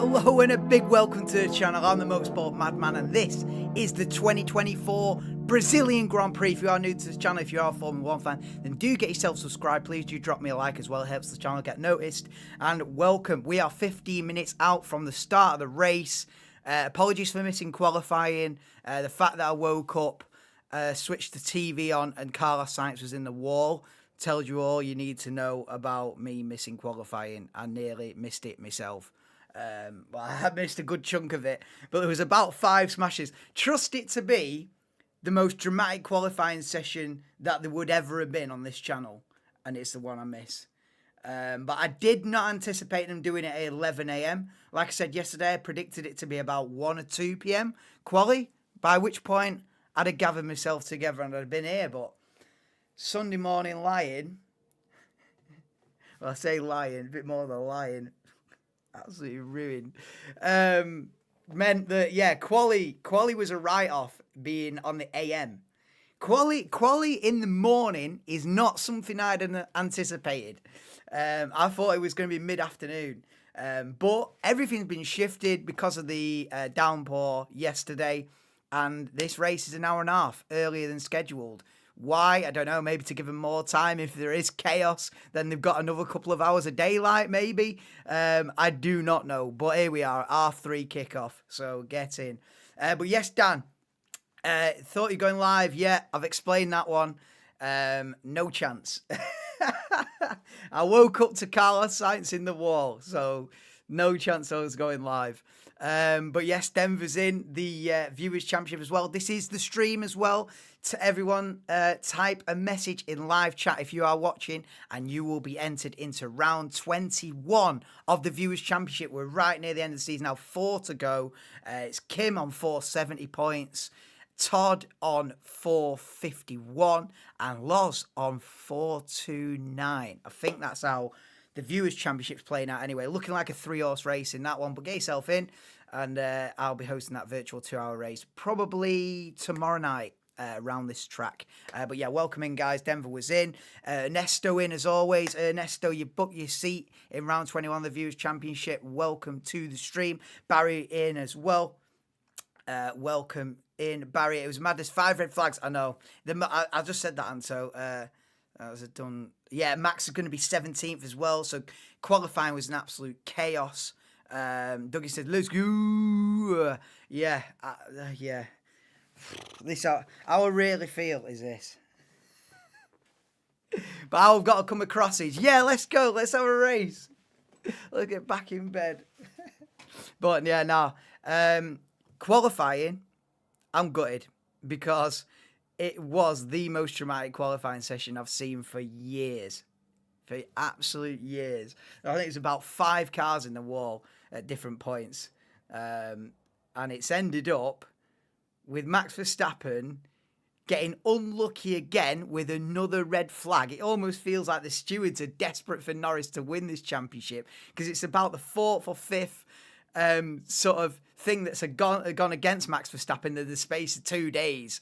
Hello and a big welcome to the channel. I'm the Motorsport Madman and this is the 2024 Brazilian Grand Prix. If you are new to this channel, if you are a Formula 1 fan, then do get yourself subscribed. Please do drop me a like as well. It helps the channel get noticed. And welcome. We are 15 minutes out from the start of the race. Apologies for missing qualifying. The fact that I woke up, switched the TV on and Carlos Sainz was in the wall tells you all you need to know about me missing qualifying. I nearly missed it myself. Well, I missed a good chunk of it, but there was about 5 smashes. Trust it to be the most dramatic qualifying session that there would ever have been on this channel, and it's the one I miss. But I did not anticipate them doing it at 11 a.m. Like I said yesterday, I predicted it to be about 1 or 2 p.m. quali, by which point I'd have gathered myself together and I'd have been here. But Sunday morning lying, well, I say lying, a bit more than lying, absolutely ruined, meant that, yeah, quali was a write-off being on the AM. Quali in the morning is not something I'd anticipated. I thought it was going to be mid-afternoon. But everything's been shifted because of the downpour yesterday. And this race is an hour and a half earlier than scheduled. Why? I don't know. Maybe to give them more time. If there is chaos, then they've got another couple of hours of daylight, maybe. I do not know. But here we are, R3 kickoff. So get in. But yes, Dan. Thought you're going live. Yeah, I've explained that one. No chance. I woke up to Carlos Sainz in the wall. So no chance I was going live. But yes, Denver's in the Viewers' Championship as well. This is the stream as well. To everyone, type a message in live chat if you are watching, and you will be entered into round 21 of the Viewers' Championship. We're right near the end of the season now, 4 to go. It's Kim on 470 points, Todd on 451, and Loz on 429. I think that's how the Viewers' Championship's playing out anyway. Looking like a 3-horse race in that one, but get yourself in, and I'll be hosting that virtual 2-hour race probably tomorrow night around this track. But yeah, welcome in, guys. Denver was in. Ernesto in, as always. Ernesto, you booked your seat in round 21 of the Viewers' Championship. Welcome to the stream. Barry in as well. Welcome in, Barry. It was madness. 5 red flags. I know. I just said that, Anto. That was a done. Yeah, Max is going to be 17th as well. So qualifying was an absolute chaos. Dougie said, "Let's go." Yeah, yeah. This how I really feel is this. But how I've got to come across is, yeah, let's go. Let's have a race. Let's get back in bed. But yeah, no. Qualifying, I'm gutted because it was the most dramatic qualifying session I've seen for years. For absolute years. I think it's about 5 cars in the wall at different points. And it's ended up with Max Verstappen getting unlucky again with another red flag. It almost feels like the stewards are desperate for Norris to win this championship because it's about the 4th or 5th sort of thing that's gone against Max Verstappen in the space of 2 days.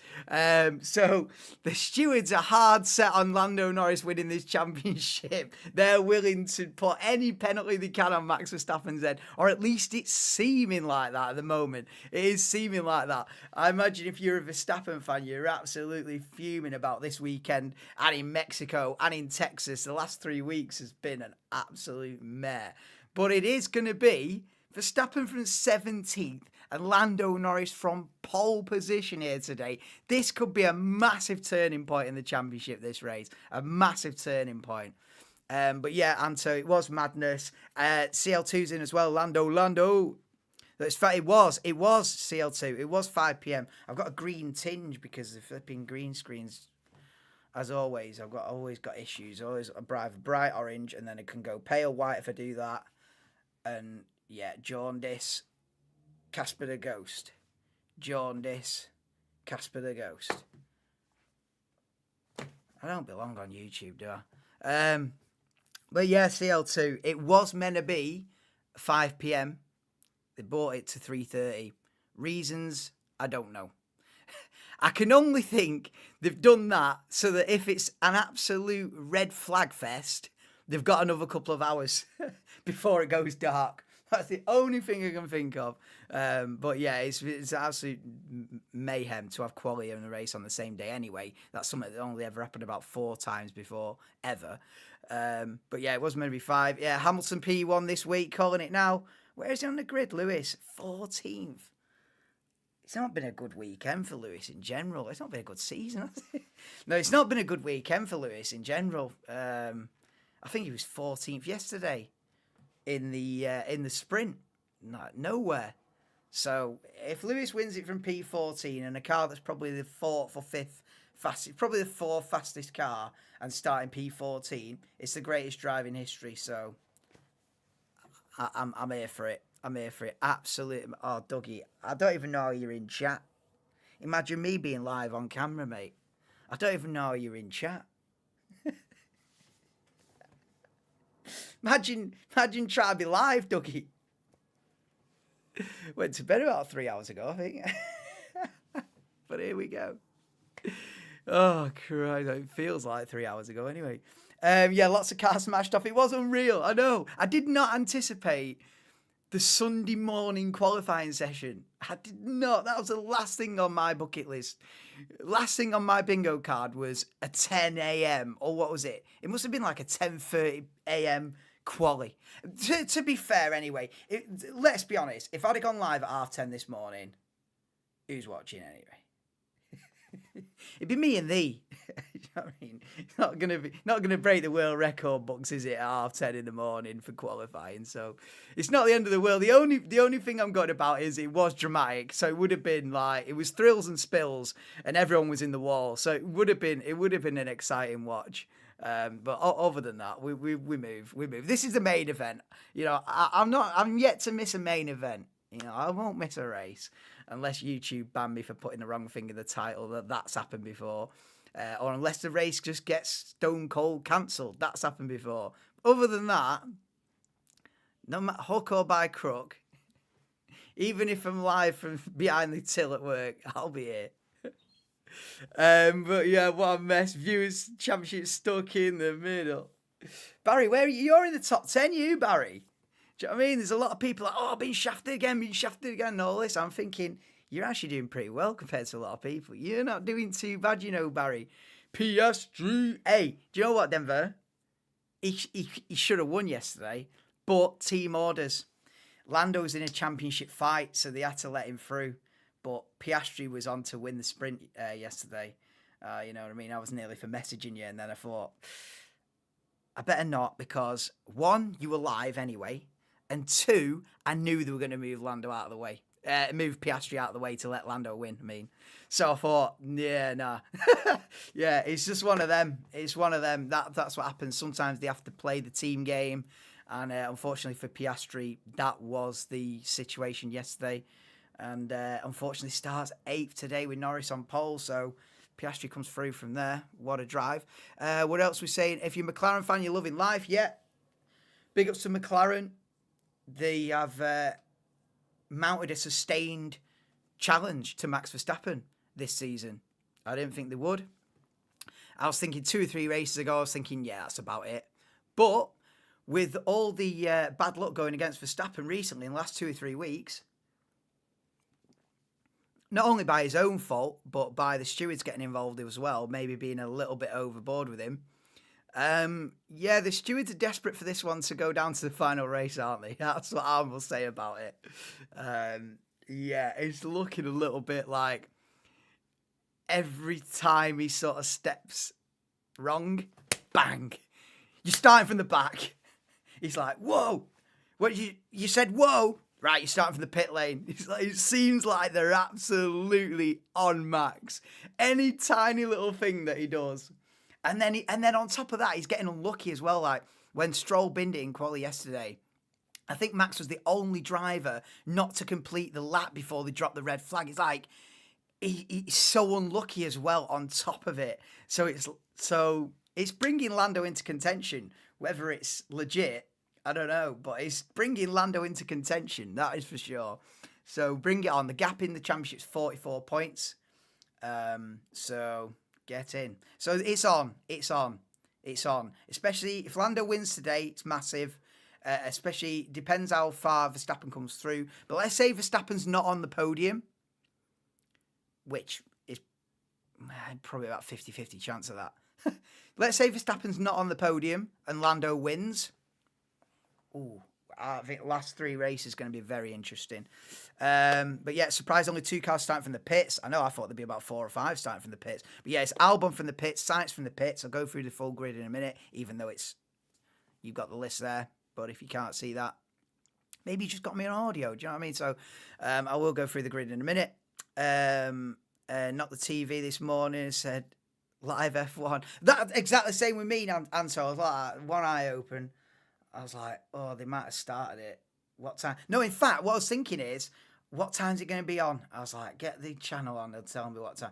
So the stewards are hard set on Lando Norris winning this championship. They're willing to put any penalty they can on Max Verstappen's head, or at least it's seeming like that at the moment. It is seeming like that. I imagine if you're a Verstappen fan, you're absolutely fuming about this weekend, and in Mexico and in Texas. The last 3 weeks has been an absolute mare. But it is going to be Verstappen from 17th and Lando Norris from pole position here today. This could be a massive turning point in the championship, this race. A massive turning point. But yeah, Anto, it was madness. CL2's in as well. Lando. It was CL2. It was 5 p.m. I've got a green tinge because of flipping green screens. As always, I've always got issues. Always a bright orange, and then it can go pale white if I do that. And yeah, jaundice, Casper the Ghost. Jaundice, Casper the Ghost. I don't belong on YouTube, do I? But yeah, CL2. It was meant to be 5 p.m. They brought it to 3:30. Reasons, I don't know. I can only think they've done that so that if it's an absolute red flag fest, they've got another couple of hours before it goes dark. That's the only thing I can think of. But yeah, it's absolute mayhem to have quality in the race on the same day anyway. That's something that only ever happened about 4 times before, ever. But yeah, it was meant to be 5. Yeah, Hamilton P1 this week, calling it now. Where is he on the grid, Lewis? 14th. It's not been a good weekend for Lewis in general. It's not been a good season, has it? No, it's not been a good weekend for Lewis in general. I think he was 14th yesterday in the sprint. Nowhere. So if Lewis wins it from P14 and a car that's probably the 4th or 5th fastest, probably the 4th fastest car, and starting P14, it's the greatest drive in history. So I'm here for it. I'm here for it. Absolutely. Oh, Dougie, I don't even know how you're in chat. Imagine me being live on camera, mate. I don't even know how you're in chat. Imagine trying to be live, Dougie. Went to bed about 3 hours ago, I think. But here we go. Oh, Christ. It feels like 3 hours ago anyway. Yeah, lots of cars smashed off. It was unreal. I know. I did not anticipate the Sunday morning qualifying session. I did not. That was the last thing on my bucket list. Last thing on my bingo card was a 10 a.m. or what was it? It must have been like a 10:30 a.m. quali. To be fair, anyway, let's be honest. If I'd have gone live at 10:30 this morning, who's watching anyway? It'd be me and thee. You know what I mean? It's not gonna break the world record books, is it? At 10:30 in the morning for qualifying. So it's not the end of the world. The only thing I'm good about is it was dramatic. So it would have been like it was thrills and spills, and everyone was in the wall. So it would have been an exciting watch. But other than that, we move. This is the main event. You know, I'm yet to miss a main event. You know, I won't miss a race unless YouTube ban me for putting the wrong thing in the title. That's happened before. Or unless the race just gets stone cold cancelled. That's happened before. Other than that, no matter hook or by crook, even if I'm live from behind the till at work, I'll be here. But yeah, what a mess. Viewers Championship stuck in the middle. Barry, where are you? You're in the top 10, you, Barry. Do you know what I mean? There's a lot of people like, oh, being shafted again, and all this. I'm thinking, you're actually doing pretty well compared to a lot of people. You're not doing too bad, you know, Barry. Piastri. Hey, do you know what, Denver? He should have won yesterday, but team orders. Lando's in a championship fight, so they had to let him through. But Piastri was on to win the sprint yesterday. You know what I mean? I was nearly for messaging you, and then I thought, I better not, because 1, you were live anyway, and 2, I knew they were going to move Lando out of the way. Move Piastri out of the way to let Lando win, I mean. So I thought, yeah, nah. Yeah, it's just one of them. It's one of them. That's what happens. Sometimes they have to play the team game. And unfortunately for Piastri, that was the situation yesterday. And unfortunately starts 8th today with Norris on pole. So Piastri comes through from there. What a drive. What else we saying? If you're a McLaren fan, you're loving life. Yeah. Big ups to McLaren. They have mounted a sustained challenge to Max Verstappen this season. I didn't think they would. I was thinking 2 or 3 races ago, I was thinking, yeah, that's about it. But with all the bad luck going against Verstappen recently in the last 2 or 3 weeks, not only by his own fault, but by the stewards getting involved as well, maybe being a little bit overboard with him. Yeah, the stewards are desperate for this one to go down to the final race, aren't they? That's what I will say about it. Yeah, it's looking a little bit like every time he sort of steps wrong, bang. You're starting from the back. He's like, whoa. What you said, whoa. Right, you're starting from the pit lane. It's like, it seems like they're absolutely on Max. Any tiny little thing that he does. And then on top of that, he's getting unlucky as well. Like when Stroll binned it in quali yesterday, I think Max was the only driver not to complete the lap before they dropped the red flag. It's like he's so unlucky as well on top of it. So it's bringing Lando into contention. Whether it's legit, I don't know, but it's bringing Lando into contention. That is for sure. So bring it on. The gap in the championship's 44 points. So get in. So it's on. Especially if Lando wins today, it's massive. especially depends how far Verstappen comes through. But let's say Verstappen's not on the podium, which is probably about 50-50 chance of that. Let's say Verstappen's not on the podium and Lando wins. Ooh, I think last 3 races is going to be very interesting. But yeah, surprise, only 2 cars starting from the pits. I know I thought there'd be about 4 or 5 starting from the pits. But yeah, it's Albon from the pits, Sainz from the pits. I'll go through the full grid in a minute, even though you've got the list there. But if you can't see that, maybe you just got me on audio. Do you know what I mean? So I will go through the grid in a minute. Not the TV this morning said live F1. That exactly the same with me, Anto. I was like, one eye open. I was like, oh, they might have started it. What time? No, in fact, what I was thinking is, what time's it going to be on? I was like, get the channel on. They'll tell me what time.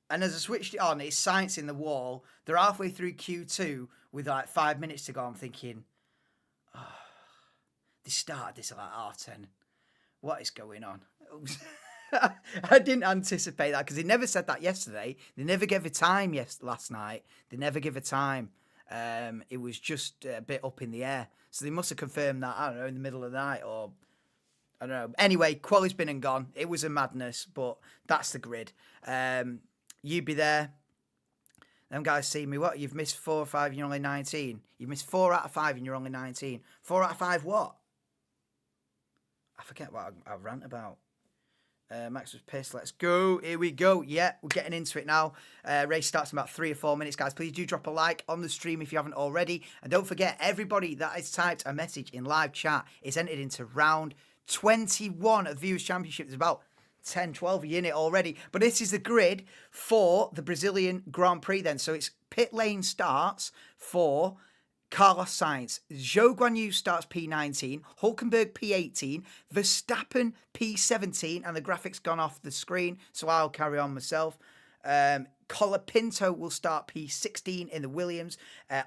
And as I switched it on, it's Science in the wall. They're halfway through Q2 with like 5 minutes to go. I'm thinking, oh, they started this at like 10:30. What is going on? I didn't anticipate that because they never said that yesterday. They never gave a time last night. They never give a time. It was just a bit up in the air. So they must have confirmed that, I don't know, in the middle of the night or, I don't know. Anyway, quali's been and gone. It was a madness, but that's the grid. You'd be there. Them guys see me. What? You've missed 4 or 5 and you're only 19. You've missed 4 out of 5 and you're only 19. 4 out of 5 what? I forget what I rant about. Max was pissed. Let's go. Here we go. Yeah, we're getting into it now. Race starts in about 3 or 4 minutes, guys. Please do drop a like on the stream if you haven't already. And don't forget, everybody that has typed a message in live chat is entered into round 21 of Viewers Championship. There's about 10, 12 of you in it already. But this is the grid for the Brazilian Grand Prix then. So it's pit lane starts for Carlos Sainz. Zhou Guanyu starts P19, Hulkenberg P18, Verstappen P17, and the graphics gone off the screen, so I'll carry on myself. Colapinto will start P16 in the Williams.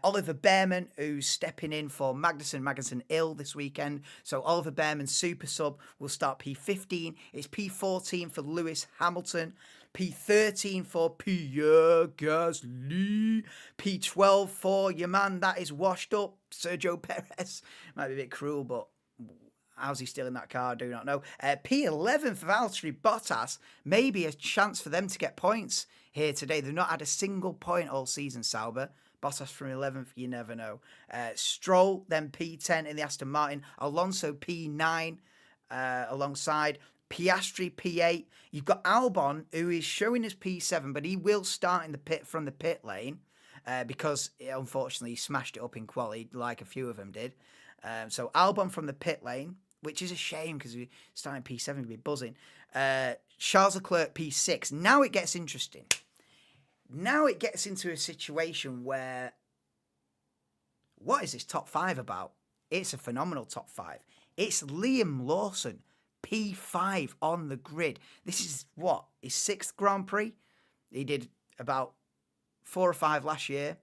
Oliver Behrman, who's stepping in for Magnussen ill this weekend. So Oliver Behrman, super sub, will start P15. It's P14 for Lewis Hamilton. P13 for Pierre Gasly. P12 for your man that is washed up, Sergio Perez. Might be a bit cruel, but how's he still in that car? I do not know. P11 for Valtteri Bottas. Maybe a chance for them to get points here today. They've not had a single point all season, Sauber. Bottas from 11th, you never know. Stroll, then P10 in the Aston Martin. Alonso P9 alongside. Piastri P8. You've got Albon, who is showing us P7, but he will start in the pit from the pit lane because, unfortunately, he smashed it up in quali like a few of them did. So Albon from the pit lane, which is a shame because we're starting P7 to be buzzing. Charles Leclerc P6. Now it gets interesting. Now it gets into a situation where, what is this top 5 about? It's a phenomenal top 5. It's Liam Lawson, P5 on the grid. This is what? His 6th Grand Prix? He did about 4 or 5 last year,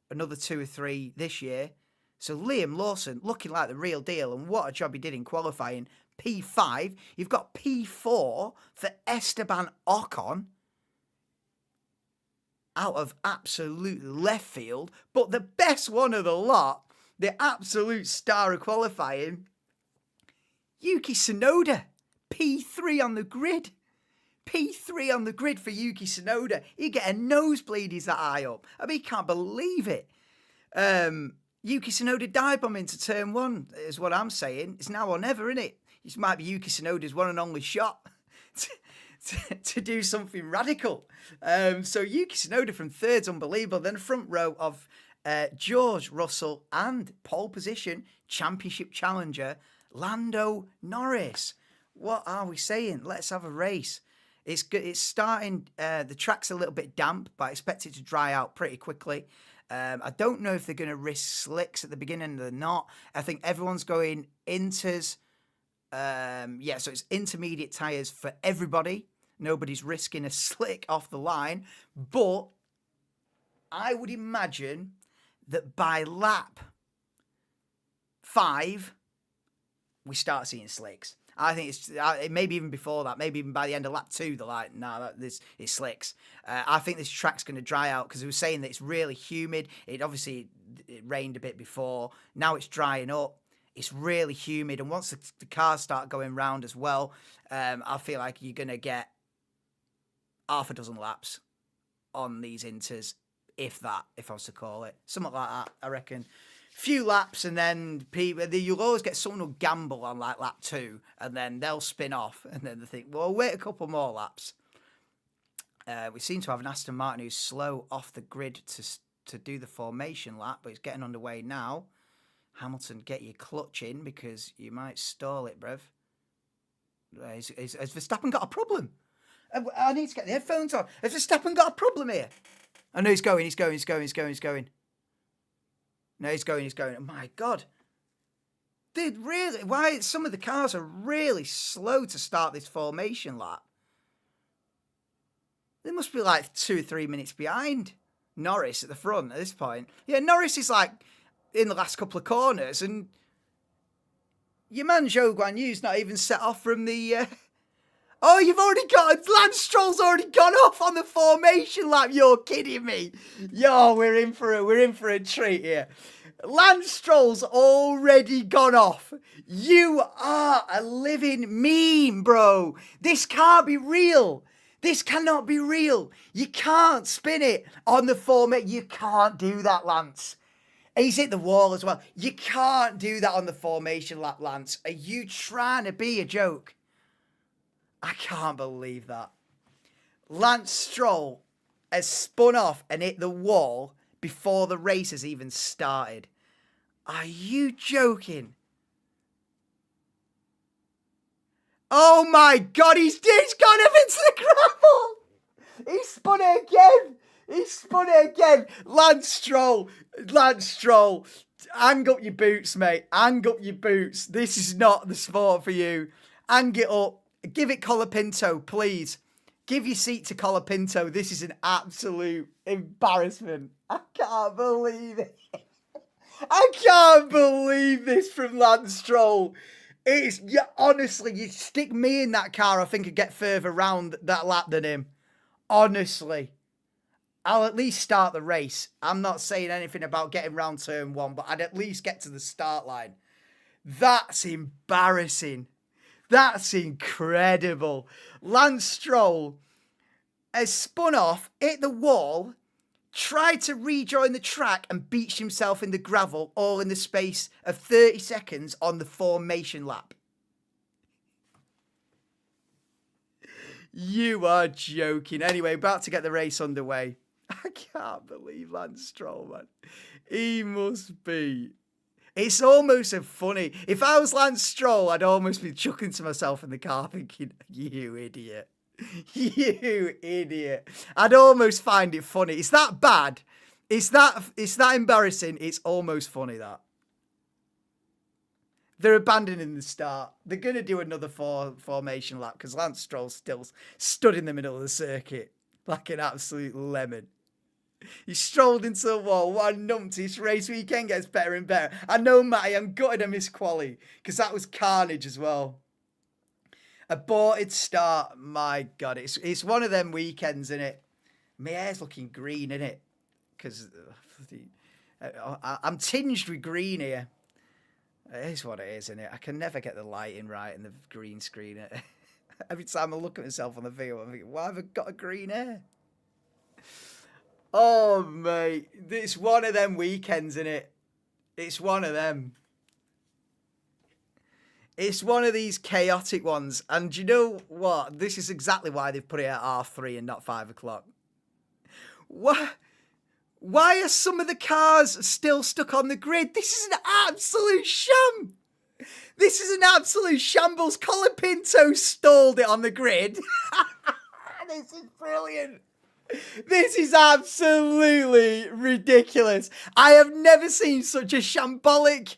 another 2 or 3 this year. So Liam Lawson looking like the real deal, and what a job he did in qualifying. P5. You've got P4 for Esteban Ocon out of absolute left field, but the best one of the lot, the absolute star of qualifying, Yuki Tsunoda, P3 on the grid. P3 on the grid for Yuki Tsunoda. He get a nosebleed, he's that high up. I mean, he can't believe it. Yuki Tsunoda dive bomb into turn 1 is what I'm saying. It's now or never, isn't it? This might be Yuki Tsunoda's one and only shot to do something radical. So Yuki Tsunoda from 3rd's unbelievable. Then the front row of George Russell and pole position championship challenger Lando Norris. What are we saying? Let's have a race. It's starting, the track's a little bit damp, but I expect it to dry out pretty quickly. I don't know if they're going to risk slicks at the beginning. They're not. I think everyone's going inters. So it's intermediate tyres for everybody. Nobody's risking a slick off the line. But I would imagine that by lap 5, we start seeing slicks. I think it's maybe even before that, maybe even by the end of lap 2, they're like, this is slicks. I think this track's going to dry out because we were saying that it's really humid. It rained a bit before. Now it's drying up. it's really humid. And once the cars start going round as well, I feel like you're going to get half a dozen laps on these inters, if I was to call it. Something like that, I reckon. Few laps, and then you'll always get someone who'll gamble on like lap 2, and then they'll spin off, and then they think, well, wait a couple more laps. We seem to have an Aston Martin who's slow off the grid to do the formation lap, but it's getting underway now. Hamilton, get your clutch in because you might stall it, bruv. Has Verstappen got a problem? I need to get the headphones on. Has Verstappen got a problem here? I know he's going. No, he's going. Oh, my God. Dude, really? Why? Some of the cars are really slow to start this formation lap. They must be like 2 or 3 minutes behind Norris at the front at this point. Yeah, Norris is like in the last couple of corners, and your man Zhou Guanyu's not even set off from the... Oh, you've already got... Lance Stroll's already gone off on the formation lap. You're kidding me. Yo, we're in for a treat here. Lance Stroll's already gone off. You are a living meme, bro. This can't be real. This cannot be real. You can't spin it on the formation. You can't do that, Lance. He's hit the wall as well. You can't do that on the formation lap, Lance. Are you trying to be a joke? I can't believe that. Lance Stroll has spun off and hit the wall before the race has even started. Are you joking? Oh my God, he's gone up into the gravel. He spun it again. Lance Stroll. Hang up your boots, mate. Hang up your boots. This is not the sport for you. Hang it up. Give it Colapinto, please. Give your seat to Colapinto. This is an absolute embarrassment. I can't believe it. I can't believe this from Lance Stroll. Honestly, you stick me in that car, I think I'd get further round that lap than him. Honestly. I'll at least start the race. I'm not saying anything about getting round turn 1, but I'd at least get to the start line. That's embarrassing. That's incredible. Lance Stroll has spun off, hit the wall, tried to rejoin the track and beached himself in the gravel all in the space of 30 seconds on the formation lap. You are joking. Anyway, about to get the race underway. I can't believe Lance Stroll, man. He must be... It's almost so funny. If I was Lance Stroll, I'd almost be chuckling to myself in the car thinking, you idiot. You idiot. I'd almost find it funny. It's that bad. It's that embarrassing. It's almost funny, that. They're abandoning the start. They're going to do another formation lap because Lance Stroll still stood in the middle of the circuit like an absolute lemon. He strolled into the wall. What a numpty. This race weekend gets better and better. I know, Matty, I'm gutted I missed quali because that was carnage as well. Aborted start. My God, it's one of them weekends, isn't it? My hair's looking green, isn't it? Because I'm tinged with green here. It is what it is, isn't it? I can never get the lighting right in the green screen. Every time I look at myself on the video, I'm thinking, why have I got a green hair? Oh, mate. It's one of them weekends, isn't it? It's one of them. It's one of these chaotic ones. And do you know what? This is exactly why they've put it at 3:30 and not 5 o'clock. Why are some of the cars still stuck on the grid? This is an absolute sham. This is an absolute shambles. Colapinto stalled it on the grid. This is brilliant. This is absolutely ridiculous. I have never seen such a shambolic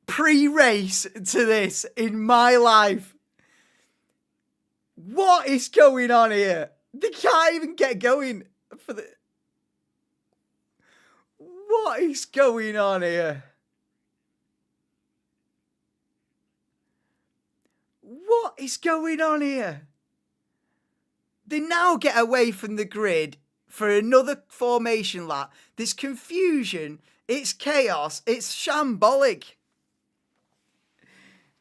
pre-race to this in my life. What is going on here? They can't even get going for the... What is going on here? What is going on here? They now get away from the grid for another formation lap. There's confusion. It's chaos. It's shambolic.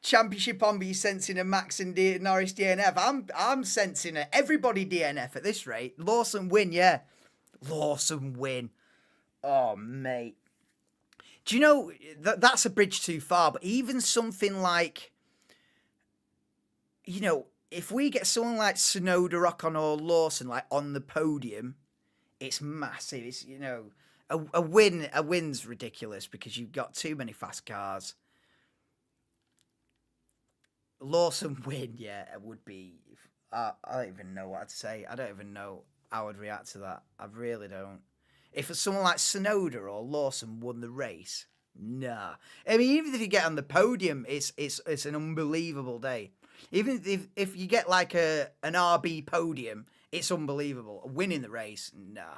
Championship on, but you're sensing a Max and Norris DNF. I'm sensing a everybody DNF at this rate. Lawson win, yeah. Lawson win. Oh, mate. Do you know, that's a bridge too far, but even something like, you know, if we get someone like Tsunoda, Ocon or Lawson like on the podium, it's massive. It's, you know, a win's ridiculous because you've got too many fast cars. Lawson win, yeah, it would be. I don't even know what I'd say. I don't even know how I'd react to that. I really don't. If someone like Tsunoda or Lawson won the race, nah. I mean, even if you get on the podium, it's an unbelievable day. Even if you get like an RB podium, it's unbelievable. Winning the race, nah.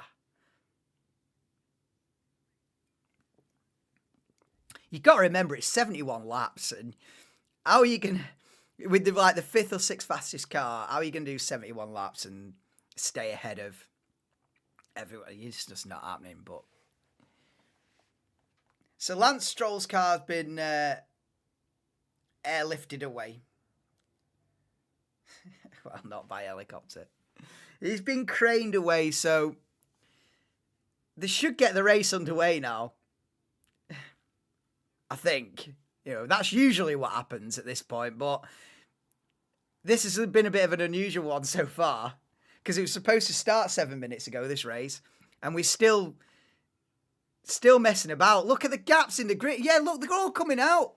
You got to remember it's 71 laps, and how are you gonna, with the fifth or sixth fastest car, how are you gonna do 71 laps and stay ahead of everyone? It's just not happening. But so Lance Stroll's car's been airlifted away. Well, not by helicopter. He's been craned away, so they should get the race underway now. I think. You know, that's usually what happens at this point, but this has been a bit of an unusual one so far, because it was supposed to start 7 minutes ago, this race, and we're still messing about. Look at the gaps in the grid. Yeah, look, they're all coming out.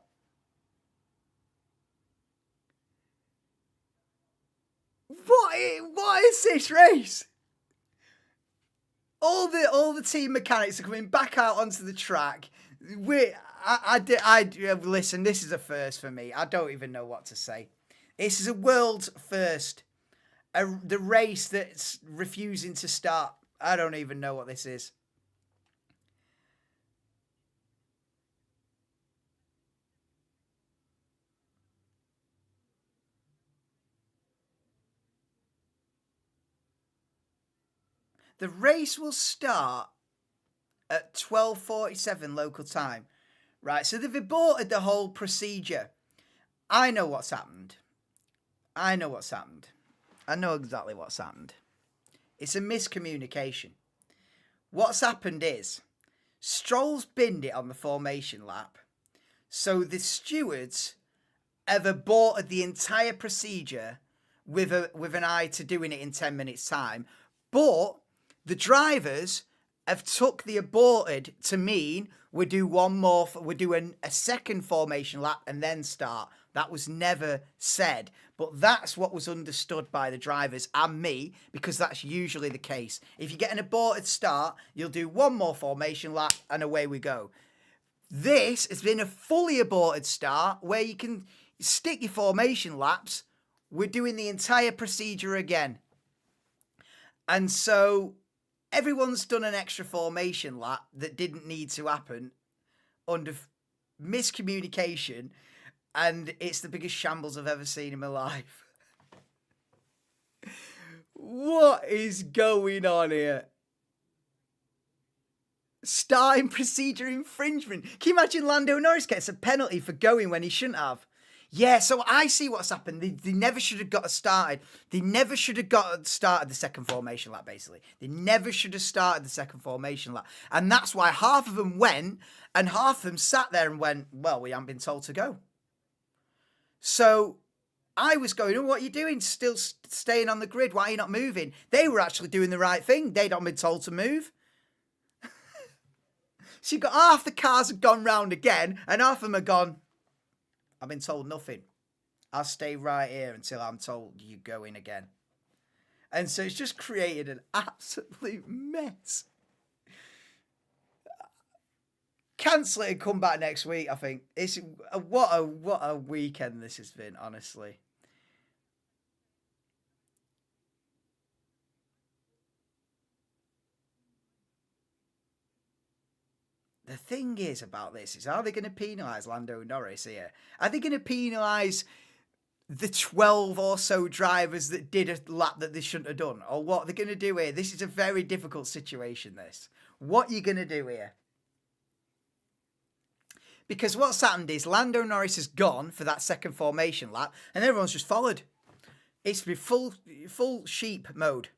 What is this race? All the team mechanics are coming back out onto the track. Listen, this is a first for me. I don't even know what to say. This is a world first. The race that's refusing to start. I don't even know what this is. The race will start at 12:47 local time. Right, so they've aborted the whole procedure. I know what's happened. I know exactly what's happened. It's a miscommunication. What's happened is Stroll's binned it on the formation lap. So the stewards have aborted the entire procedure with an eye to doing it in 10 minutes time. But the drivers have took the aborted to mean we're doing a second formation lap and then start. That was never said, but that's what was understood by the drivers and me, because that's usually the case. If you get an aborted start, you'll do one more formation lap and away we go. This has been a fully aborted start where you can stick your formation laps. We're doing the entire procedure again. And so everyone's done an extra formation lap that didn't need to happen under miscommunication, and it's the biggest shambles I've ever seen in my life. What is going on here? Starting procedure infringement. Can you imagine Lando Norris gets a penalty for going when he shouldn't have? Yeah, so I see what's happened. They never should have got started. They never should have got started the second formation lap, basically. They never should have started the second formation lap. And that's why half of them went, and half of them sat there and went, well, we haven't been told to go. So I was going, oh, what are you doing? Still staying on the grid? Why are you not moving? They were actually doing the right thing. They'd not been told to move. So you've got half the cars have gone round again, and half of them are gone, I've been told nothing. I'll stay right here until I'm told you're going again. And so it's just created an absolute mess. Cancel it and come back next week, I think. It's what a weekend this has been, honestly. The thing is about this is, are they going to penalise Lando Norris here? Are they going to penalise the 12 or so drivers that did a lap that they shouldn't have done? Or what are they going to do here? This is a very difficult situation, this. What are you going to do here? Because what's happened is Lando Norris has gone for that second formation lap, and everyone's just followed. It's been full sheep mode.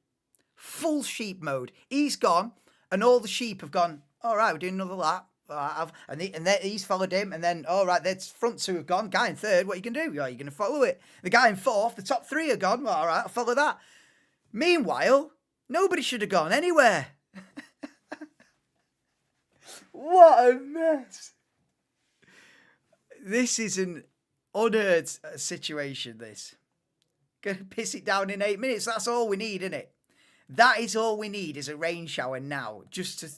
Full sheep mode. He's gone, and all the sheep have gone, all right, we're doing another lap. He's followed him, and then, all right, the front two have gone. Guy in third, what are you going to do? You're going to follow it. The guy in fourth, the top three are gone. Well, all right, I'll follow that. Meanwhile, nobody should have gone anywhere. What a mess. This is an unheard situation, this. Gonna piss it down in 8 minutes. That's all we need, isn't it? That is all we need, is a rain shower now. Just to...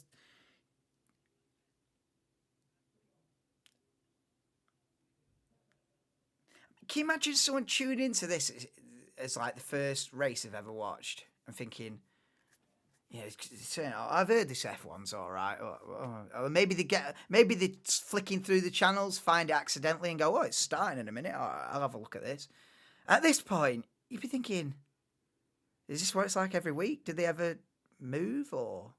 Can you imagine someone tuning into this as like the first race they've ever watched and thinking, yeah, I've heard this F1's all right. Or maybe they're flicking through the channels, find it accidentally and go, oh, it's starting in a minute. I'll have a look at this. At this point, you'd be thinking, is this what it's like every week? Did they ever move, or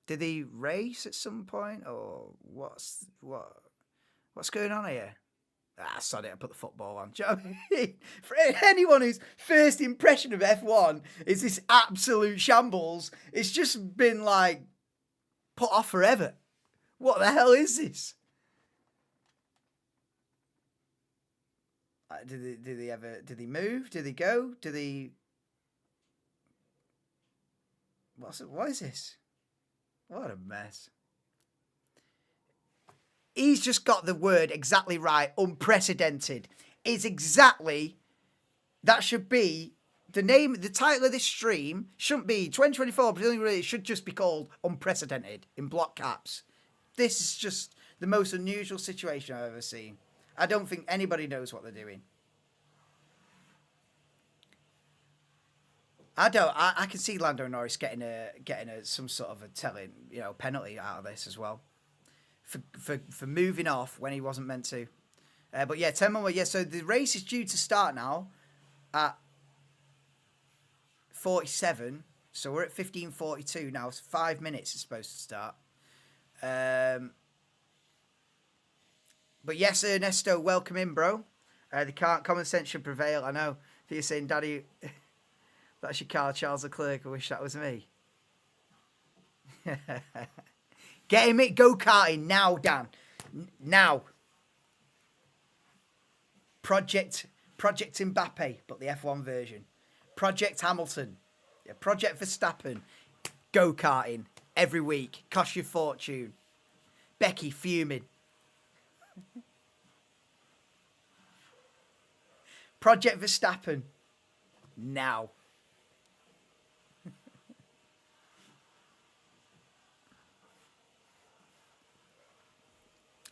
did they race at some point, or what's going on here? Sod it, I put the football on. Do you know what I mean? For anyone whose first impression of F1 is this absolute shambles, it's just been like put off forever. What the hell is this? Did they move? Did they go? What is this? What a mess. He's just got the word exactly right. Unprecedented is exactly, that should be the name. The title of this stream shouldn't be 2024 Brazilian Grand Prix. It should just be called Unprecedented in block caps. This is just the most unusual situation I've ever seen. I don't think anybody knows what they're doing. I can see Lando Norris getting some sort of a telling, penalty out of this as well. For moving off when he wasn't meant to. But yeah, 10 more. Yeah, so the race is due to start now at 47. So we're at 15:42 now. It's 5 minutes it's supposed to start. But yes, Ernesto, welcome in, bro. Common sense should prevail. I know. If you're saying, Daddy, that's your car, Charles Leclerc. I wish that was me. Get him go-karting now, Dan. Now. Project Mbappe, but the F1 version. Project Hamilton. Yeah, Project Verstappen. Go-karting every week. Cost you a fortune. Becky fuming. Project Verstappen. Now.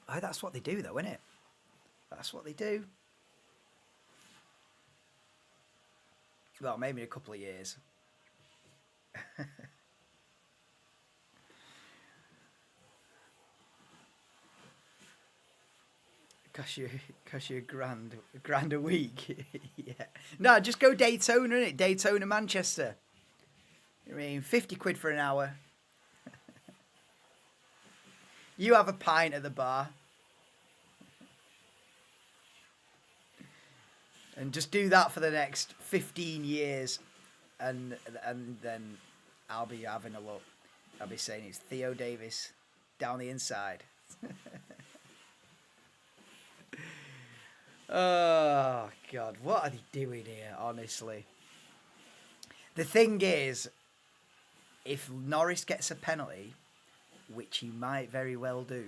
Oh, that's what they do, though, isn't it? That's what they do. Well, maybe in a couple of years. Cost you a grand a week. Yeah. No, just go Daytona, innit? Daytona, Manchester. I mean, 50 quid for an hour. You have a pint at the bar. And just do that for the next 15 years. And then I'll be having a look. I'll be saying it's Theo Davis down the inside. Oh, God. What are they doing here, honestly? The thing is, if Norris gets a penalty, which he might very well do,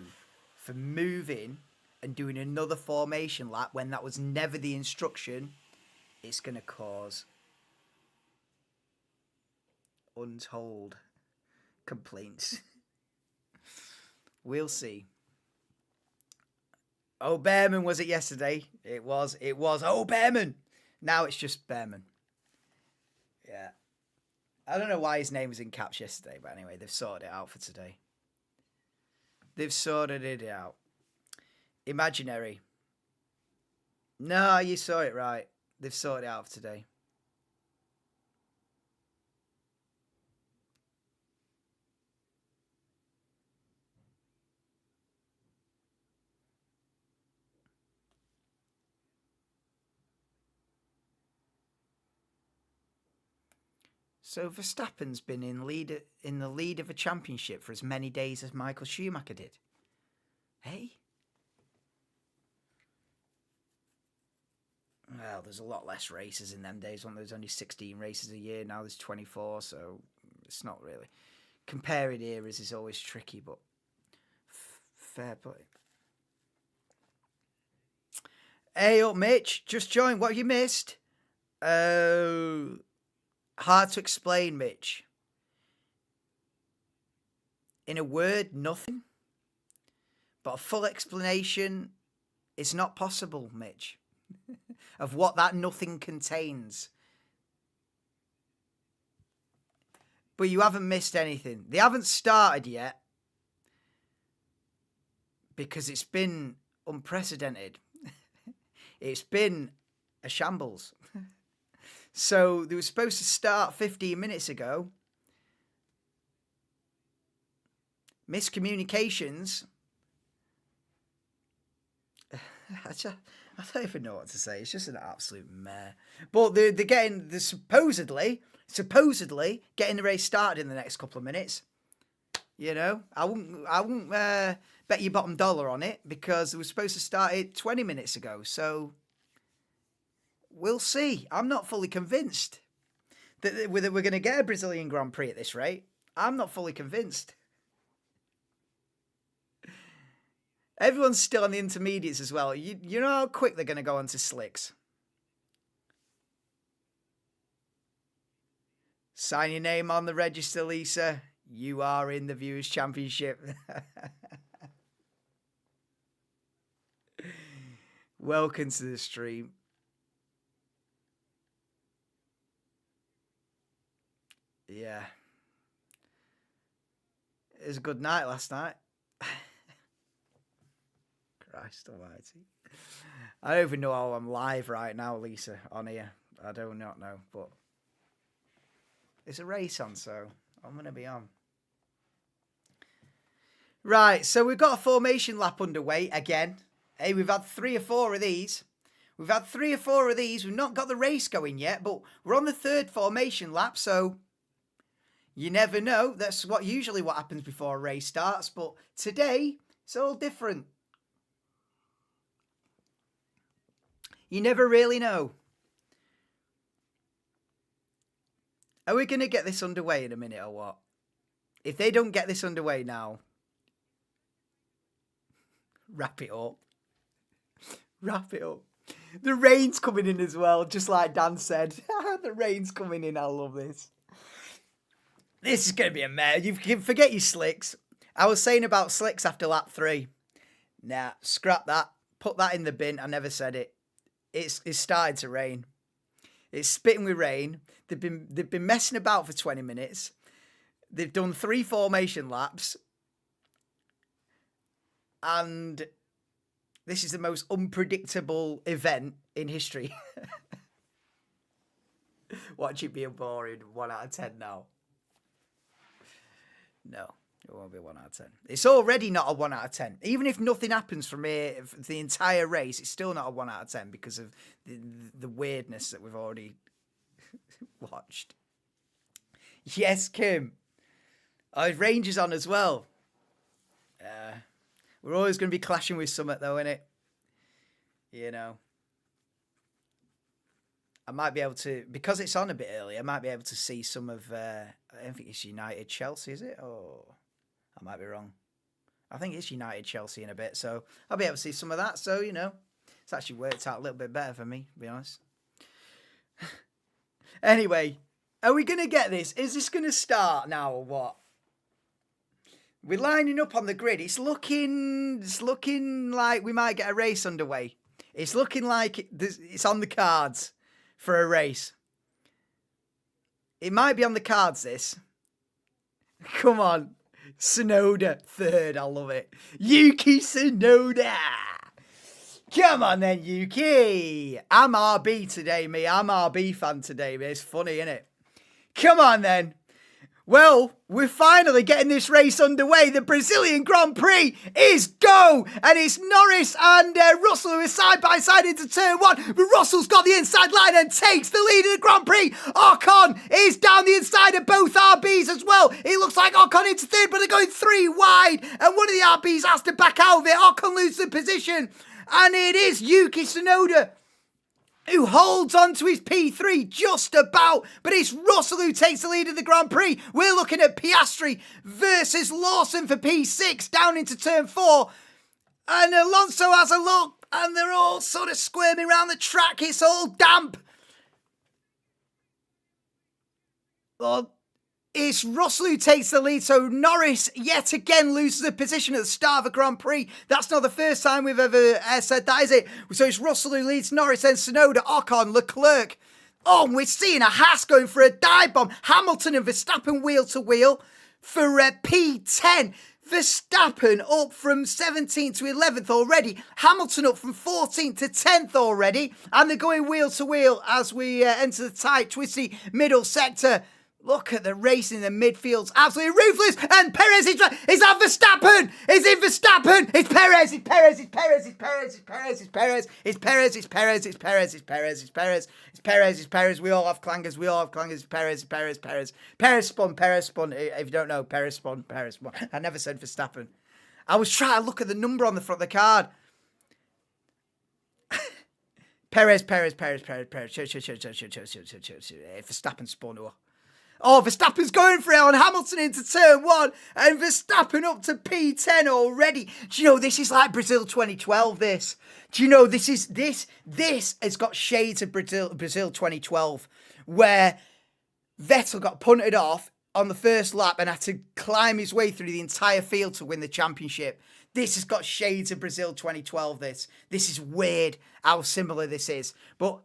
for moving and doing another formation lap when that was never the instruction, it's going to cause untold complaints. We'll see. Oh, Behrman was it yesterday? It was. Oh, Behrman. Now it's just Behrman. Yeah. I don't know why his name was in caps yesterday, but anyway, they've sorted it out for today. They've sorted it out. Imaginary. No, you saw it right. They've sorted it out for today. So Verstappen's been in the lead of a championship for as many days as Michael Schumacher did. Hey? Well, there's a lot less races in them days. When there's only 16 races a year, now there's 24, so it's not really. Comparing eras is always tricky, but fair play. Hey up, Mitch. Just joined. What have you missed? Hard to explain, Mitch. In a word, nothing. But a full explanation is not possible, Mitch, of what that nothing contains. But you haven't missed anything. They haven't started yet because it's been unprecedented. It's been a shambles. So they were supposed to start 15 minutes ago. Miscommunications. I don't even know what to say. It's just an absolute mare. But they're supposedly getting the race started in the next couple of minutes. You know, I wouldn't bet your bottom dollar on it because they were supposed to start it 20 minutes ago. So we'll see. I'm not fully convinced that we're going to get a Brazilian Grand Prix at this rate. I'm not fully convinced. Everyone's still on the intermediates as well. You know how quick they're going to go onto slicks. Sign your name on the register, Lisa. You are in the Viewers' Championship. Welcome to the stream. Yeah. It was a good night last night. Christ almighty. I don't even know how I'm live right now, Lisa, on here. I do not know, but it's a race on, so I'm going to be on. Right, so we've got a formation lap underway again. Hey, we've had 3 or 4 of these. We've not got the race going yet, but we're on the 3rd formation lap, so you never know. That's usually what happens before a race starts, but today it's all different. You never really know. Are we going to get this underway in a minute or what? If they don't get this underway now, wrap it up. Wrap it up. The rain's coming in as well, just like Dan said. The rain's coming in. I love this. This is going to be a mess. You can forget your slicks. I was saying about slicks after lap 3. Nah, scrap that. Put that in the bin. I never said it. It's started to rain. It's spitting with rain. They've been messing about for 20 minutes. They've done 3 formation laps. And this is the most unpredictable event in history. Watch it be a boring 1 out of 10 now. No, it won't be 1 out of 10. It's already not a 1 out of 10. Even if nothing happens from here for the entire race, it's still not a 1 out of 10 because of the weirdness that we've already watched. Yes, Kim. Oh, Rangers on as well. We're always going to be clashing with Summit though, innit? You know. I might be able to, because it's on a bit early, I might be able to see some of, I don't think it's United Chelsea, is it? Oh, I might be wrong. I think it's United Chelsea in a bit, so I'll be able to see some of that. So, you know, it's actually worked out a little bit better for me, to be honest. Anyway, are we going to get this? Is this going to start now or what? We're lining up on the grid. It's looking like we might get a race underway. It's looking like it's on the cards for a race. It might be on the cards, this. Come on. Sonoda, 3rd. I love it. Yuki Tsunoda. Come on then, Yuki. I'm RB today, me. I'm RB fan today, me. It's funny, isn't it? Come on then. Well, we're finally getting this race underway. The Brazilian Grand Prix is go! And it's Norris and Russell who are side by side into turn one. But Russell's got the inside line and takes the lead in the Grand Prix. Ocon is down the inside of both RBs as well. It looks like Ocon into third, but they're going three wide. And one of the RBs has to back out of it. Ocon loses the position. And it is Yuki Tsunoda who holds on to his P3 just about, but it's Russell who takes the lead of the Grand Prix. We're looking at Piastri versus Lawson for P6 down into turn 4. And Alonso has a look, and they're all sort of squirming around the track. It's all damp. Well, it's Russell who takes the lead, so Norris yet again loses a position at the start of a Grand Prix. That's not the first time we've ever said that, is it? So it's Russell who leads Norris, then Tsunoda, Ocon, Leclerc. Oh, we're seeing a Haas going for a dive bomb. Hamilton and Verstappen wheel to wheel for P10. Verstappen up from 17th to 11th already. Hamilton up from 14th to 10th already. And they're going wheel to wheel as we enter the tight, twisty middle sector. Look at the race in the midfield. Absolutely ruthless. And Perez is that Verstappen? Is it Verstappen? It's Perez. It's Perez. It's Perez. It's Perez. It's Perez. It's Perez. It's Perez. It's Perez. It's Perez. It's Perez. It's Perez. It's Perez. It's Perez. We all have clangers. We all have clangers. Perez. Perez. Perez. Perez spun. Perez spun. If you don't know, Perez spun. Perez spun. I never said Verstappen. I was trying to look at the number on the front of the card. Perez. Perez. Perez. Perez. Perez. Verstappen spun. Oh, Verstappen's going for it on Hamilton into turn 1 and Verstappen up to P10 already. Do you know, this is like Brazil 2012, this. Do you know, this has got shades of Brazil 2012 where Vettel got punted off on the first lap and had to climb his way through the entire field to win the championship. This has got shades of Brazil 2012, this. This is weird how similar this is. But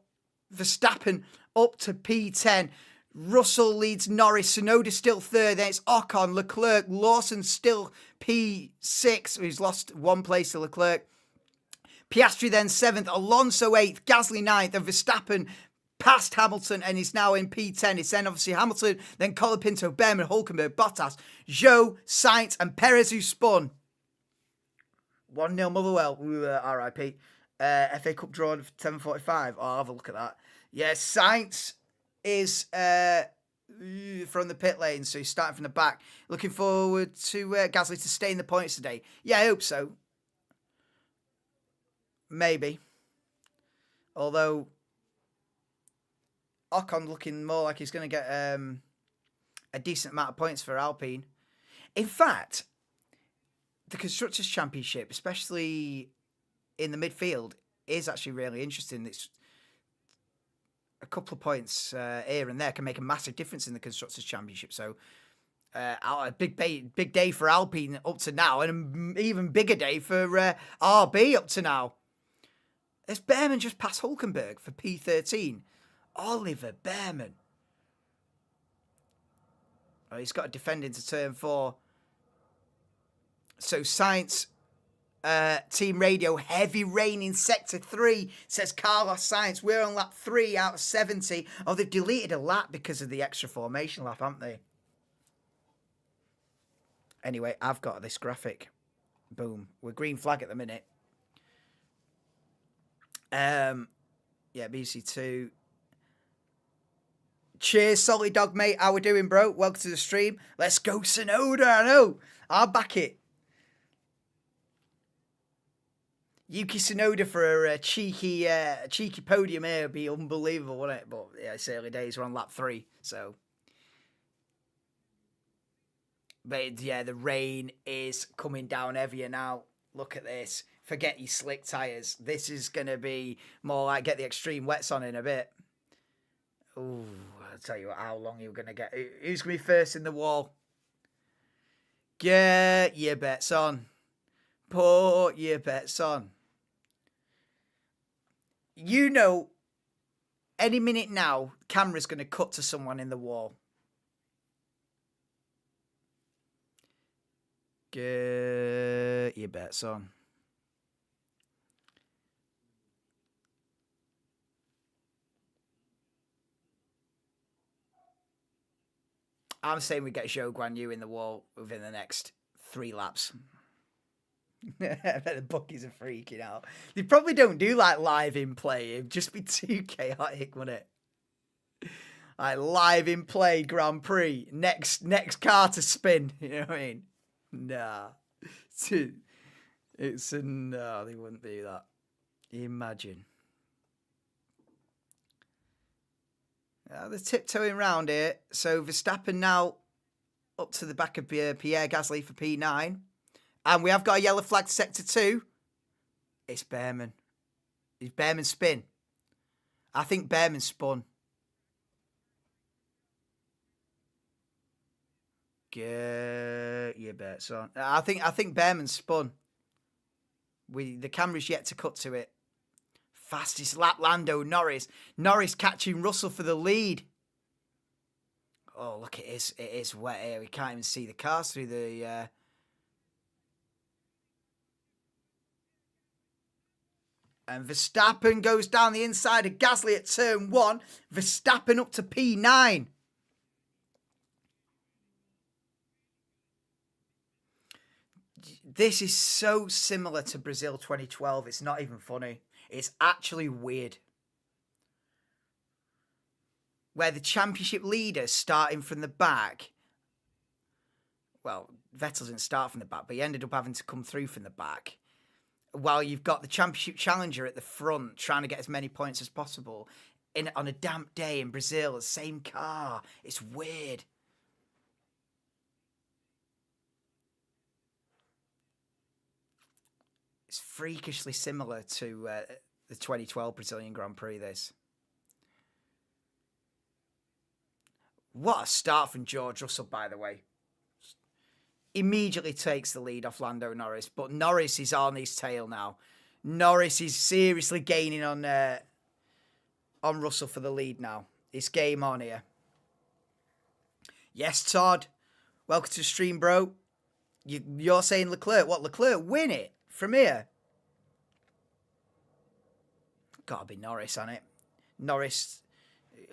Verstappen up to P10. Russell leads Norris, Tsunoda still third, then it's Ocon, Leclerc, Lawson still P6, who's lost one place to Leclerc. Piastri then 7th, Alonso 8th, Gasly 9th, and Verstappen past Hamilton and is now in P10. It's then obviously Hamilton, then Colapinto, Behrman, Hülkenberg, Bottas, Zhou, Sainz, and Perez who spun. 1-0 Motherwell, RIP. FA Cup draw at 7:45. I'll have a look at that. Yeah, Sainz is from the pit lane, so he's starting from the back. Looking forward to Gasly to stay in the points today. Yeah, I hope so. Maybe. Although Ocon looking more like he's going to get a decent amount of points for Alpine. In fact, the Constructors' Championship, especially in the midfield, is actually really interesting. It's a couple of points here and there can make a massive difference in the Constructors' Championship. So a big day for Alpine up to now, and an even bigger day for RB up to now. It's Behrman just past Hülkenberg for P13. Oliver Behrman. Oh, he's got to defend into turn 4. So Sainz, team radio, heavy rain in sector 3, says Carlos Sainz. We're on lap 3 out of 70. Oh, they've deleted a lap because of the extra formation lap, haven't they? Anyway, I've got this graphic. Boom. We're green flag at the minute. Yeah, BC2. Cheers, Solid Dog, mate. How we doing, bro? Welcome to the stream. Let's go, Tsunoda. I know. I'll back it. Yuki Tsunoda for a cheeky podium here would be unbelievable, wouldn't it? But yeah, it's early days. We're on lap 3, so. But yeah, the rain is coming down heavier now. Look at this. Forget your slick tyres. This is going to be more like get the extreme wets on in a bit. Ooh, I'll tell you what, how long you're going to get. Who's going to be first in the wall? Get your bets on. Put your bets on. You know, any minute now, camera's going to cut to someone in the wall. Get your bets on. I'm saying we get Zhou Guanyu in the wall within the next 3 laps. I bet the bookies are freaking out. They probably don't do like live in play. It'd just be too chaotic, wouldn't it? Like live in play Grand Prix. Next car to spin. You know what I mean? Nah. No, they wouldn't do that. Imagine. They're tiptoeing round here. So Verstappen now up to the back of Pierre Gasly for P9. And we have got a yellow flag to sector 2. It's Behrman. Is Behrman spin? I think Behrman spun. Get your bets on. I think Behrman spun. The camera's yet to cut to it. Fastest lap, Lando Norris. Norris catching Russell for the lead. Oh, look, it is wet here. We can't even see the cars through the... And Verstappen goes down the inside of Gasly at turn 1. Verstappen up to P9. This is so similar to Brazil 2012. It's not even funny. It's actually weird. Where the championship leader starting from the back. Well, Vettel didn't start from the back, but he ended up having to come through from the back. While you've got the championship challenger at the front trying to get as many points as possible on a damp day in Brazil, the same car. It's weird. It's freakishly similar to the 2012 Brazilian Grand Prix, this. What a start from George Russell, by the way. Immediately takes the lead off Lando Norris, but Norris is on his tail now. Norris is seriously gaining on Russell for the lead now. It's game on here. Yes, Todd. Welcome to the stream, bro. You're saying Leclerc. What, Leclerc win it from here? Gotta be Norris on it. Norris,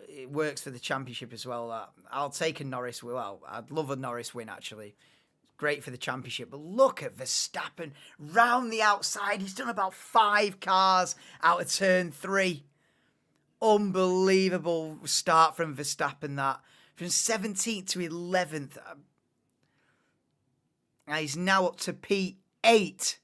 it works for the championship as well. I'll take a Norris. Well, I'd love a Norris win, actually. Great for the championship. But look at Verstappen round the outside. He's done about 5 cars out of turn 3. Unbelievable start from Verstappen, that. From 17th to 11th. He's now up to P8.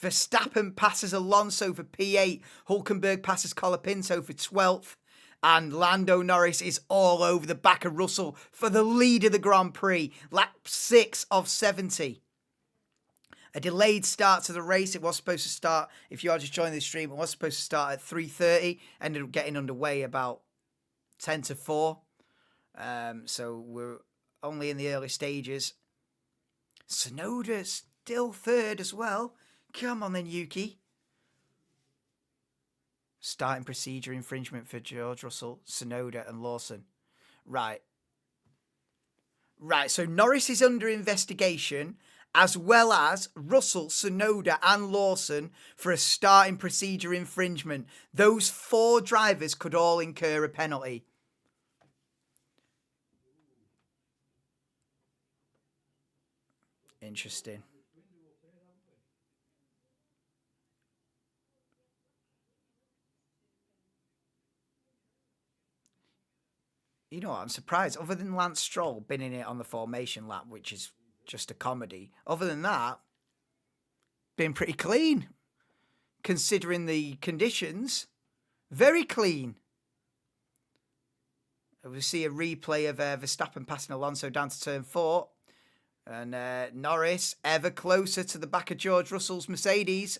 Verstappen passes Alonso for P8. Hulkenberg passes Colapinto for 12th. And Lando Norris is all over the back of Russell for the lead of the Grand Prix. Lap 6 of 70. A delayed start to the race. It was supposed to start, if you are just joining the stream, it was supposed to start at 3:30. Ended up getting underway about 10 to 4. So we're only in the early stages. Tsunoda still 3rd as well. Come on then, Yuki. Starting procedure infringement for George Russell, Tsunoda and Lawson. Right, so Norris is under investigation, as well as Russell, Tsunoda and Lawson for a starting procedure infringement. Those 4 drivers could all incur a penalty. Interesting. You know what, I'm surprised. Other than Lance Stroll binning it on the formation lap, which is just a comedy. Other than that, been pretty clean. Considering the conditions. Very clean. We see a replay of Verstappen passing Alonso down to turn 4. And Norris ever closer to the back of George Russell's Mercedes.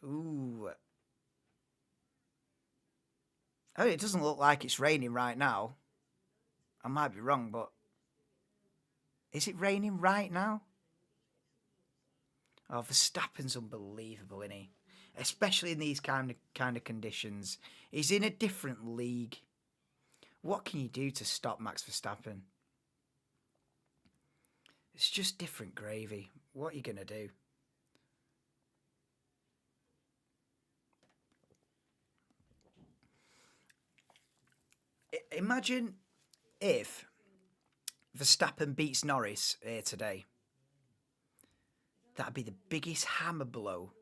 Ooh. Oh, it doesn't look like it's raining right now. I might be wrong, but... Is it raining right now? Oh, Verstappen's unbelievable, isn't he? Especially in these kind of conditions. He's in a different league. What can you do to stop Max Verstappen? It's just different gravy. What are you going to do? Imagine if Verstappen beats Norris here today. That'd be the biggest hammer blow.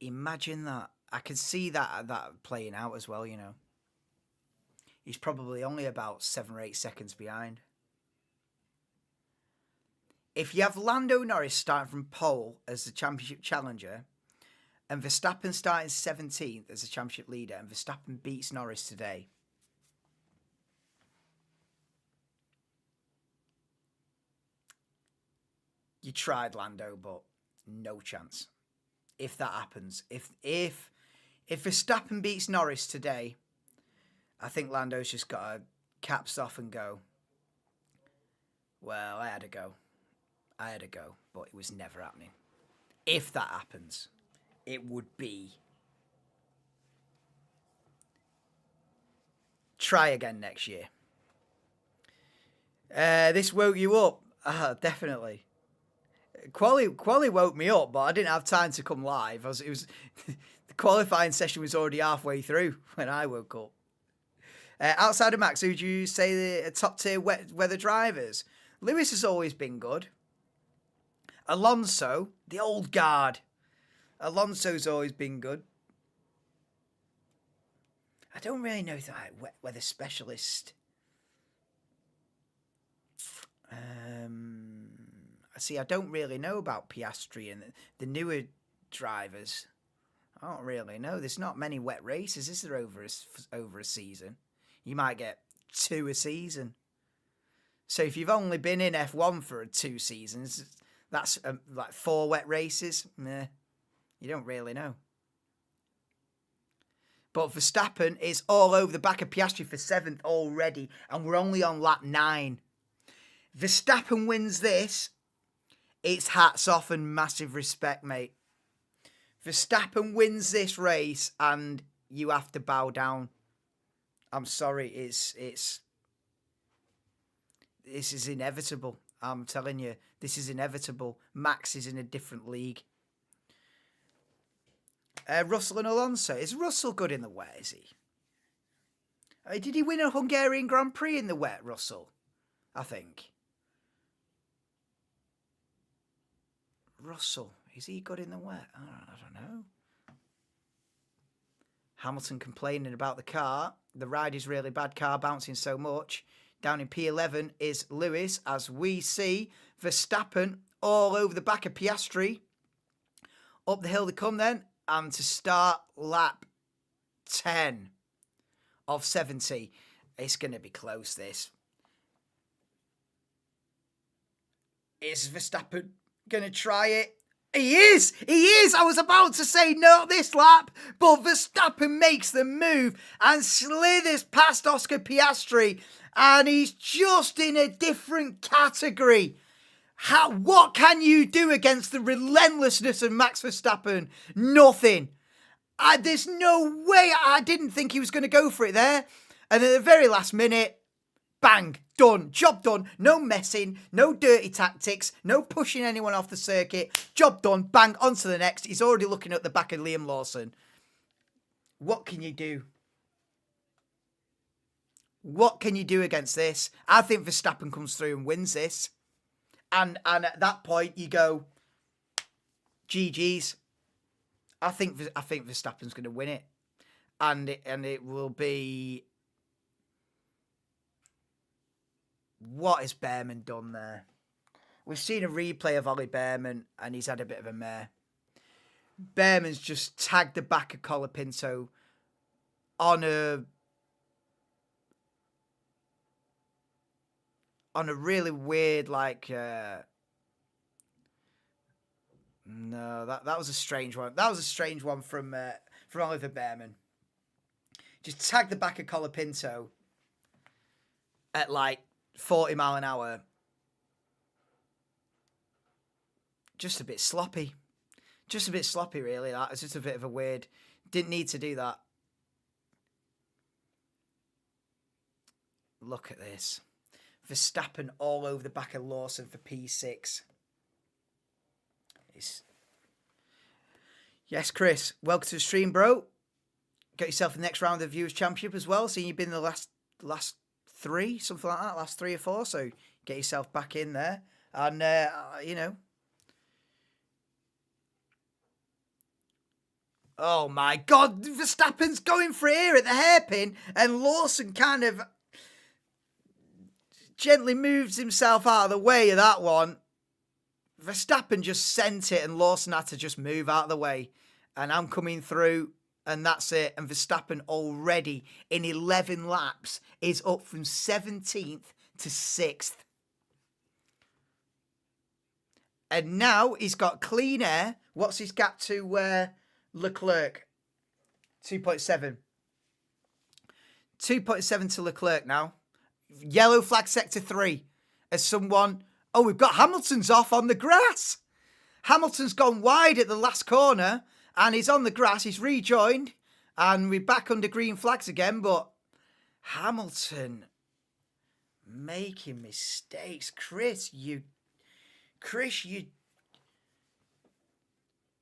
Imagine that. I can see that playing out as well, you know. He's probably only about 7 or 8 seconds behind. If you have Lando Norris starting from pole as the championship challenger and Verstappen starting 17th as the championship leader and Verstappen beats Norris today, you tried Lando, but no chance. If that happens, if Verstappen beats Norris today, I think Lando's just got to caps off and go, well, I had a go, but it was never happening. If that happens, it would be try again next year. This woke you up, definitely. Quali woke me up, but I didn't have time to come live. The qualifying session was already halfway through when I woke up. Outside of Max, who would you say the top tier weather drivers? Lewis has always been good. Alonso, the old guard. Alonso's always been good. I don't really know the weather specialist. See, I don't really know about Piastri and the newer drivers. I don't really know. There's not many wet races, is there, over a season? You might get 2 a season. So if you've only been in F1 for 2 seasons, that's like 4 wet races. Nah, you don't really know. But Verstappen is all over the back of Piastri for 7th already, and we're only on lap 9. Verstappen wins this. It's hats off and massive respect, mate. Verstappen wins this race and you have to bow down. I'm sorry, this is inevitable. I'm telling you, this is inevitable. Max is in a different league. Russell and Alonso. Is Russell good in the wet, is he? Did he win a Hungarian Grand Prix in the wet, Russell? I think. Russell, is he good in the wet? I don't know. Hamilton complaining about the car. The ride is really bad, car bouncing so much. Down in P11 is Lewis, as we see Verstappen all over the back of Piastri. Up the hill they come then, and to start lap 10 of 70. It's going to be close, this. Is Verstappen going to try it? He is! I was about to say not this lap, but Verstappen makes the move and slithers past Oscar Piastri, and he's just in a different category. What can you do against the relentlessness of Max Verstappen? Nothing. There's no way. I didn't think he was going to go for it there. And at the very last minute, bang, done, job done, no messing, no dirty tactics, no pushing anyone off the circuit, job done, bang, on to the next. He's already looking at the back of Liam Lawson. What can you do? What can you do against this? I think Verstappen comes through and wins this. And at that point, you go, GG's. I think Verstappen's going to win it. And it will be... What has Behrman done there? We've seen a replay of Ollie Behrman, and he's had a bit of a mare. Behrman's just tagged the back of Colapinto on a really weird, like... No, that was a strange one. That was a strange one from Oliver Behrman. Just tagged the back of Colapinto at, like, 40 mile an hour. Just a bit sloppy. Just a bit sloppy, really. That was just a bit of a weird... Didn't need to do that. Look at this. Verstappen all over the back of Lawson for P6. Yes, Chris. Welcome to the stream, bro. Got yourself the next round of the Viewers' Championship as well. Seeing you've been in the last last three, something like that, last 3 or 4. So get yourself back in there. And, you know. Oh, my God. Verstappen's going for here at the hairpin. And Lawson kind of gently moves himself out of the way of that one. Verstappen just sent it and Lawson had to just move out of the way. And I'm coming through and that's it. And Verstappen already in 11 laps is up from 17th to 6th. And now he's got clean air. What's his gap to Leclerc? 2.7. 2.7 to Leclerc now. Yellow flag sector 3. As someone... Oh, we've got Hamilton's off on the grass. Hamilton's gone wide at the last corner and he's on the grass. He's rejoined and we're back under green flags again. But Hamilton making mistakes. Chris, you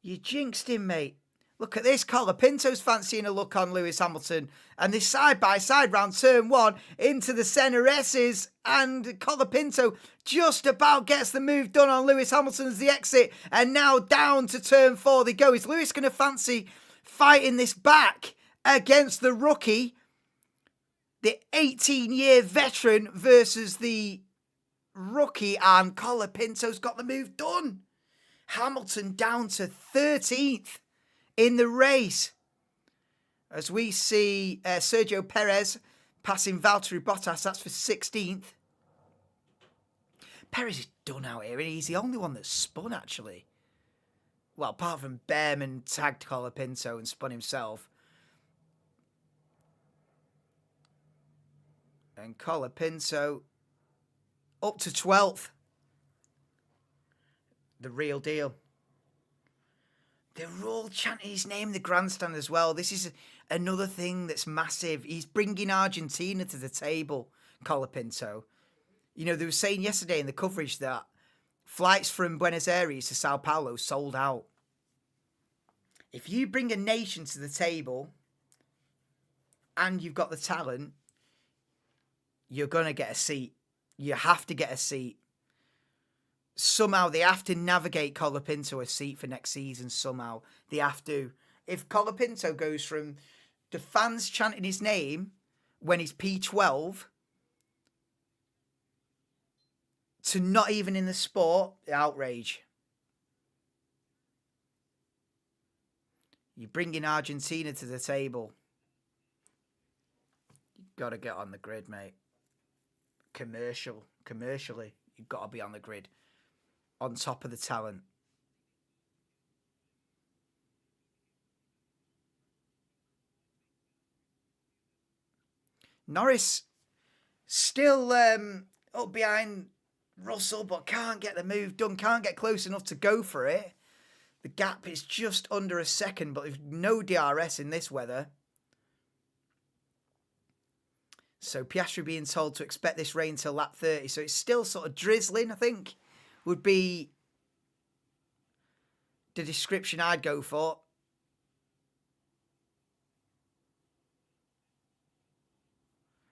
jinxed him, mate. Look at this. Colapinto's fancying a look on Lewis Hamilton. And this side-by-side round turn 1 into the center S's. And Colapinto just about gets the move done on Lewis Hamilton as the exit. And now down to turn 4 they go. Is Lewis going to fancy fighting this back against the rookie? The 18-year veteran versus the rookie. And Colapinto's got the move done. Hamilton down to 13th. In the race, as we see Sergio Perez passing Valtteri Bottas, that's for 16th. Perez is done out here, and he's the only one that's spun, actually. Well, apart from Behrman tagged Colapinto and spun himself. And Colapinto up to 12th. The real deal. They're all chanting his name in the grandstand as well. This is another thing that's massive. He's bringing Argentina to the table, Colapinto. You know, they were saying yesterday in the coverage that flights from Buenos Aires to Sao Paulo sold out. If you bring a nation to the table and you've got the talent, you're going to get a seat. You have to get a seat. Somehow they have to navigate Colapinto a seat for next season. Somehow they have to. If Colapinto goes from the fans chanting his name when he's P12 to not even in the sport, outrage. You're bringing Argentina to the table. You've got to get on the grid, mate. Commercially, you've got to be on the grid. On top of the talent. Norris still up behind Russell, but can't get the move done, can't get close enough to go for it. The gap is just under a second, but there's no DRS in this weather. So Piastri being told to expect this rain till lap 30, so it's still sort of drizzling, I think. Would be the description I'd go for.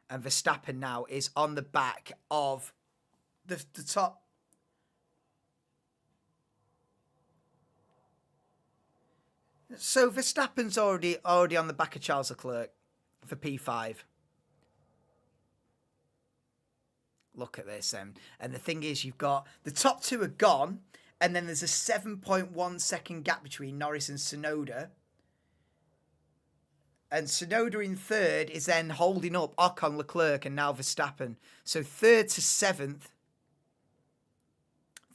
And Verstappen now is on the back of the top. So Verstappen's already on the back of Charles Leclerc for P5. Look at this, and the thing is, you've got the top 2 are gone, and then there's a 7.1 second gap between Norris and Tsunoda. And Tsunoda in 3rd is then holding up Ocon, Leclerc, and now Verstappen. So 3rd to 7th,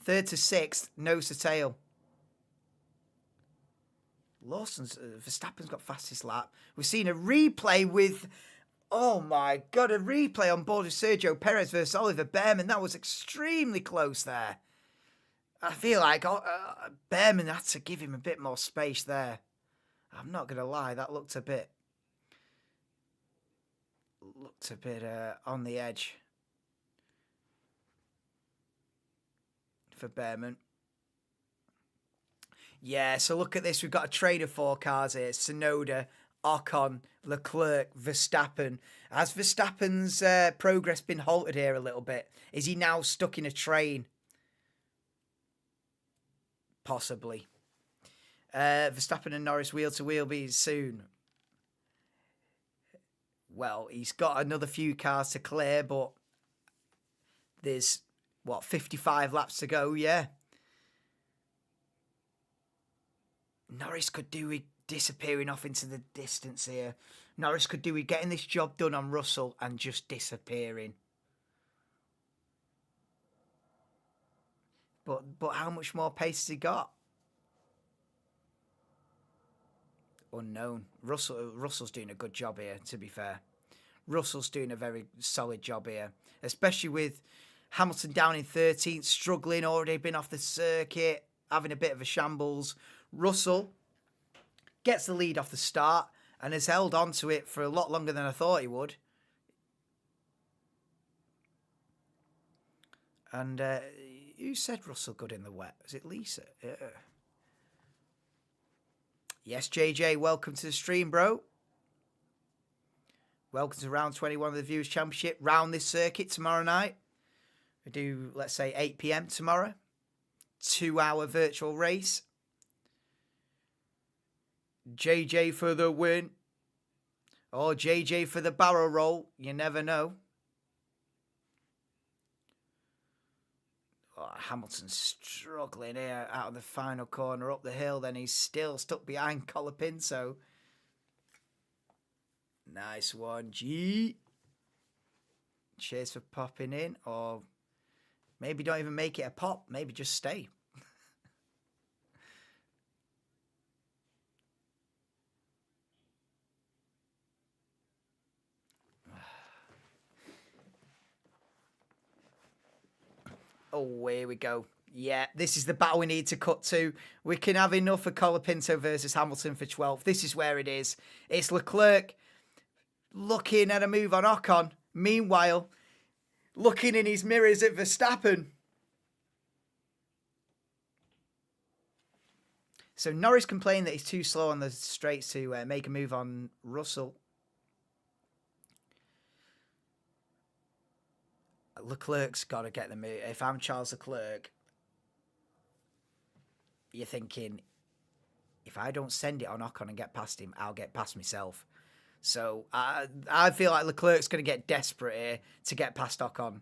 3rd to 6th, nose to tail. Verstappen's got fastest lap. We've seen a replay with... Oh my God, a replay on board of Sergio Perez versus Oliver Behrman. That was extremely close there. I feel like Behrman had to give him a bit more space there. I'm not going to lie, that looked a bit on the edge for Behrman. Yeah, so look at this. We've got a train of 4 cars here. Tsunoda, Ocon, Leclerc, Verstappen. Has Verstappen's progress been halted here a little bit? Is he now stuck in a train? Possibly. Verstappen and Norris wheel to wheel be soon. Well, he's got another few cars to clear, but there's, 55 laps to go, yeah. Norris could do with disappearing off into the distance here. Norris could do with getting this job done on Russell and just disappearing. But how much more pace has he got? Unknown. Russell's doing a good job here, to be fair. Russell's doing a very solid job here, especially with Hamilton down in 13th, struggling, already been off the circuit, having a bit of a shambles. Russell gets the lead off the start and has held on to it for a lot longer than I thought he would. And who said Russell good in the wet? Was it Lisa? Yes, JJ, welcome to the stream, bro. Welcome to round 21 of the Viewers' Championship. Round this circuit tomorrow night. We do, let's say, 8 p.m. tomorrow. 2-hour virtual race. JJ for the win. Or JJ for the barrel roll. You never know. Oh, Hamilton's struggling here out of the final corner up the hill. Then he's still stuck behind Colapinto. Nice one, G. Cheers for popping in. Or maybe don't even make it a pop. Maybe just stay. Oh, here we go. Yeah, this is the battle we need to cut to. We can have enough of Colapinto versus Hamilton for 12th. This is where it is. It's Leclerc looking at a move on Ocon. Meanwhile, looking in his mirrors at Verstappen. So Norris complained that he's too slow on the straights to make a move on Russell. Leclerc's got to get the move. If I'm Charles Leclerc, you're thinking, if I don't send it on Ocon and get past him, I'll get past myself. So I feel like Leclerc's going to get desperate here to get past Ocon.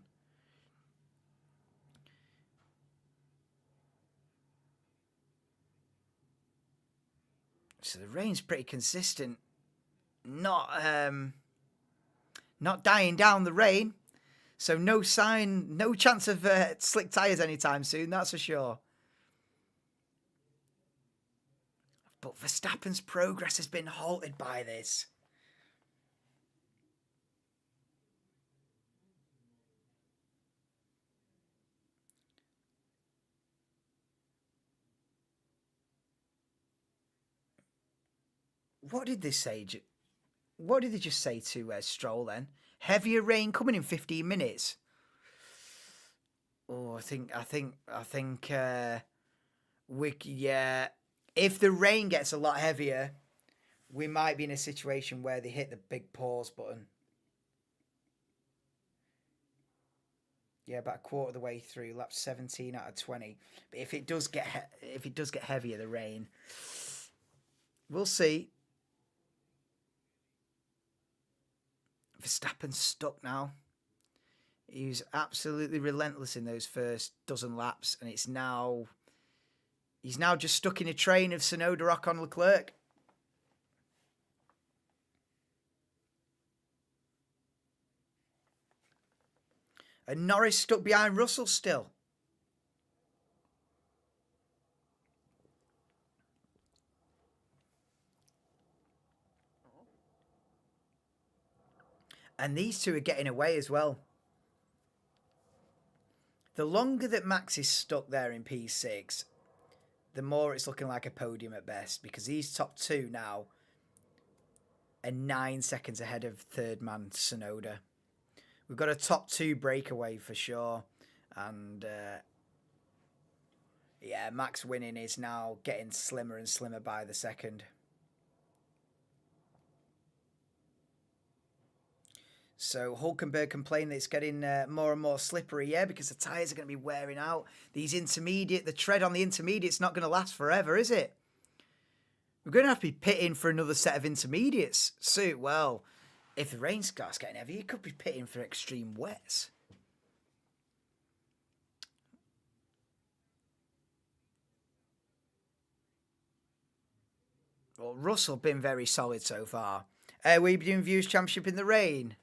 So the rain's pretty consistent. Not dying down the rain. So no sign, no chance of slick tyres anytime soon, that's for sure. But Verstappen's progress has been halted by this. What did they say? What did they just say to Stroll then? Heavier rain coming in 15 minutes. Oh, I think yeah. If the rain gets a lot heavier, we might be in a situation where they hit the big pause button. Yeah, about a quarter of the way through, lap 17 out of 20. But if it does get heavier, the rain, we'll see. Verstappen's stuck now. He was absolutely relentless in those first dozen laps, and he's now just stuck in a train of Tsunoda, Ocon, Leclerc. And Norris stuck behind Russell still. And these two are getting away as well. The longer that Max is stuck there in P6, the more it's looking like a podium at best, because he's top two now and 9 seconds ahead of third man Tsunoda. We've got a top two breakaway for sure. And yeah, Max winning is now getting slimmer and slimmer by the second. So Hulkenberg complained that it's getting more and more slippery, yeah, because the tyres are going to be wearing out. The tread on the intermediate's not going to last forever, is it? We're going to have to be pitting for another set of intermediates. So, well, if the rain starts getting heavy, you could be pitting for extreme wets. Well, Russell been very solid so far. Will you be doing Viewers Championship in the rain?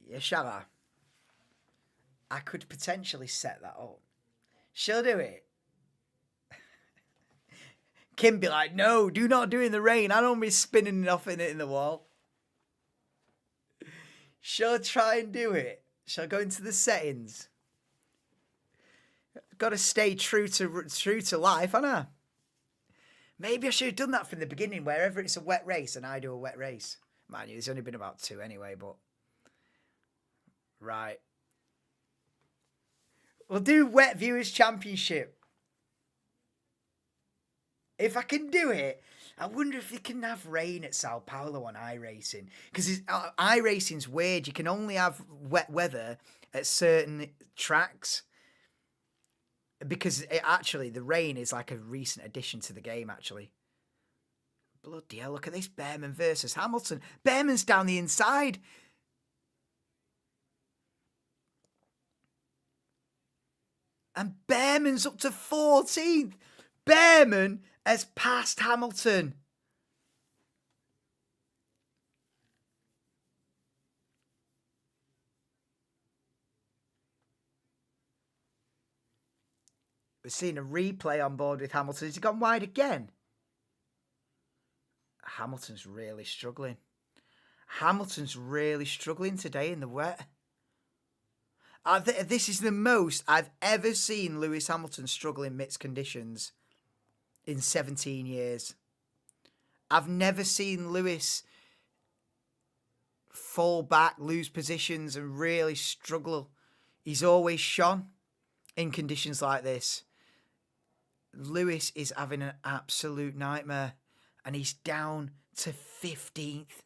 Yeah, shall I? I could potentially set that up. She'll do it. Kim be like, no, do not do it in the rain. I don't be spinning it off in the wall. She'll try and do it. She'll go into the settings. Got to stay true to life, haven't I? Maybe I should have done that from the beginning, wherever it's a wet race and I do a wet race. Mind you, there's only been about 2 anyway, but... Right. We'll do Wet Viewers Championship. If I can do it, I wonder if you can have rain at Sao Paulo on iRacing. Because iRacing's weird. You can only have wet weather at certain tracks. Because the rain is like a recent addition to the game, actually. Bloody hell, look at this. Behrman versus Hamilton. Behrman's down the inside. And Behrman's up to 14th. Behrman has passed Hamilton. We're seeing a replay on board with Hamilton. Has he gone wide again? Hamilton's really struggling. Hamilton's really struggling today in the wet. This is the most I've ever seen Lewis Hamilton struggle in mixed conditions in 17 years. I've never seen Lewis fall back, lose positions and really struggle. He's always shone in conditions like this. Lewis is having an absolute nightmare and he's down to 15th.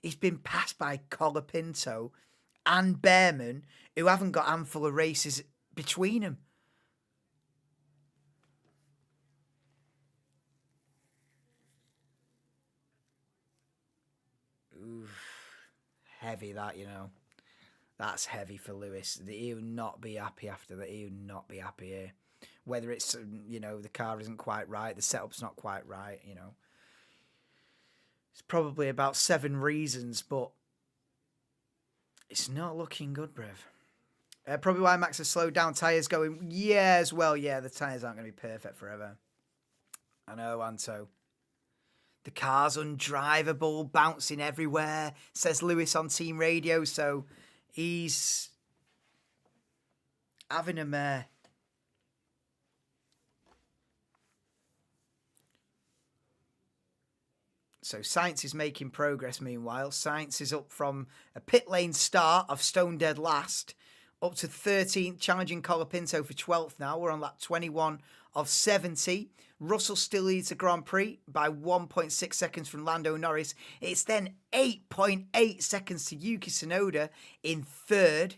He's been passed by Colapinto and Behrman, who haven't got a handful of races between them. Oof. Heavy that, you know. That's heavy for Lewis. He'll not be happy after that. He'll not be happy here. Whether it's, you know, the car isn't quite right, the setup's not quite right, you know. It's probably about 7 reasons, but it's not looking good, bruv. Probably why Max has slowed down. Tyres going, yeah, as well. Yeah, the tyres aren't going to be perfect forever. I know, Anto. The car's undrivable, bouncing everywhere, says Lewis on team radio. So he's having a mare. So Sainz is making progress meanwhile. Sainz is up from a pit lane start of stone dead last up to 13th, challenging Colapinto for 12th now. We're on lap 21 of 70. Russell still leads the Grand Prix by 1.6 seconds from Lando Norris. It's then 8.8 seconds to Yuki Tsunoda in 3rd.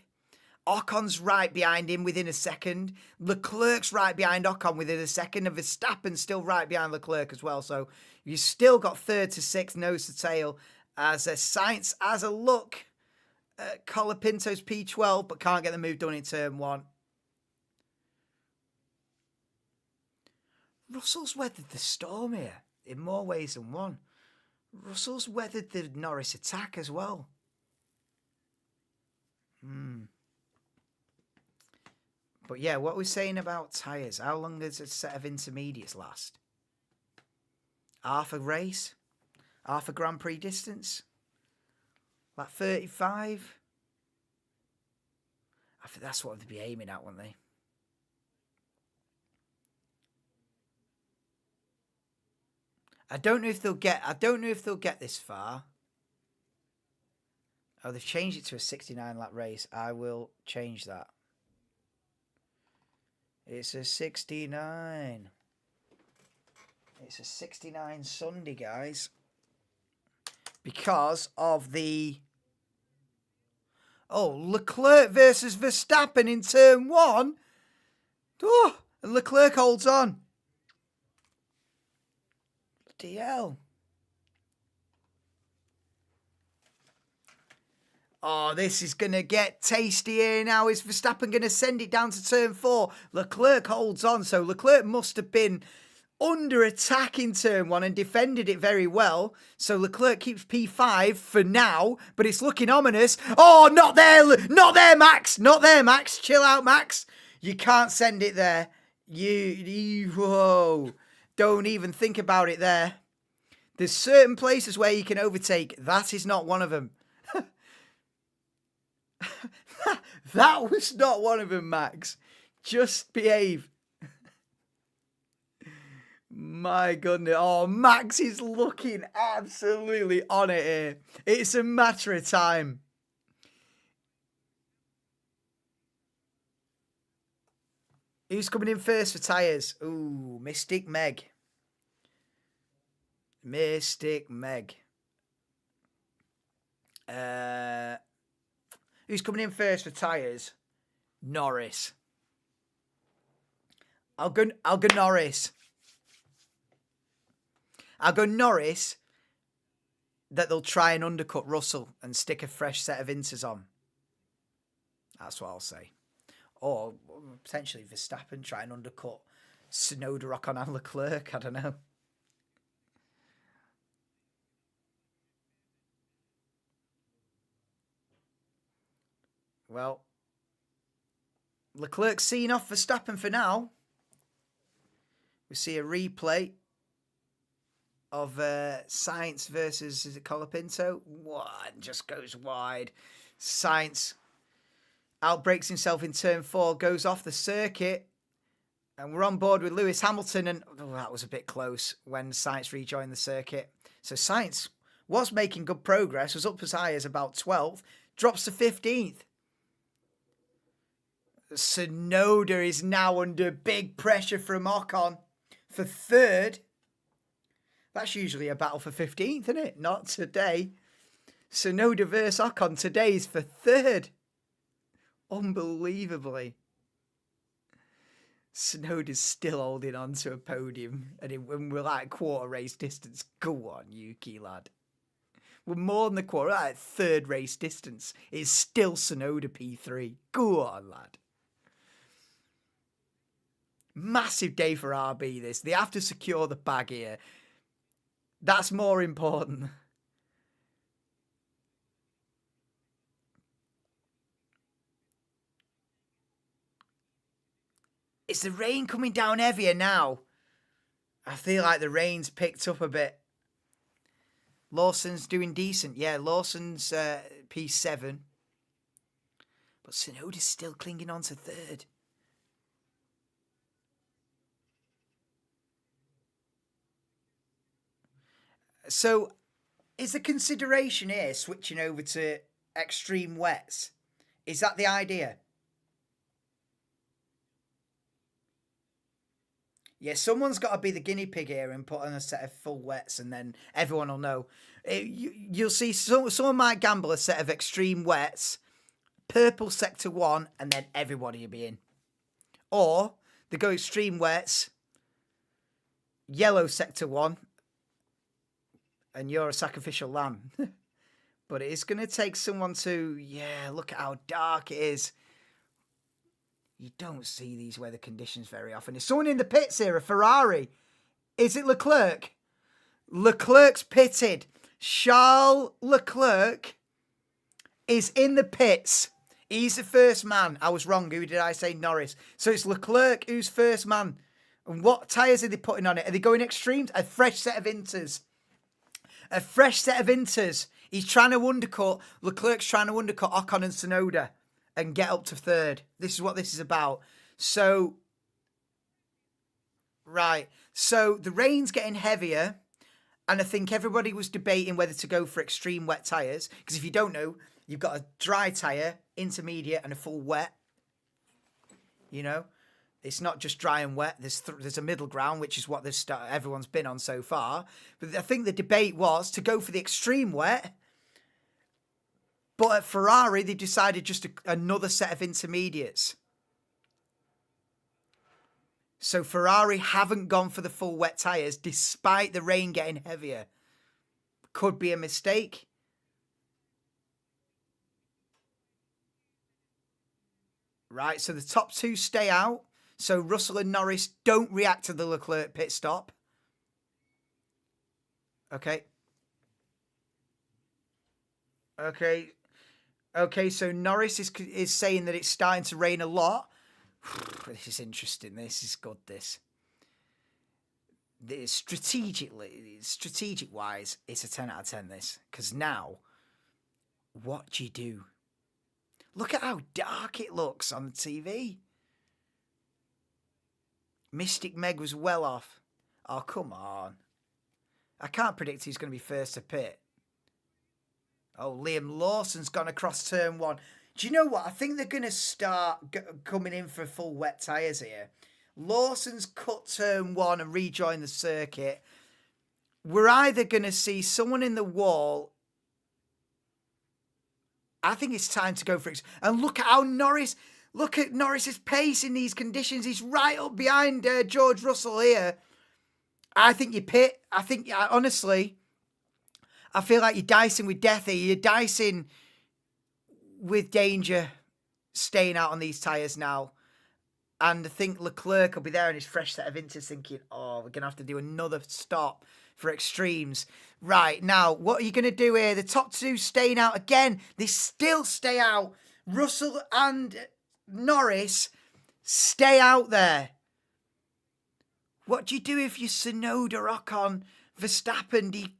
Ocon's right behind him within a second. Leclerc's right behind Ocon within a second. And Verstappen's still right behind Leclerc as well. So you've still got 3rd to 6th, nose to tail. As Sainz has a look at Colapinto's P12, but can't get the move done in turn 1. Russell's weathered the storm here in more ways than one. Russell's weathered the Norris attack as well. But yeah, what we're saying about tyres, how long does a set of intermediates last? Half a race? Half a Grand Prix distance? Like 35? I think that's what they'd be aiming at, wouldn't they? I don't know if they'll get this far. Oh, they've changed it to a 69 lap race. I will change that. It's a 69. It's a 69 Sunday, guys. Because of the Oh, Leclerc versus Verstappen in turn 1. Oh, and Leclerc holds on. Bloody hell. Oh, this is going to get tasty here now. Is Verstappen going to send it down to turn 4? Leclerc holds on. So Leclerc must have been under attack in turn 1 and defended it very well. So Leclerc keeps P5 for now, but it's looking ominous. Oh, not there. Not there, Max. Not there, Max. Chill out, Max. You can't send it there. Whoa. Don't even think about it there. There's certain places where you can overtake. That is not one of them. That was not one of them, Max. Just behave. My goodness. Oh, Max is looking absolutely on it here. It's a matter of time. Who's coming in first for tyres? Ooh, Mystic Meg. Mystic Meg. Who's coming in first for tyres? Norris. I'll go Norris. I'll go Norris that they'll try and undercut Russell and stick a fresh set of inters on. That's what I'll say. Or potentially Verstappen try and undercut Tsunoda, Ocon and Leclerc. I don't know. Well, Leclerc's seen off Verstappen for now. We see a replay of Sainz versus, is it Colapinto? One just goes wide. Sainz outbreaks himself in turn 4, goes off the circuit. And we're on board with Lewis Hamilton. And that was a bit close when Sainz rejoined the circuit. So Sainz was making good progress, was up as high as about 12th, drops to 15th. Tsunoda is now under big pressure from Ocon for 3rd. That's usually a battle for 15th, isn't it? Not today. Tsunoda versus Ocon today is for 3rd. Unbelievably. Tsunoda's still holding on to a podium. And when we're like quarter race distance, go on, Yuki, lad. We're more than the quarter, like 3rd race distance. It's still Tsunoda P3. Go on, lad. Massive day for RB this. They have to secure the bag here. That's more important. Is the rain coming down heavier now? I feel like the rain's picked up a bit. Lawson's doing decent. Yeah, Lawson's P7. But Tsunoda's still clinging on to 3rd. So, is the consideration here switching over to extreme wets? Is that the idea? Yeah, someone's got to be the guinea pig here and put on a set of full wets, and then everyone will know. You'll see someone might gamble a set of extreme wets, purple sector 1, and then everybody will be in. Or they go extreme wets, yellow sector 1, and you're a sacrificial lamb. But it's going to take someone to, yeah, look at how dark it is. You don't see these weather conditions very often. Is someone in the pits here, a Ferrari? Is it Leclerc? Leclerc's pitted. Charles Leclerc is in the pits. He's the first man. I was wrong. Who did I say? Norris. So it's Leclerc who's first man. And what tyres are they putting on it? Are they going extremes? A fresh set of inters. A fresh set of inters. He's trying to undercut. Leclerc's trying to undercut Ocon and Tsunoda and get up to 3rd. This is what this is about. So, right. So the rain's getting heavier. And I think everybody was debating whether to go for extreme wet tyres. Because if you don't know, you've got a dry tyre, intermediate, and a full wet. You know? It's not just dry and wet. There's a middle ground, which is what everyone's been on so far. But I think the debate was to go for the extreme wet But at Ferrari, they decided just another set of intermediates. So Ferrari haven't gone for the full wet tyres despite the rain getting heavier. Could be a mistake. Right, so the top two stay out. So Russell and Norris don't react to the Leclerc pit stop. Okay. Okay, so Norris is saying that it's starting to rain a lot. This is interesting. This is good, this. Strategic-wise, it's a 10 out of 10, this. Because now, what do you do? Look at how dark it looks on the TV. Mystic Meg was well off. Oh, come on. I can't predict who's going to be first to pit. Oh, Liam Lawson's gone across turn one. Do you know what? I think they're going to start coming in for full wet tyres here. Lawson's cut turn one and rejoin the circuit. We're either going to see someone in the wall. I think it's time to go for it. And look at how look at Norris's pace in these conditions. He's right up behind George Russell here. I think you pit. Honestly, I feel like you're dicing with death here. You're dicing with danger staying out on these tyres now. And I think Leclerc will be there in his fresh set of inters thinking, oh, we're going to have to do another stop for extremes. Right, now, what are you going to do here? The top two staying out again. They still stay out. Russell and Norris stay out there. What do you do if you Tsunoda, Ocon, Verstappen?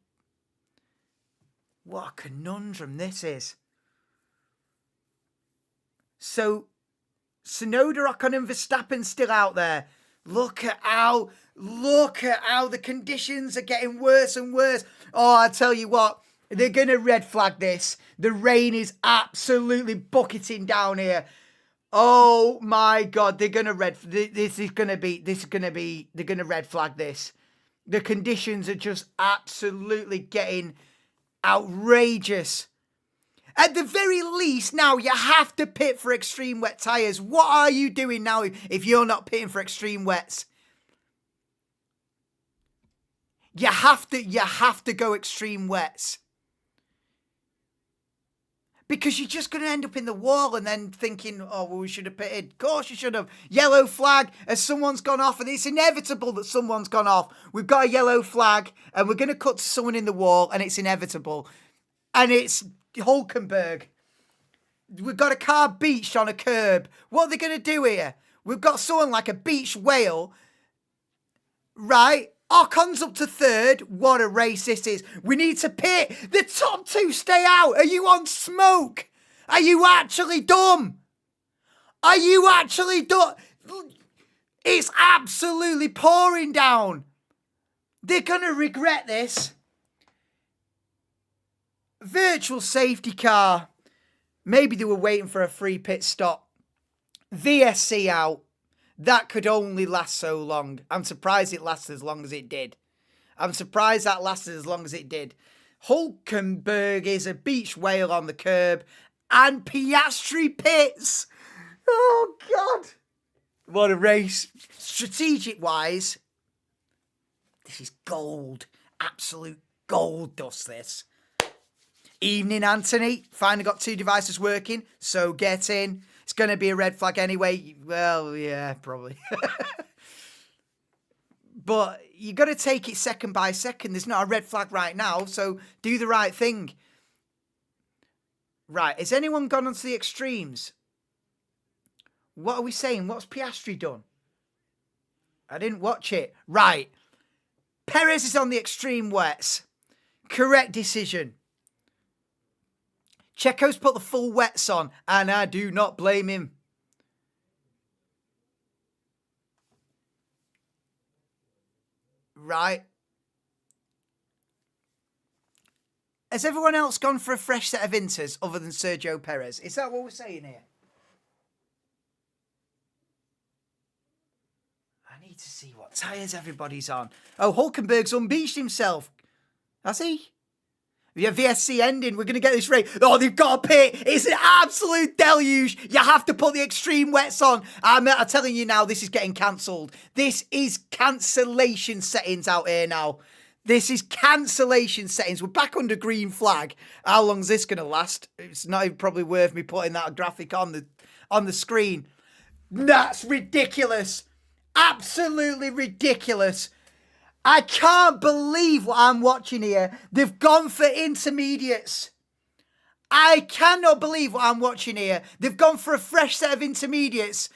What a conundrum this is. So, Tsunoda, Ocon and Verstappen still out there. Look at how the conditions are getting worse and worse. Oh, I tell you what, they're going to red flag this. The rain is absolutely bucketing down here. Oh my God, they're going to red flag this. The conditions are just absolutely getting outrageous. At the very least, now you have to pit for extreme wet tyres. What are you doing now if you're not pitting for extreme wets? You have to go extreme wets. Because you're just going to end up in the wall and then thinking, oh, well, we should have pitted. Of course you should have. Yellow flag as someone's gone off. And it's inevitable that someone's gone off. We've got a yellow flag and we're going to cut to someone in the wall and it's inevitable. And it's Hulkenberg. We've got a car beached on a curb. What are they going to do here? We've got someone like a beached whale. Right? Ocon's up to third. What a race this is. We need to pit. The top two stay out. Are you on smoke? Are you actually dumb? Are you actually dumb? It's absolutely pouring down. They're going to regret this. Virtual safety car. Maybe they were waiting for a free pit stop. VSC out. That could only last so long. I'm surprised it lasted as long as it did. Hulkenberg is a beach whale on the curb. And Piastri pits. Oh, God. What a race. Strategic-wise, this is gold. Absolute gold dust, this. Evening, Anthony. Finally got two devices working, so get in. It's going to be a red flag anyway. Well, yeah, probably. But you got to take it second by second. There's not a red flag right now, so do the right thing. Right, has anyone gone onto the extremes? What are we saying? What's Piastri done? I didn't watch it. Right. Perez is on the extreme wets. Correct decision. Checo's put the full wets on, and I do not blame him. Right. Has everyone else gone for a fresh set of inters other than Sergio Perez? Is that what we're saying here? I need to see what tyres everybody's on. Oh, Hulkenberg's unbeached himself. Has he? Yeah, VSC ending. We're going to get this race. Oh, they've got a pit. It's an absolute deluge. You have to put the extreme wets on. I'm telling you now, this is getting cancelled. This is cancellation settings out here now. This is cancellation settings. We're back under green flag. How long's this going to last? It's not even probably worth me putting that graphic on the screen. That's ridiculous. Absolutely ridiculous. I can't believe what I'm watching here. They've gone for intermediates. I cannot believe what I'm watching here. They've gone for a fresh set of intermediates.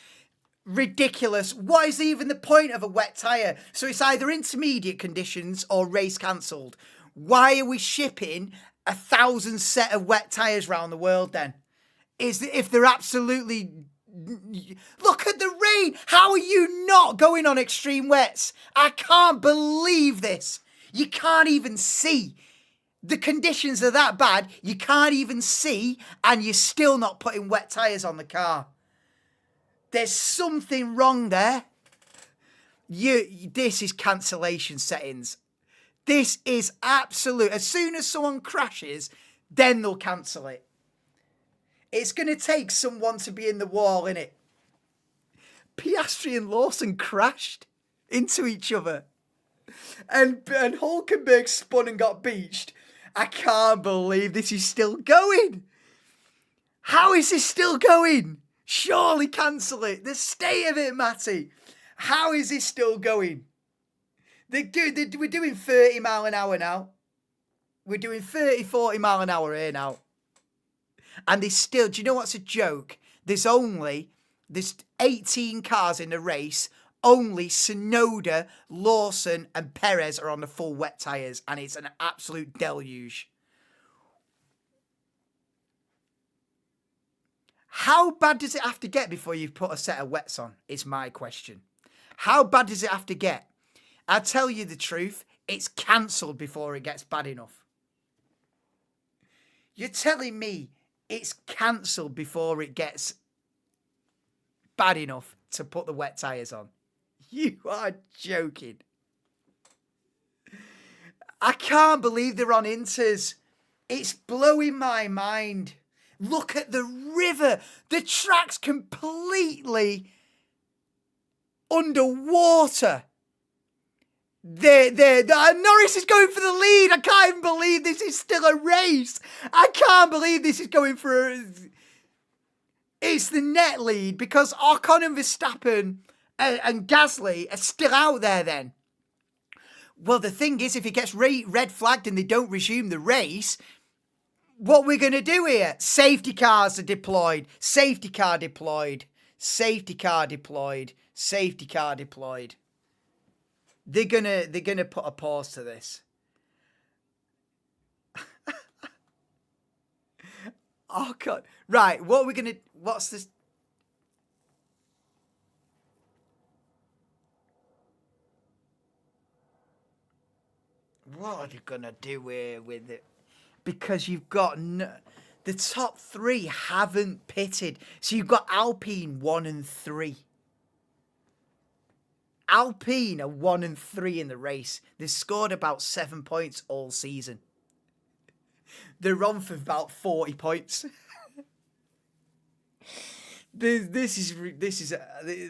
Ridiculous. What is even the point of a wet tyre? So it's either intermediate conditions or race cancelled. Why are we shipping 1,000 set of wet tyres around the world then? If they're absolutely... Look at the rain. How are you not going on extreme wets? I can't believe this. You can't even see. The conditions are that bad. You can't even see, and you're still not putting wet tyres on the car. There's something wrong there. This is cancellation settings. This is absolute. As soon as someone crashes, then they'll cancel it. It's going to take someone to be in the wall, innit? Piastri and Lawson crashed into each other. And Hulkenberg spun and got beached. I can't believe this is still going. How is this still going? Surely cancel it. The state of it, Matty. How is this still going? We're doing 30 mile an hour now. We're doing 30, 40 mile an hour here now. And there's still, do you know what's a joke? There's 18 cars in the race. Only Tsunoda, Lawson and Perez are on the full wet tyres. And it's an absolute deluge. How bad does it have to get before you put a set of wets on? Is my question. How bad does it have to get? I'll tell you the truth. It's cancelled before it gets bad enough. You're telling me it's cancelled before it gets bad enough to put the wet tyres on? You are joking. I can't believe they're on inters. It's blowing my mind. Look at the river. The track's completely underwater. Norris is going for the lead. I can't even believe this is still a race. I can't believe this is going for it's the net lead because Ocon and Verstappen and Gasly are still out there then. Well, the thing is, if it gets red flagged and they don't resume the race, what we're going to do here? Safety cars are deployed. Safety car deployed. Safety car deployed. Safety car deployed. They're gonna put a pause to this. Oh God! Right, what's this? What are you gonna do here with it? Because you've got the top three haven't pitted, so you've got Alpine 1 and 3. Alpine are 1 and 3 in the race. They've scored about 7 points all season. They're on for about 40 points. This is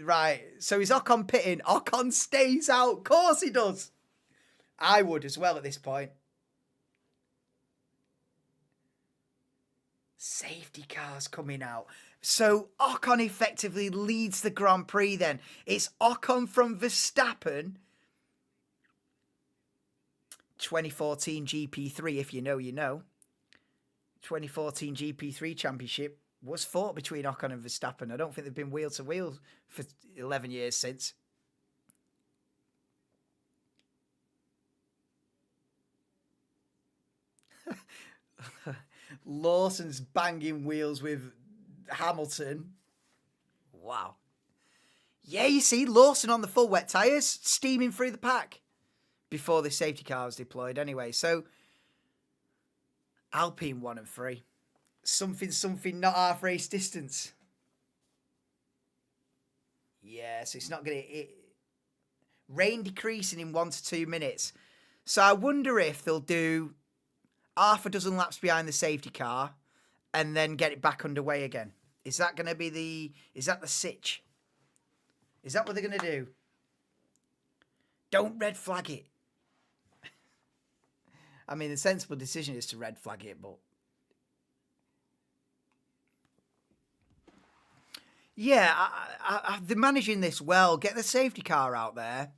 right. So is Ocon pitting? Ocon stays out. Of course he does. I would as well at this point. Safety cars coming out. So Ocon effectively leads the Grand Prix then. It's Ocon from Verstappen. 2014 GP3, if you know, you know. 2014 GP3 championship was fought between Ocon and Verstappen. I don't think they've been wheel to wheel for 11 years since. Lawson's banging wheels with Hamilton. Wow. Yeah, you see Lawson on the full wet tyres, steaming through the pack before the safety car was deployed anyway. So Alpine 1 and 3. Something, not half race distance. Yeah, so it's not going to... Rain decreasing in 1 to 2 minutes. So I wonder if they'll do half a dozen laps behind the safety car, and then get it back underway again. Is that going to be is that the sitch? Is that what they're going to do? Don't red flag it. I mean, the sensible decision is to red flag it, but... Yeah, they're managing this well. Get the safety car out there.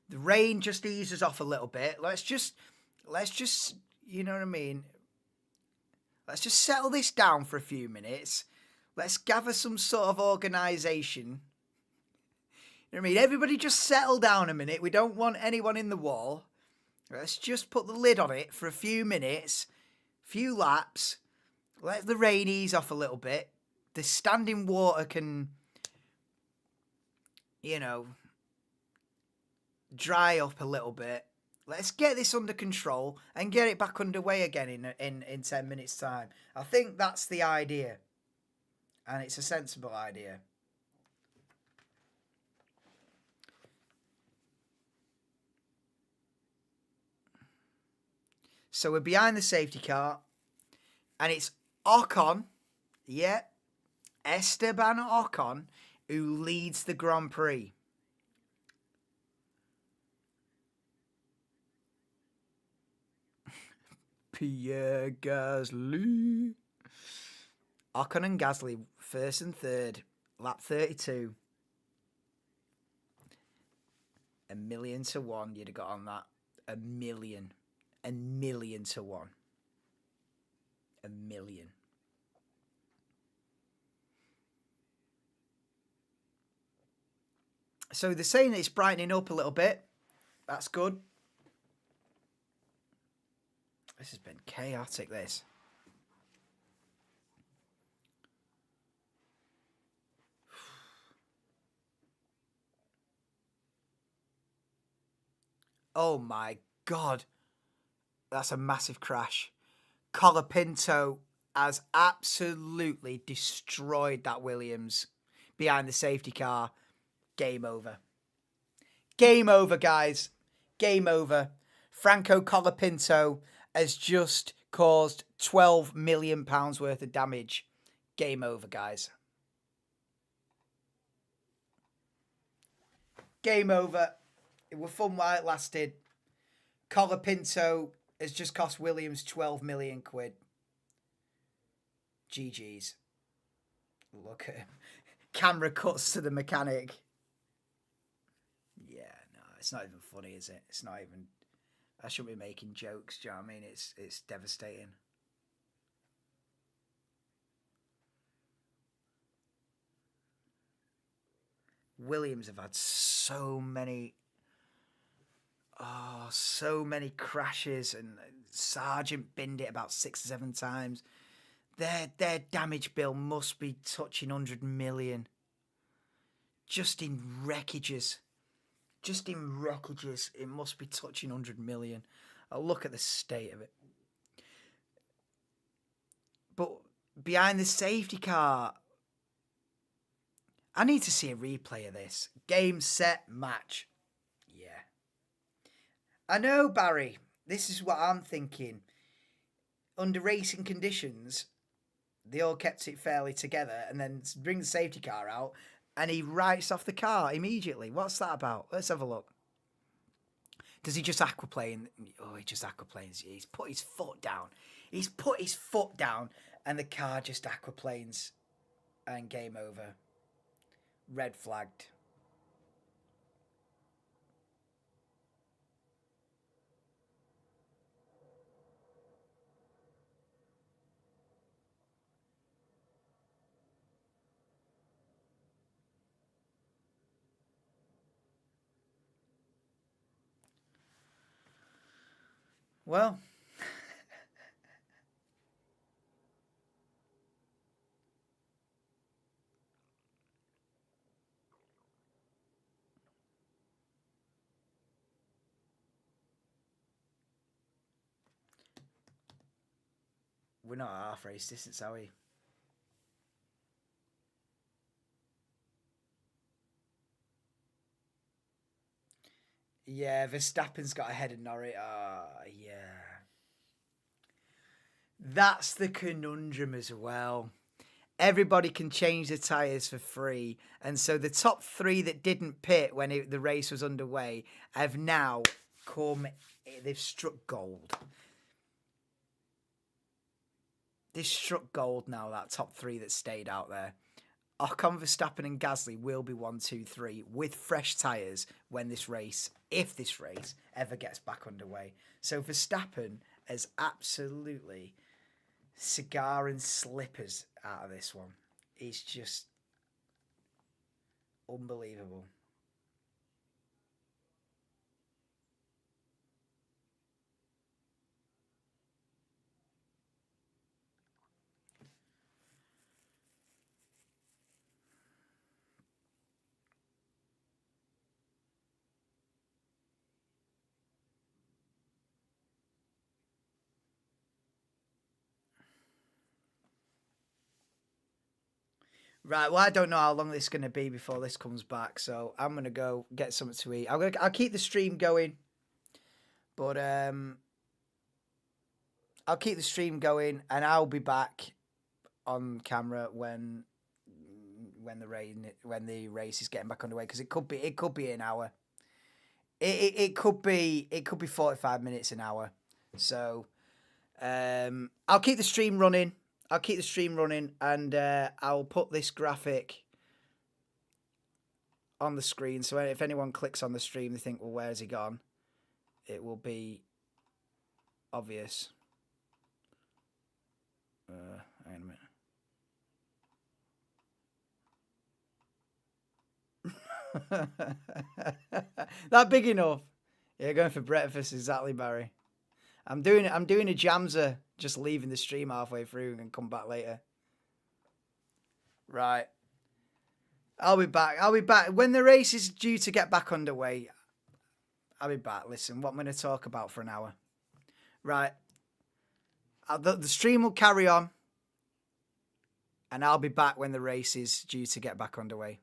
The rain just eases off a little bit. Let's just, you know what I mean? Let's just settle this down for a few minutes. Let's gather some sort of organisation. You know what I mean? Everybody just settle down a minute. We don't want anyone in the wall. Let's just put the lid on it for a few minutes, few laps. Let the rain ease off a little bit. The standing water can, you know, dry up a little bit. Let's get this under control and get it back underway again in 10 minutes' time. I think that's the idea. And it's a sensible idea. So we're behind the safety car. And it's Ocon. Yeah. Esteban Ocon, who leads the Grand Prix. Pierre Gasly. Ocon and Gasly, first and third, lap 32. 1,000,000 to 1 you'd have got on that. 1,000,000. 1,000,000 to 1. 1,000,000. So they're saying that it's brightening up a little bit. That's good. This has been chaotic, this. Oh my God. That's a massive crash. Colapinto has absolutely destroyed that Williams behind the safety car. Game over. Game over, guys. Game over. Franco Colapinto has just caused £12 million worth of damage. Game over, guys. Game over. It was fun while it lasted. Colapinto has just cost Williams 12 million quid. GG's. Look at him. Camera cuts to the mechanic. Yeah, no, it's not even funny, is it? It's not even... I shouldn't be making jokes, do you know what I mean? It's devastating. Williams have had so many crashes, and Sargent binned it about 6 or 7 times. Their damage bill must be touching 100 million. Just in wreckages. It must be touching 100 million. I'll look at the state of it. But behind the safety car, I need to see a replay of this. Game, set, match. Yeah. I know, Barry. This is what I'm thinking. Under racing conditions, they all kept it fairly together, and then bring the safety car out, and he writes off the car immediately. What's that about? Let's have a look. Does he just aquaplane? Oh, he just aquaplanes. He's put his foot down. And the car just aquaplanes. And game over. Red flagged. Well, we're not at half race distance, are we? Yeah, Verstappen's got ahead of Norris. Yeah. That's the conundrum as well. Everybody can change the tyres for free. And so the top 3 that didn't pit when the race was underway have now they've struck gold. They've struck gold now, that top 3 that stayed out there. Ocon, Verstappen and Gasly will be 1, 2, 3 with fresh tyres when if this race ever gets back underway. So Verstappen has absolutely cigar and slippers out of this one. It's just unbelievable. Right, well, I don't know how long this is going to be before this comes back, so I'm going to go get something to eat. I'll keep the stream going, but I'll keep the stream going, and I'll be back on camera when the race is getting back underway, because it could be an hour. It could be 45 minutes, an hour. So I'll keep the stream running. And I'll put this graphic on the screen. So if anyone clicks on the stream, they think, well, where's he gone? It will be obvious. Hang on a minute. That big enough? Yeah, going for breakfast, exactly, Barry. I'm doing a jamser, just leaving the stream halfway through and come back later. Right. I'll be back. When the race is due to get back underway, I'll be back. Listen, what I'm going to talk about for an hour. Right. The stream will carry on, and I'll be back when the race is due to get back underway.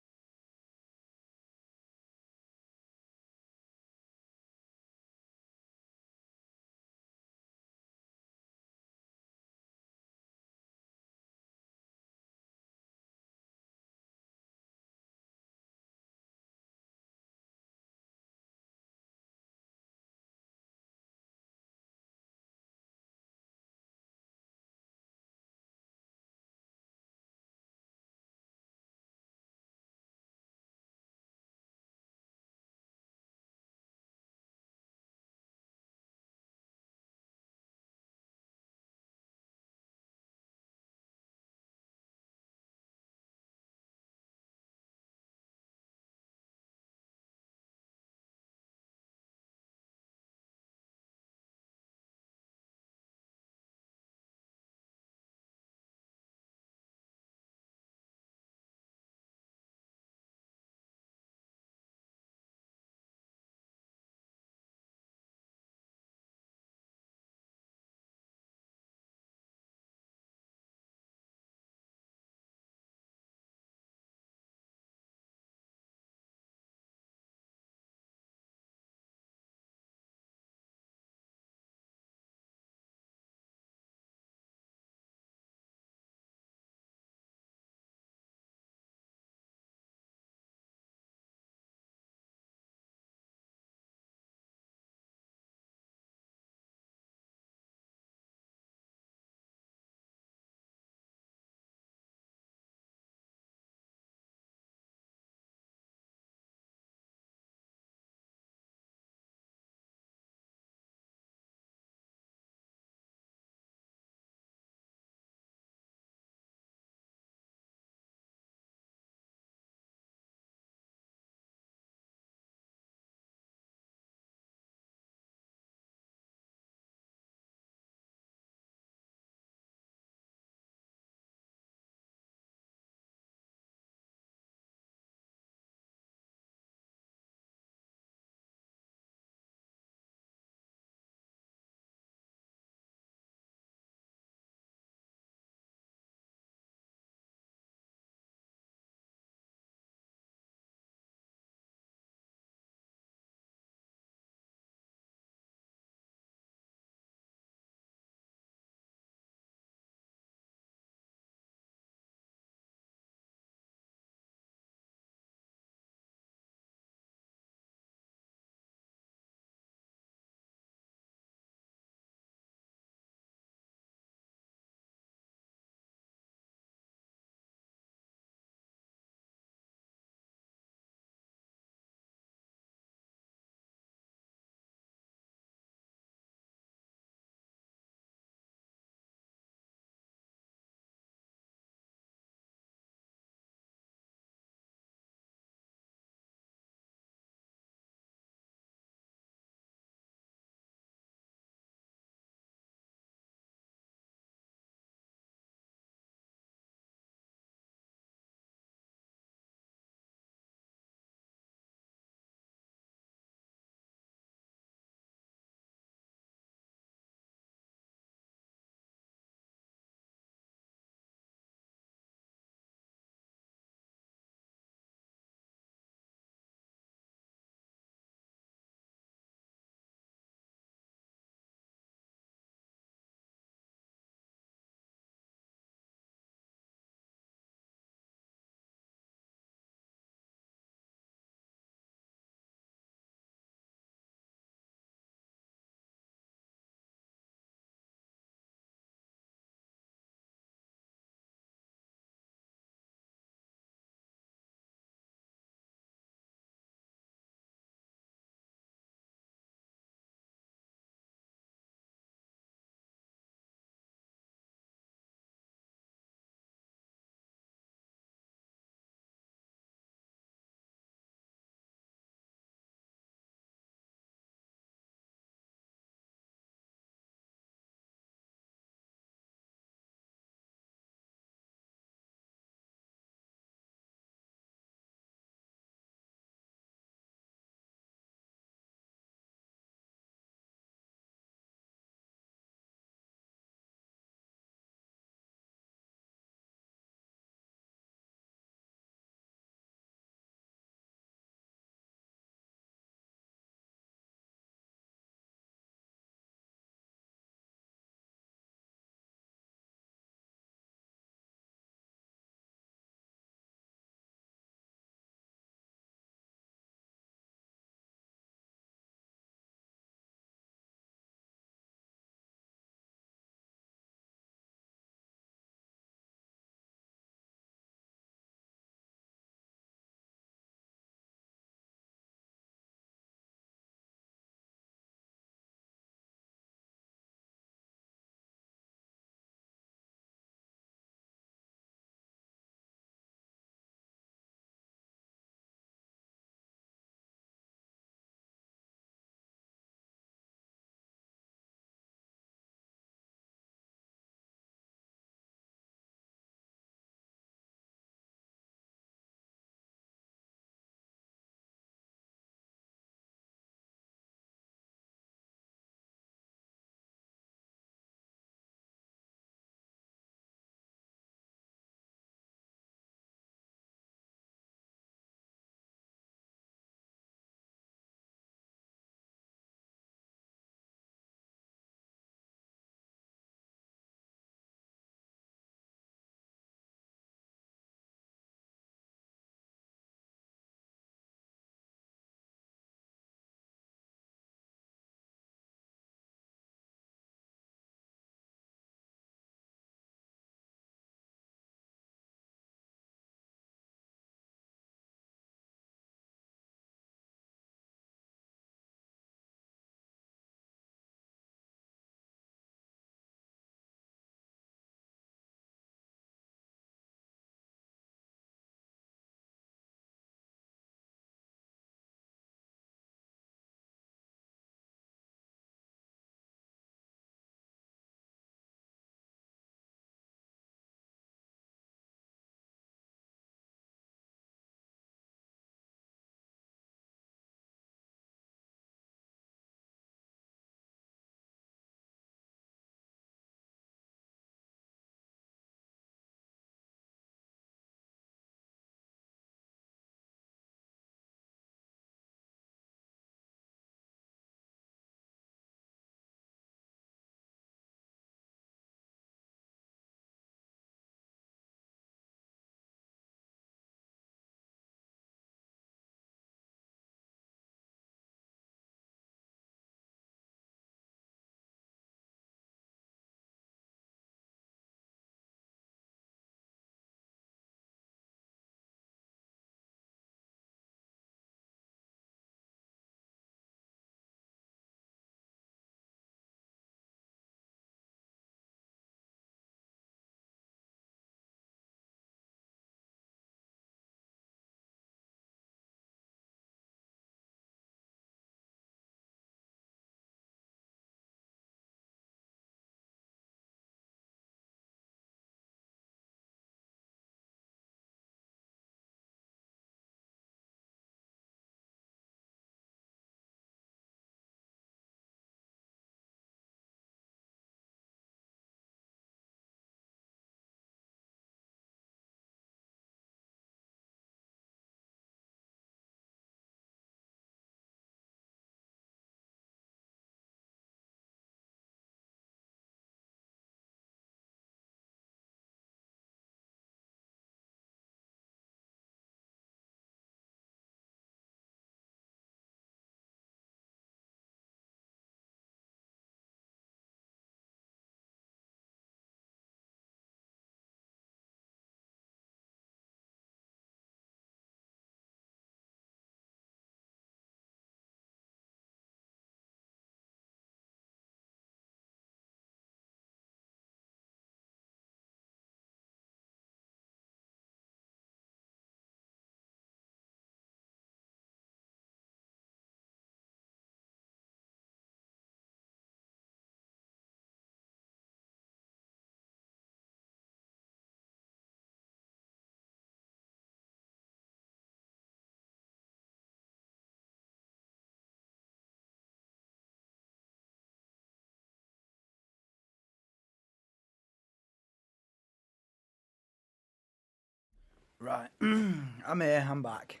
Right. I'm here. I'm back.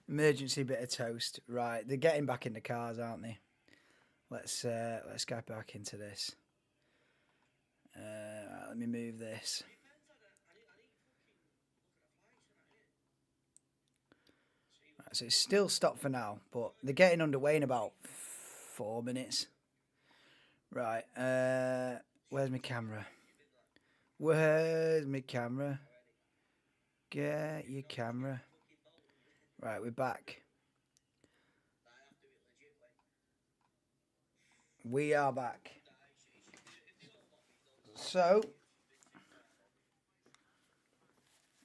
Emergency bit of toast. Right. They're getting back in the cars, aren't they? Let's get back into this. Right, let me move this. Right, so it's still stopped for now, but they're getting underway in about 4 minutes. Right. Where's my camera? Where's my camera? Get your camera. Right, we're back. We are back. So,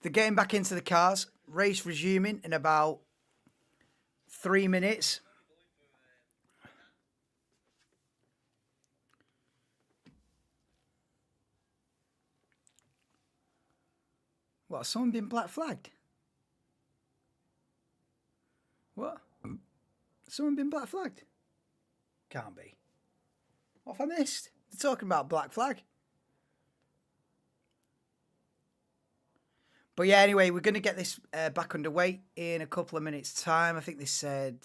they're getting back into the cars. Race resuming in about 3 minutes. What, someone been black flagged? What? Someone been black flagged? Can't be. What have I missed? They're talking about black flag. But yeah, anyway, we're going to get this back underway in a couple of minutes' time. I think they said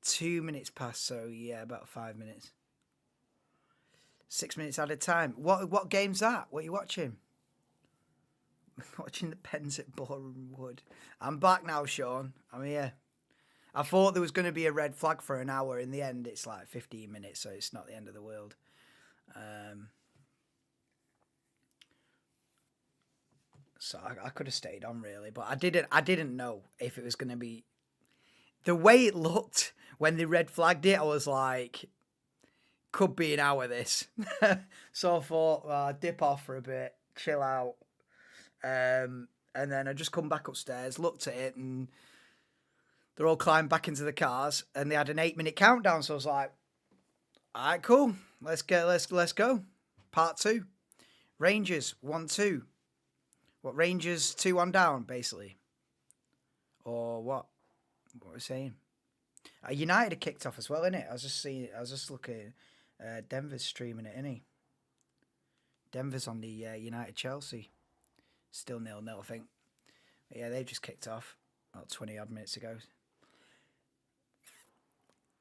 2 minutes past, so yeah, about 5 minutes. 6 minutes at a time. What game's that? What are you watching? Watching the Pens at Boreham Wood. I'm back now, Sean. I'm here. I thought there was going to be a red flag for an hour. In the end, it's like 15 minutes, so it's not the end of the world. So I could have stayed on, really, but I didn't know if it was going to be the way it looked when they red flagged it. I was like, could be an hour. This, so I thought, dip off for a bit, chill out, and then I just come back upstairs, looked at it, and they're all climbed back into the cars, and they had an 8-minute countdown. So I was like, all right, cool, let's go. Part 2, Rangers 1-2. What, Rangers 2-1 down, basically? Or what? What are we saying? United had kicked off as well, innit? I was just looking. Denver's streaming it, innit? Denver's on the United Chelsea. Still 0-0, I think. But yeah, they've just kicked off about 20 odd minutes ago.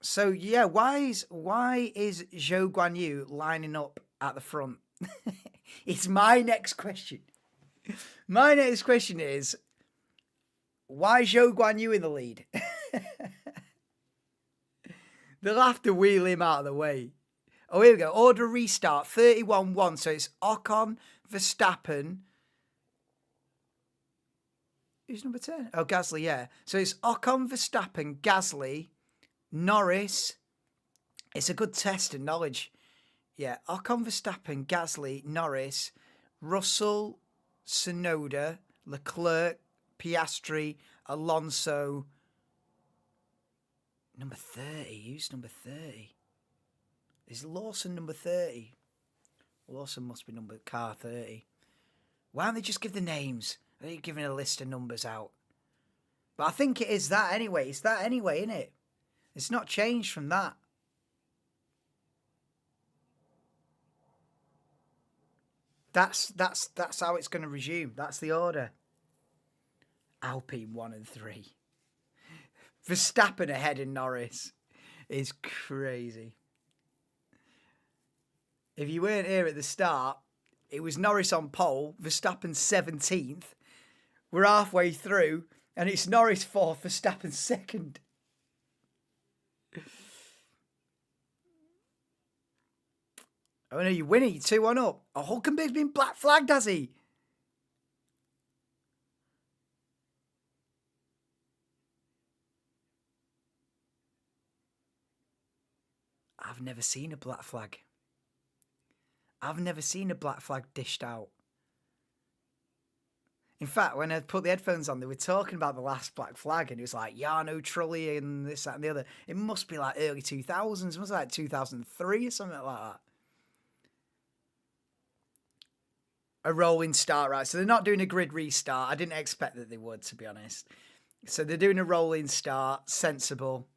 So yeah, why is Zhou Guanyu lining up at the front? It's my next question. My next question is, why Zhou Guanyu in the lead? They'll have to wheel him out of the way. Oh, here we go. Order restart. 31-1. So it's Ocon, Verstappen. Who's number 10? Oh, Gasly, yeah. So it's Ocon, Verstappen, Gasly, Norris. It's a good test of knowledge. Yeah, Ocon, Verstappen, Gasly, Norris, Russell, Tsunoda, Leclerc, Piastri, Alonso. Number 30. Who's number 30? Is Lawson number 30? Lawson must be car 30. Why don't they just give the names? Are they giving a list of numbers out? But I think it is that anyway. It's that anyway, isn't it? It's not changed from that. That's how it's going to resume. That's the order. Alpine 1 and 3. Verstappen ahead in Norris is crazy. If you weren't here at the start, it was Norris on pole, Verstappen 17th. We're halfway through, and it's Norris 4th, Verstappen 2nd. Oh no, you win it, you're 2-1 up. Oh, Hulkenberg's been black flagged, has he? I've never seen a black flag. I've never seen a black flag dished out. In fact, when I put the headphones on, they were talking about the last black flag, and it was like Jarno Trulli and this, that, and the other. It must be like early 2000s. It must be like 2003 or something like that. A rolling start, right? So they're not doing a grid restart. I didn't expect that they would, to be honest. So they're doing a rolling start, sensible.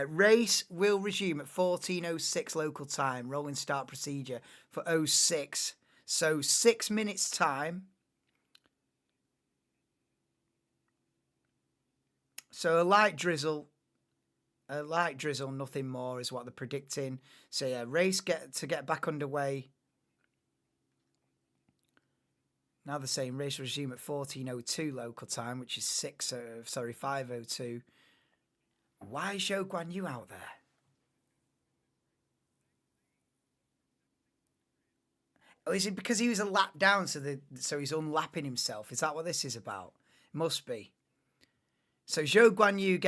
Race will resume at 14:06 local time. Rolling start procedure for 06. So 6 minutes time. So a light drizzle, nothing more is what they're predicting. So yeah, race get back underway. Now they're saying race resume at 14:02 local time, which is 5:02. Why is Zhou Guanyu out there? Oh, is it because he was a lap down, so he's unlapping himself? Is that what this is about? Must be. So Zhou Guanyu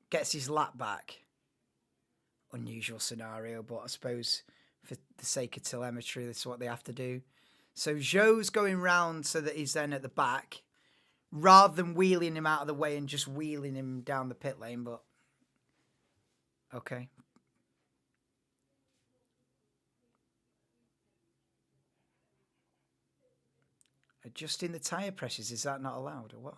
gets his lap back. Unusual scenario, but I suppose for the sake of telemetry, that's what they have to do. So Zhou's going round so that he's then at the back, rather than wheeling him out of the way and just wheeling him down the pit lane, but okay. Adjusting the tyre pressures, is that not allowed or what?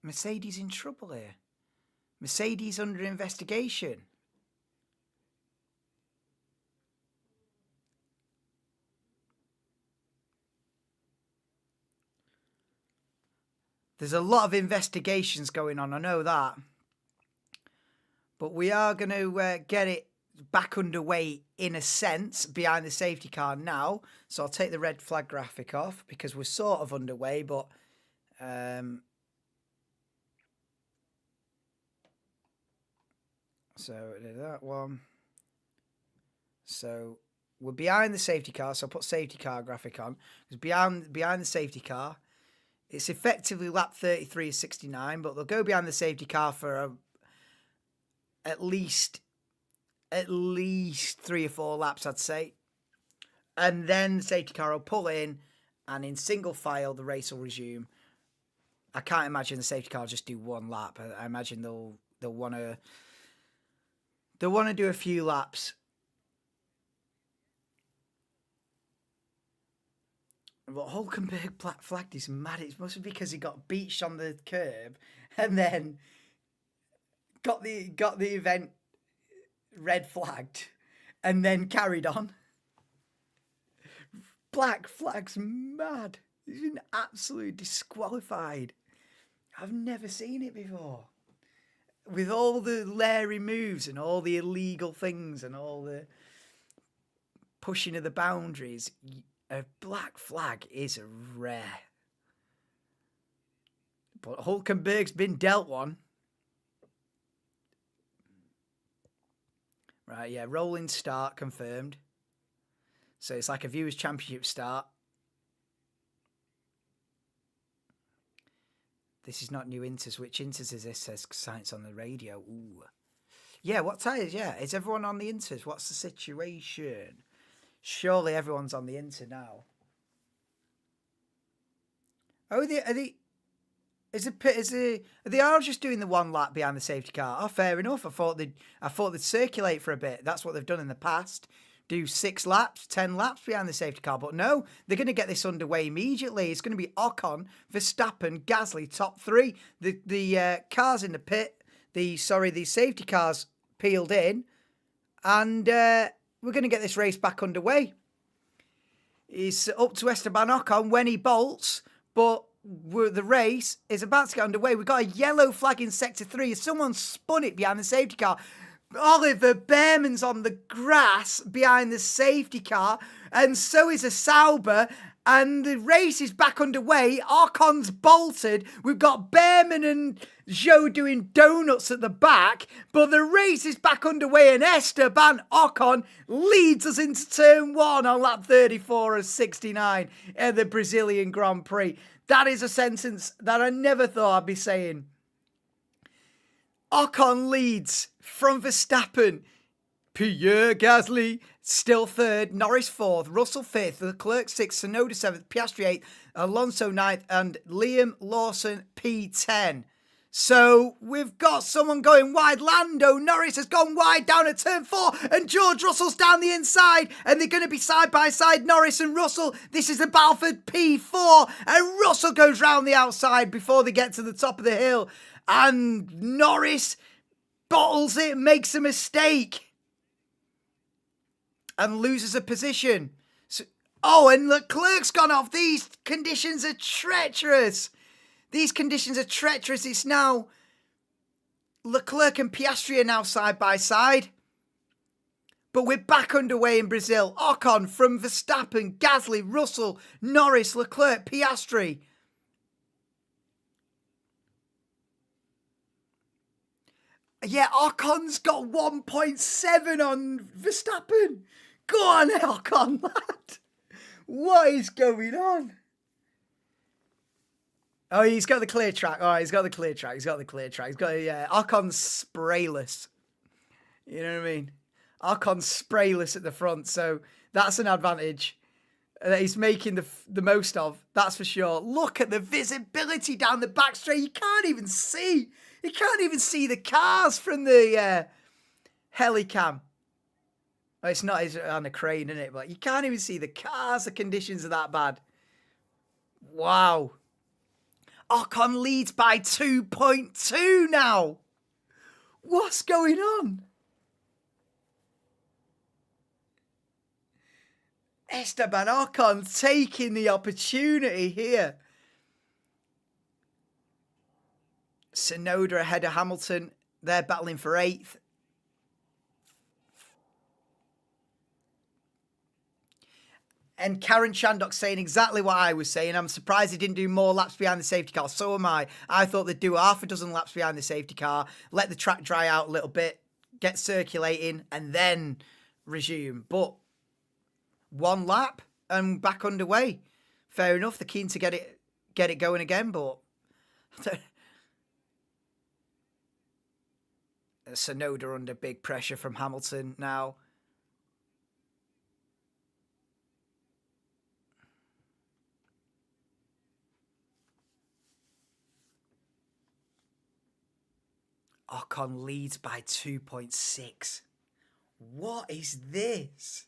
Mercedes in trouble here. Mercedes under investigation. There's a lot of investigations going on, I know that. But we are going to get it back underway in a sense behind the safety car now. So I'll take the red flag graphic off because we're sort of underway, but so that one. So we're behind the safety car, so I'll put safety car graphic on. Because behind the safety car, it's effectively lap 33.69, but they'll go behind the safety car for at least 3 or 4 laps, I'd say. And then the safety car will pull in, and in single file, the race will resume. I can't imagine the safety car will just do 1 lap. I imagine they'll want to do a few laps. But Hulkenberg flagged is mad. It must be because he got beached on the curb and then got the event red flagged and then carried on. Black flag's mad. He's been absolutely disqualified. I've never seen it before. With all the Larry moves and all the illegal things and all the pushing of the boundaries, a black flag is rare. But Hulkenberg's been dealt one. Right, yeah, rolling start confirmed. So it's like a Viewers' Championship start. This is not new Inters. Which Inters is this? Says science on the radio. Ooh. Yeah, what tyres? Yeah, is everyone on the Inters? What's the situation? Surely everyone's on the Inter now. Oh, they are just doing the 1 lap behind the safety car. Oh, fair enough. I thought they'd circulate for a bit. That's what they've done in the past. Do 6 laps, 10 laps behind the safety car. But no, they're going to get this underway immediately. It's going to be Ocon, Verstappen, Gasly, top 3. The cars in the pit. The safety cars peeled in, and we're going to get this race back underway. It's up to Esteban Ocon when he bolts, but the race is about to get underway. We've got a yellow flag in Sector 3. Someone spun it behind the safety car. Oliver Behrman's on the grass behind the safety car, and so is a Sauber, and the race is back underway. Ocon's bolted. We've got Behrman and Zhou doing donuts at the back, but the race is back underway, and Esteban Ocon leads us into turn 1 on lap 34 of 69 at the Brazilian Grand Prix. That is a sentence that I never thought I'd be saying. Ocon leads from Verstappen. Pierre Gasly still 3rd, Norris 4th, Russell 5th, Leclerc 6th, Tsunoda 7th, Piastri 8th, Alonso 9th, and Liam Lawson P10. So we've got someone going wide. Lando Norris has gone wide down at turn 4, and George Russell's down the inside, and they're going to be side by side, Norris and Russell. This is the Balfour P4, and Russell goes round the outside before they get to the top of the hill. And Norris bottles it, makes a mistake, and loses a position. So, and Leclerc's gone off. These conditions are treacherous. It's now Leclerc and Piastri are now side by side. But we're back underway in Brazil. Ocon from Verstappen, Gasly, Russell, Norris, Leclerc, Piastri. Yeah, Ocon's got 1.7 on Verstappen. Go on, Ocon, lad. What is going on? Oh, he's got the clear track. All right, he's got the clear track. Ocon's sprayless. You know what I mean? Ocon's sprayless at the front, so that's an advantage that he's making the most of. That's for sure. Look at the visibility down the back straight. You can't even see the cars from the helicam. Well, it's not on a crane, isn't it? But you can't even see the cars. The conditions are that bad. Wow. Ocon leads by 2.2 now. What's going on? Esteban Ocon taking the opportunity here. Tsunoda ahead of Hamilton. They're battling for 8th. And Karen Chandok saying exactly what I was saying. I'm surprised he didn't do more laps behind the safety car. So am I. I thought they'd do half a dozen laps behind the safety car, let the track dry out a little bit, get circulating, and then resume. But one lap and back underway. Fair enough. They're keen to get it going again, but Tsunoda under big pressure from Hamilton now. Ocon leads by 2.6. What is this?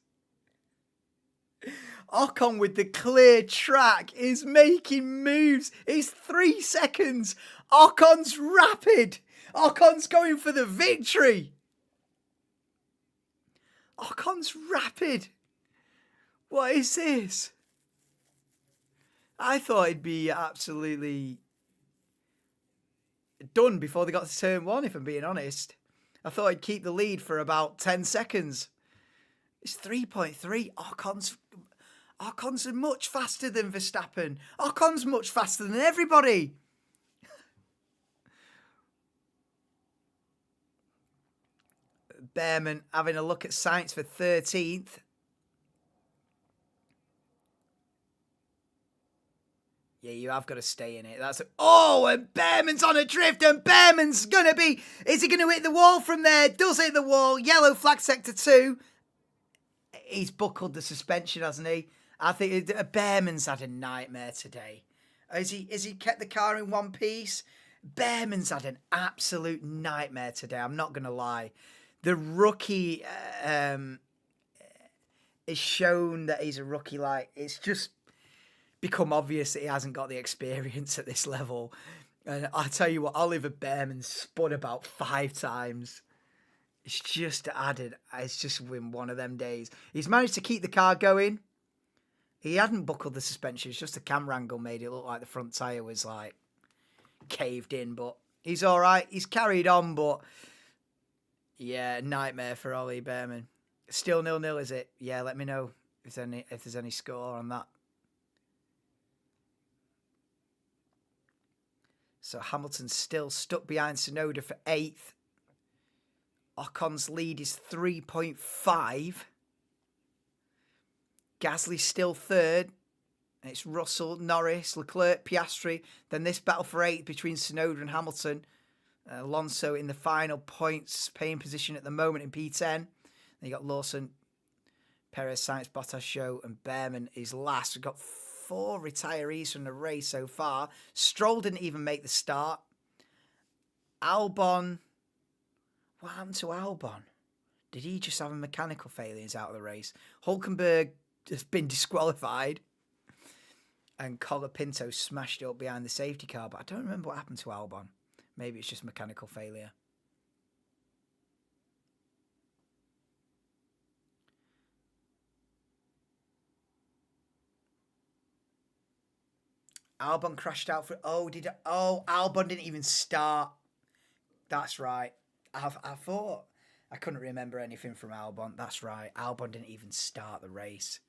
Ocon with the clear track is making moves. It's 3 seconds. Ocon's rapid. Ocon's going for the victory. Ocon's rapid. What is this? I thought it'd be absolutely done before they got to turn 1, if I'm being honest. I thought I'd keep the lead for about 10 seconds. It's 3.3. Ocon's much faster than Verstappen. Ocon's much faster than everybody. Behrman having a look at Sainz for 13th. Yeah, you have got to stay in it. And Behrman's on a drift, and Behrman's going to be... Is he going to hit the wall from there? Does hit the wall. Yellow flag sector 2. He's buckled the suspension, hasn't he? I think Behrman's had a nightmare today. Has he kept the car in one piece? Behrman's had an absolute nightmare today. I'm not going to lie. The rookie is shown that he's a rookie. Like, it's just become obvious that he hasn't got the experience at this level. And I tell you what, Oliver Behrman spun about 5 times. It's just added. It's just been one of them days. He's managed to keep the car going. He hadn't buckled the suspension. It's just the camera angle made it look like the front tyre was like caved in. But he's all right. He's carried on. But yeah, nightmare for Ollie Behrman. Still 0-0, is it? Yeah, let me know if there's any score on that. So Hamilton's still stuck behind Tsunoda for 8th. Ocon's lead is 3.5. Gasly's still 3rd. And it's Russell, Norris, Leclerc, Piastri. Then this battle for 8th between Tsunoda and Hamilton. Alonso in the final points paying position at the moment in P10. Then you got Lawson, Perez, Sainz, Bottas, Show, and Behrman is last. We've got 4 retirees from the race so far. Stroll didn't even make the start. Albon. What happened to Albon? Did he just have a mechanical failure? He's out of the race. Hulkenberg has been disqualified. And Colapinto smashed up behind the safety car. But I don't remember what happened to Albon. Maybe it's just mechanical failure. Albon crashed out for. Albon didn't even start. That's right. I thought I couldn't remember anything from Albon. That's right. Albon didn't even start the race.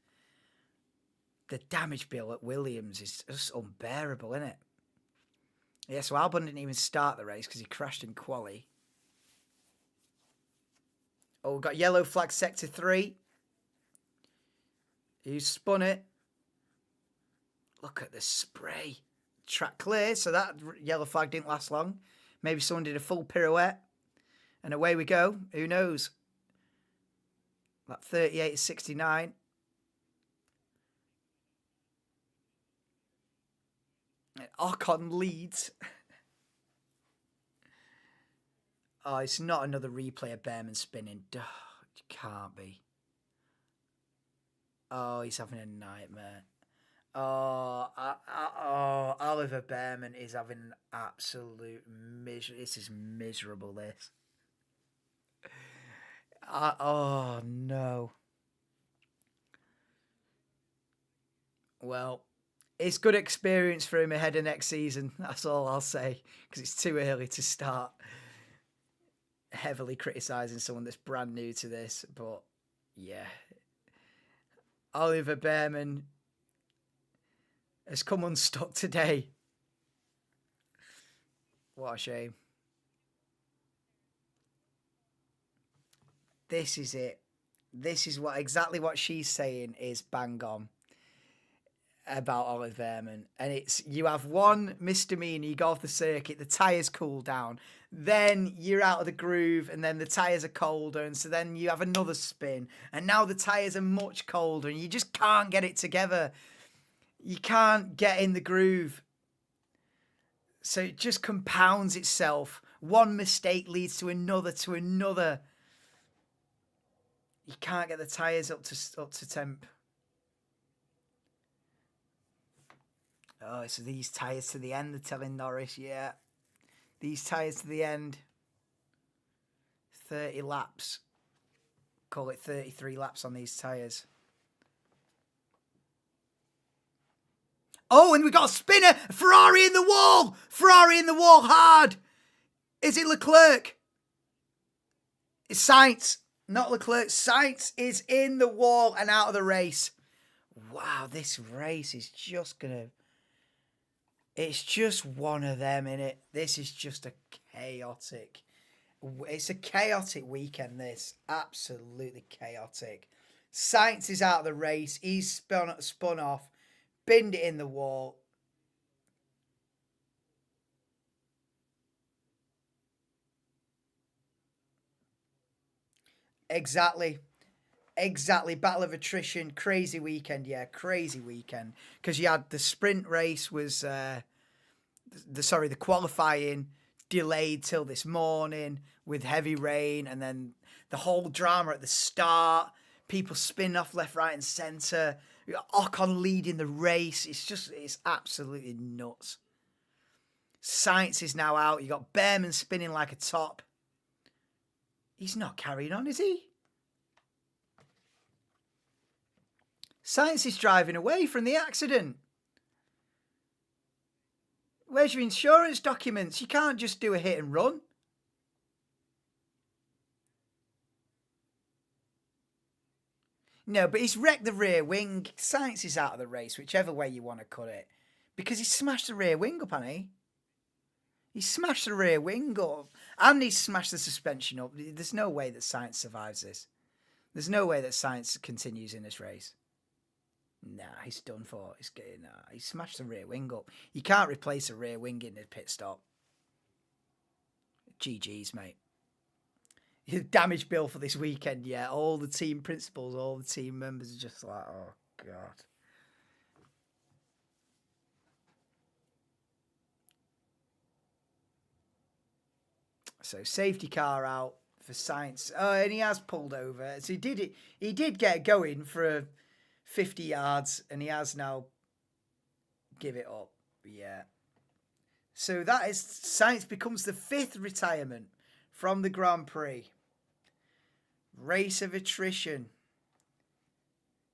The damage bill at Williams is just unbearable, isn't it? Yeah, so Albon didn't even start the race because he crashed in quali. Oh, we've got yellow flag sector 3. Who spun it? Look at the spray. Track clear, so that yellow flag didn't last long. Maybe someone did a full pirouette. And away we go. Who knows? That 38 is 69. Ocon leads. Oh, it's not another replay of Behrman spinning. It can't be. Oh, he's having a nightmare. Oh, Oliver Behrman is having an absolute misery. This is miserable, this. Oh, no. Well, it's good experience for him ahead of next season. That's all I'll say, because it's too early to start heavily criticising someone that's brand new to this. But, yeah. Oliver Behrman has come unstuck today. What a shame. This is it. This is exactly what she's saying is bang on about Oliver Behrman. And it's, you have one misdemeanor, you go off the circuit, the tyres cool down, then you're out of the groove, and then the tyres are colder, and so then you have another spin, and now the tyres are much colder, and you just can't get it together. You can't get in the groove. So it just compounds itself. One mistake leads to another, to another. You can't get the tyres up to temp. Oh, so these tyres to the end, they're telling Norris, yeah. These tyres to the end. 30 laps. Call it 33 laps on these tyres. Oh, and we got a spinner. Ferrari in the wall. Ferrari in the wall hard. Is it Leclerc? It's Sainz. Not Leclerc. Sainz is in the wall and out of the race. Wow, this race is just going to... It's just one of them, innit? This is just a chaotic... It's a chaotic weekend, this. Absolutely chaotic. Sainz is out of the race. He's spun off. Binned it in the wall. Exactly. Battle of attrition. Crazy weekend. Yeah, crazy weekend. Because you had the sprint race was... the qualifying delayed till this morning with heavy rain, and then the whole drama at the start. People spin off left, right, and centre. Ocon leading the race. It's absolutely nuts. Sainz is now out. You got Behrman spinning like a top. He's not carrying on, is he? Sainz is driving away from the accident. Where's your insurance documents? You can't just do a hit and run. No, but he's wrecked the rear wing. Sainz is out of the race, whichever way you want to cut it. Because he smashed the rear wing up, hasn't he? He smashed the rear wing up. And he smashed the suspension up. There's no way that Sainz survives this. There's no way that Sainz continues in this race. Nah, he's done for. He smashed the rear wing up. You can't replace a rear wing in the pit stop. GG's, mate. The damage bill for this weekend, yeah. All the team principals, all the team members are just like, oh, God. So safety car out for Sainz. Oh, and he has pulled over. So he did get going for 50 yards, and he has now give it up. Yeah. So that is, Sainz becomes the 5th retirement from the Grand Prix. Race of attrition.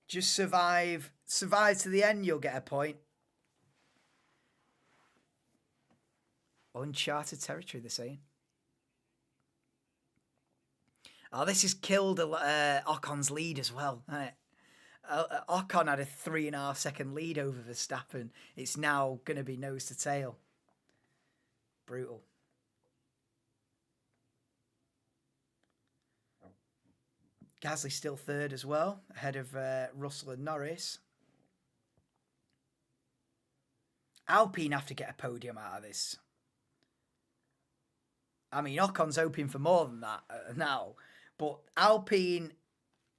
Just survive to the end, you'll get a point. Uncharted territory, they're saying. Oh, this has killed Ocon's lead as well, hasn't it? Ocon had a 3.5 second lead over Verstappen. It's now going to be nose to tail. Brutal. Gasly still third as well, ahead of Russell and Norris. Alpine have to get a podium out of this. I mean, Ocon's hoping for more than that now, but Alpine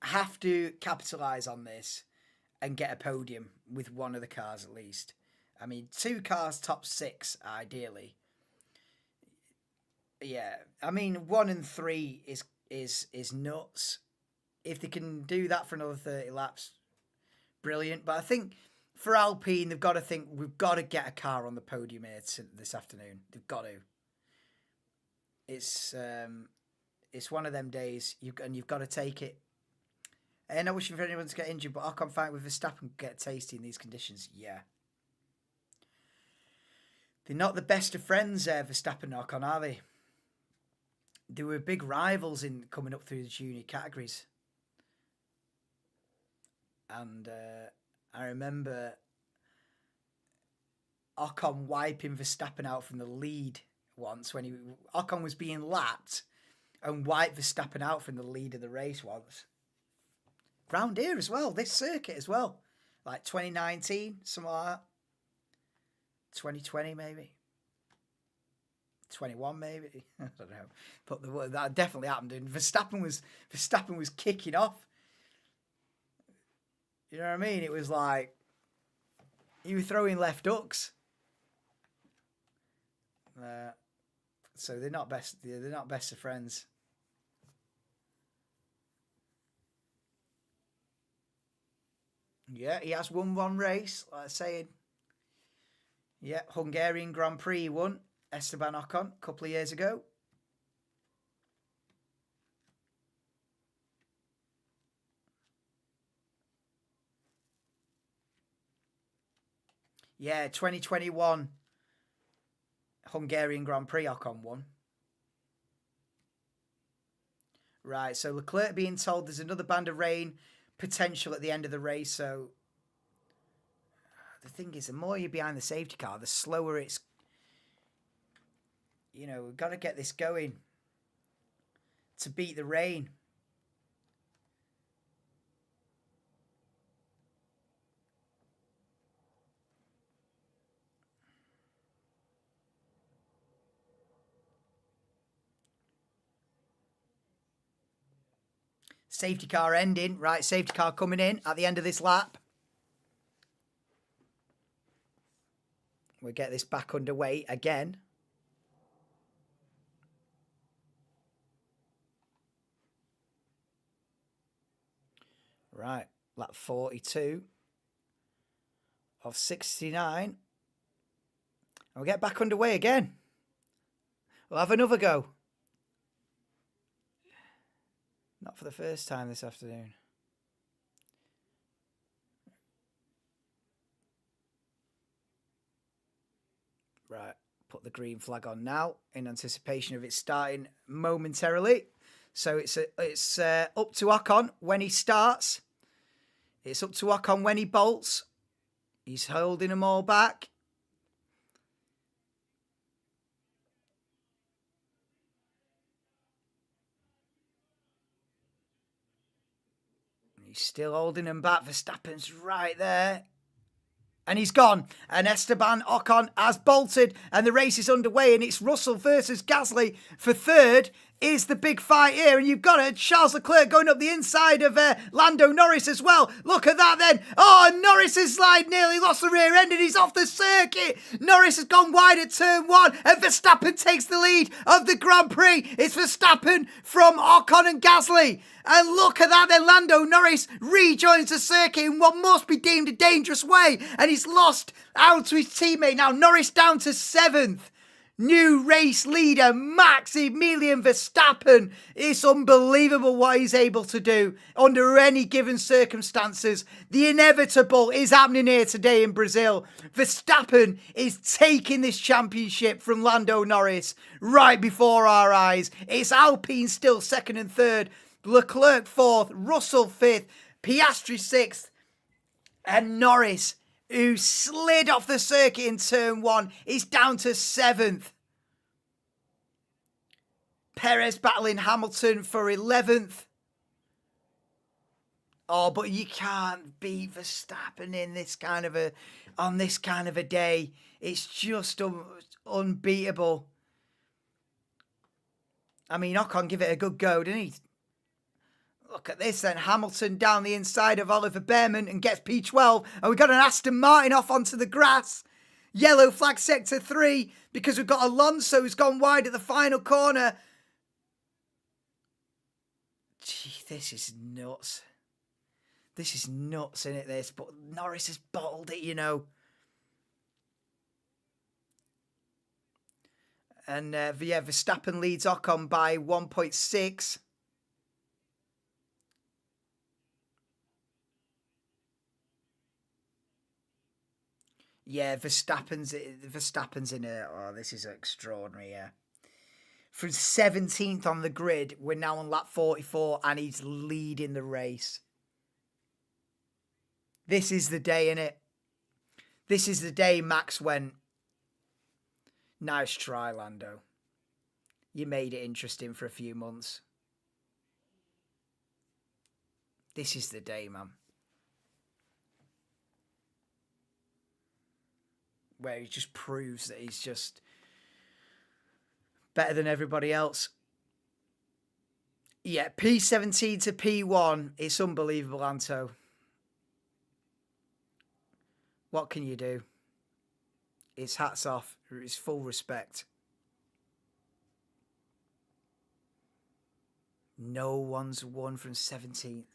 have to capitalise on this and get a podium with one of the cars at least. I mean, 2 cars top 6 ideally. Yeah, I mean 1 and 3 is nuts. If they can do that for another 30 laps, brilliant. But I think for Alpine, they've got to think we've got to get a car on the podium here this afternoon. They've got to. It's one of them days, you've got to take it. And I wish for anyone to get injured, but Ocon fight with Verstappen get tasty in these conditions. Yeah. They're not the best of friends, Verstappen and Ocon, are they? They were big rivals in coming up through the junior categories. And I remember Ocon wiping Verstappen out from the lead once when Ocon was being lapped and wiped Verstappen out from the lead of the race once. Round here as well, this circuit as well. Like 2019, something like that. 2020 maybe. 21 maybe. I don't know. But that definitely happened. And Verstappen was kicking off. You know what I mean? It was like he was throwing left hooks. So they're not best. They're not best of friends. Yeah, he has won one race, like I was saying. Yeah, Hungarian Grand Prix he won. Esteban Ocon, a couple of years ago. Yeah, 2021 Hungarian Grand Prix Ocon won. Right, so Leclerc being told there's another band of rain potential at the end of the race. So the thing is, the more you're behind the safety car, the slower it's... You know, we've got to get this going to beat the rain. Safety car ending. Right, safety car coming in at the end of this lap. We'll get this back underway again. Right, lap 42 of 69. And we'll get back underway again. We'll have another go. Not for the first time this afternoon. Right, put the green flag on now in anticipation of it starting momentarily. So it's up to Ocon when he starts. It's up to Ocon when he bolts. He's holding them all back. He's still holding them back. Verstappen's right there. And he's gone. And Esteban Ocon has bolted. And the race is underway. And it's Russell versus Gasly for third. Is the big fight here. And you've got Charles Leclerc going up the inside of Lando Norris as well. Look at that then. Oh, Norris has nearly lost the rear end and he's off the circuit. Norris has gone wide at turn 1 and Verstappen takes the lead of the Grand Prix. It's Verstappen from Ocon and Gasly. And look at that then. Lando Norris rejoins the circuit in what must be deemed a dangerous way. And he's lost out to his teammate. Now Norris down to 7th. New race leader, Maximilian Verstappen. It's unbelievable what he's able to do under any given circumstances. The inevitable is happening here today in Brazil. Verstappen is taking this championship from Lando Norris right before our eyes. It's Alpine still second and third, Leclerc fourth, Russell fifth, Piastri sixth, and Norris, who slid off the circuit in turn one, is down to seventh. Perez battling Hamilton for 11th. Oh, but you can't beat Verstappen on this kind of a day. It's just unbeatable. I mean, Ocon give it a good go, didn't he? Look at this then. Hamilton down the inside of Oliver Behrman and gets P12. And we've got an Aston Martin off onto the grass. Yellow flag sector 3 because we've got Alonso who's gone wide at the final corner. Gee, this is nuts. This is nuts, isn't it, this? But Norris has bottled it, you know. And, Verstappen leads Ocon by 1.6. Yeah, Verstappen's in a... Oh, this is extraordinary, yeah. From 17th on the grid, we're now on lap 44, and he's leading the race. This is the day, innit? This is the day Max went, nice try, Lando. You made it interesting for a few months. This is the day, man. Where he just proves that he's just better than everybody else. Yeah, P17 to P1. It's unbelievable, Anto. What can you do? It's hats off. It's full respect. No one's won from 17th.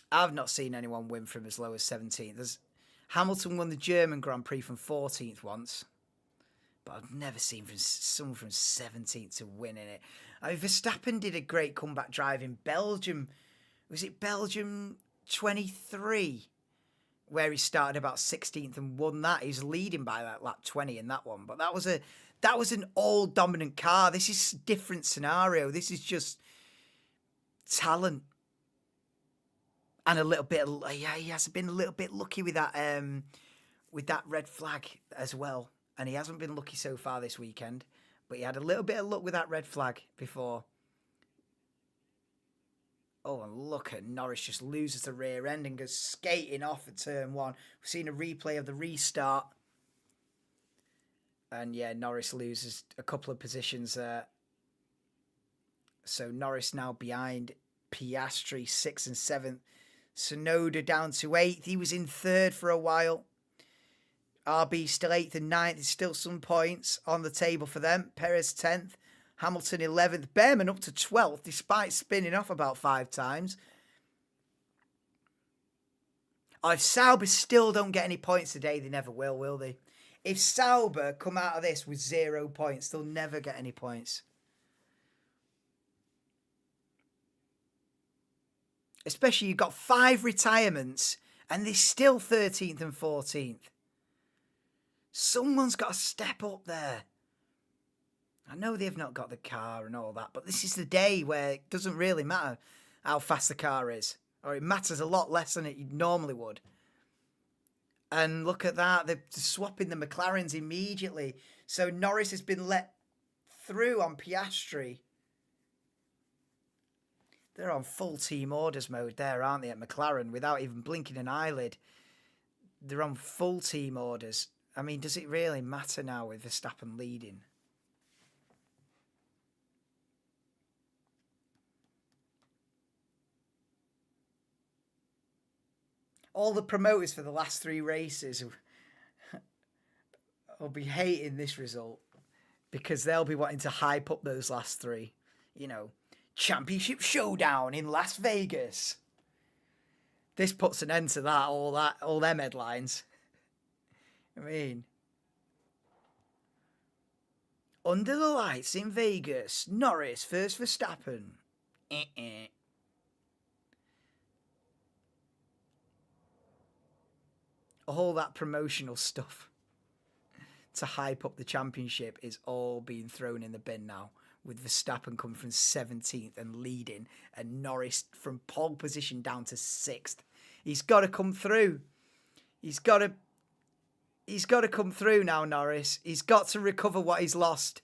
I've not seen anyone win from as low as 17th. Hamilton won the German Grand Prix from 14th once, but I've never seen someone from 17th to win in it. I mean, Verstappen did a great comeback drive in Belgium. Was it Belgium 23? Where he started about 16th and won that. He's leading by like lap 20 in that one. But that was an all-dominant car. This is a different scenario. This is just talent. And a little bit, he has been a little bit lucky with that red flag as well. And he hasn't been lucky so far this weekend. But he had a little bit of luck with that red flag before. Oh, and look at Norris just loses the rear end and goes skating off at turn one. We've seen a replay of the restart. And yeah, Norris loses a couple of positions there. So Norris now behind Piastri, 6th and 7th. Tsunoda down to 8th. He was in 3rd for a while. RB still 8th and 9th. There's still some points on the table for them. Perez 10th. Hamilton 11th. Behrman up to 12th despite spinning off about 5 times. Oh, if Sauber still don't get any points today, they never will they? If Sauber come out of this with 0 points, they'll never get any points. Especially you've got 5 retirements and they're still 13th and 14th. Someone's got to step up there. I know they've not got the car and all that, but this is the day where it doesn't really matter how fast the car is. Or it matters a lot less than it normally would. And look at that. They're swapping the McLarens immediately. So Norris has been let through on Piastri. They're on full team orders mode there, aren't they, at McLaren, without even blinking an eyelid. They're on full team orders. I mean, does it really matter now with Verstappen leading? All the promoters for the last 3 races will be hating this result because they'll be wanting to hype up those last 3. You know, championship showdown in Las Vegas. This puts an end to all them headlines. I mean, under the lights in Vegas, Norris first Verstappen. All that promotional stuff to hype up the championship is all being thrown in the bin now, with Verstappen coming from 17th and leading, and Norris from pole position down to 6th. He's got to come through. He's got to come through now, Norris. He's got to recover what he's lost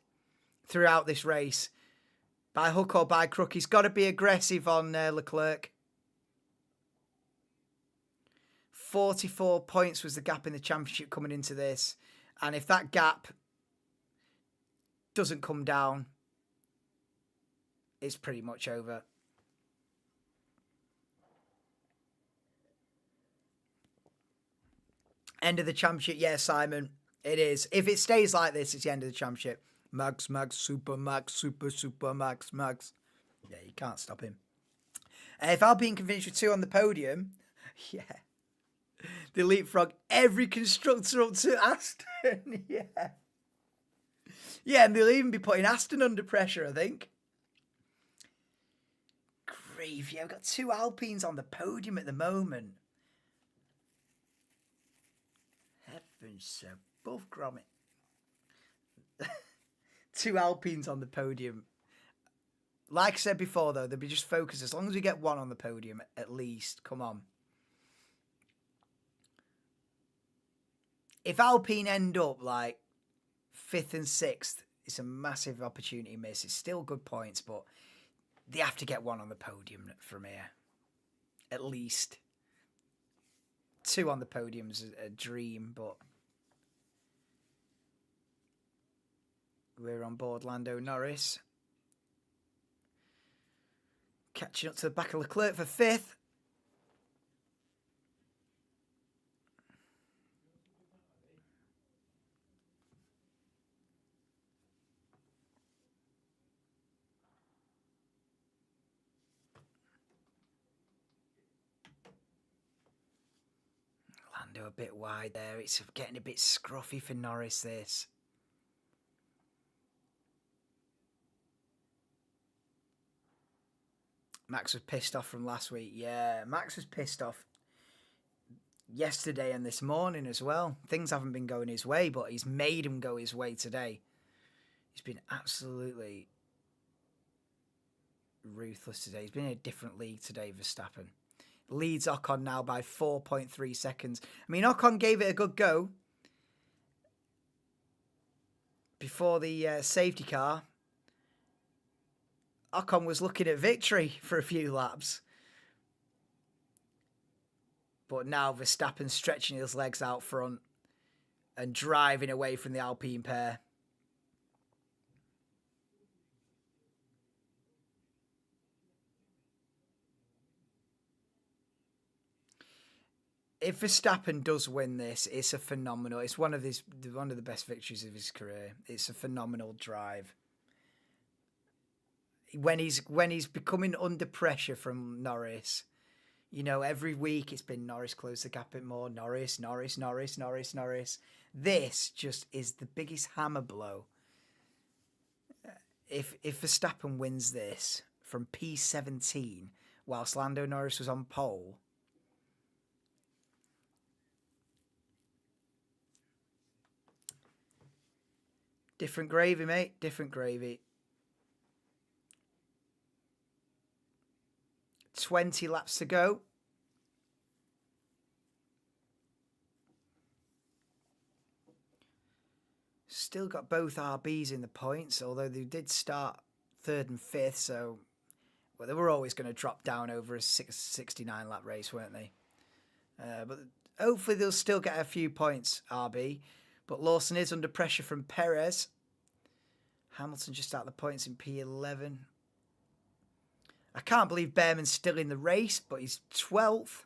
throughout this race. By hook or by crook, he's got to be aggressive on Leclerc. 44 points was the gap in the championship coming into this. And if that gap doesn't come down, it's pretty much over. End of the championship, yeah, Simon. It is. If it stays like this, it's the end of the championship. Max, super, Max. Yeah, you can't stop him. If Alpine can finish with 2 on the podium, yeah. They leapfrog every constructor up to Aston. Yeah. Yeah, and they'll even be putting Aston under pressure, I think. Gravy. I've got 2 Alpines on the podium at the moment. Heavens above Gromit. 2 Alpines on the podium. Like I said before, though, they'll be just focused. As long as we get 1 on the podium, at least. Come on. If Alpine end up like 5th and 6th, it's a massive opportunity miss. It's still good points, but they have to get 1 on the podium from here. At least. 2 on the podium's a dream, but we're on board Lando Norris. Catching up to the back of Leclerc for 5th. Lando a bit wide there. It's getting a bit scruffy for Norris, this. Max was pissed off from last week. Yeah, Max was pissed off yesterday and this morning as well. Things haven't been going his way, but he's made him go his way today. He's been absolutely ruthless today. He's been in a different league today, Verstappen. Leads Ocon now by 4.3 seconds. I mean, Ocon gave it a good go before the safety car. Ocon was looking at victory for a few laps. But now Verstappen's stretching his legs out front and driving away from the Alpine pair. If Verstappen does win this, it's a phenomenal. It's one of the best victories of his career. It's a phenomenal drive. When he's becoming under pressure from Norris, you know, every week it's been Norris close the gap a bit more. Norris. This just is the biggest hammer blow. If Verstappen wins this from P17 whilst Lando Norris was on pole. Different gravy, mate. Different gravy. 20 laps to go. Still got both RBs in the points, although they did start 3rd and 5th, so well, they were always going to drop down over a 69 lap race, weren't they? But hopefully they'll still get a few points, RB. But Lawson is under pressure from Perez. Hamilton just out the points in P11. I can't believe Behrman's still in the race, but he's 12th.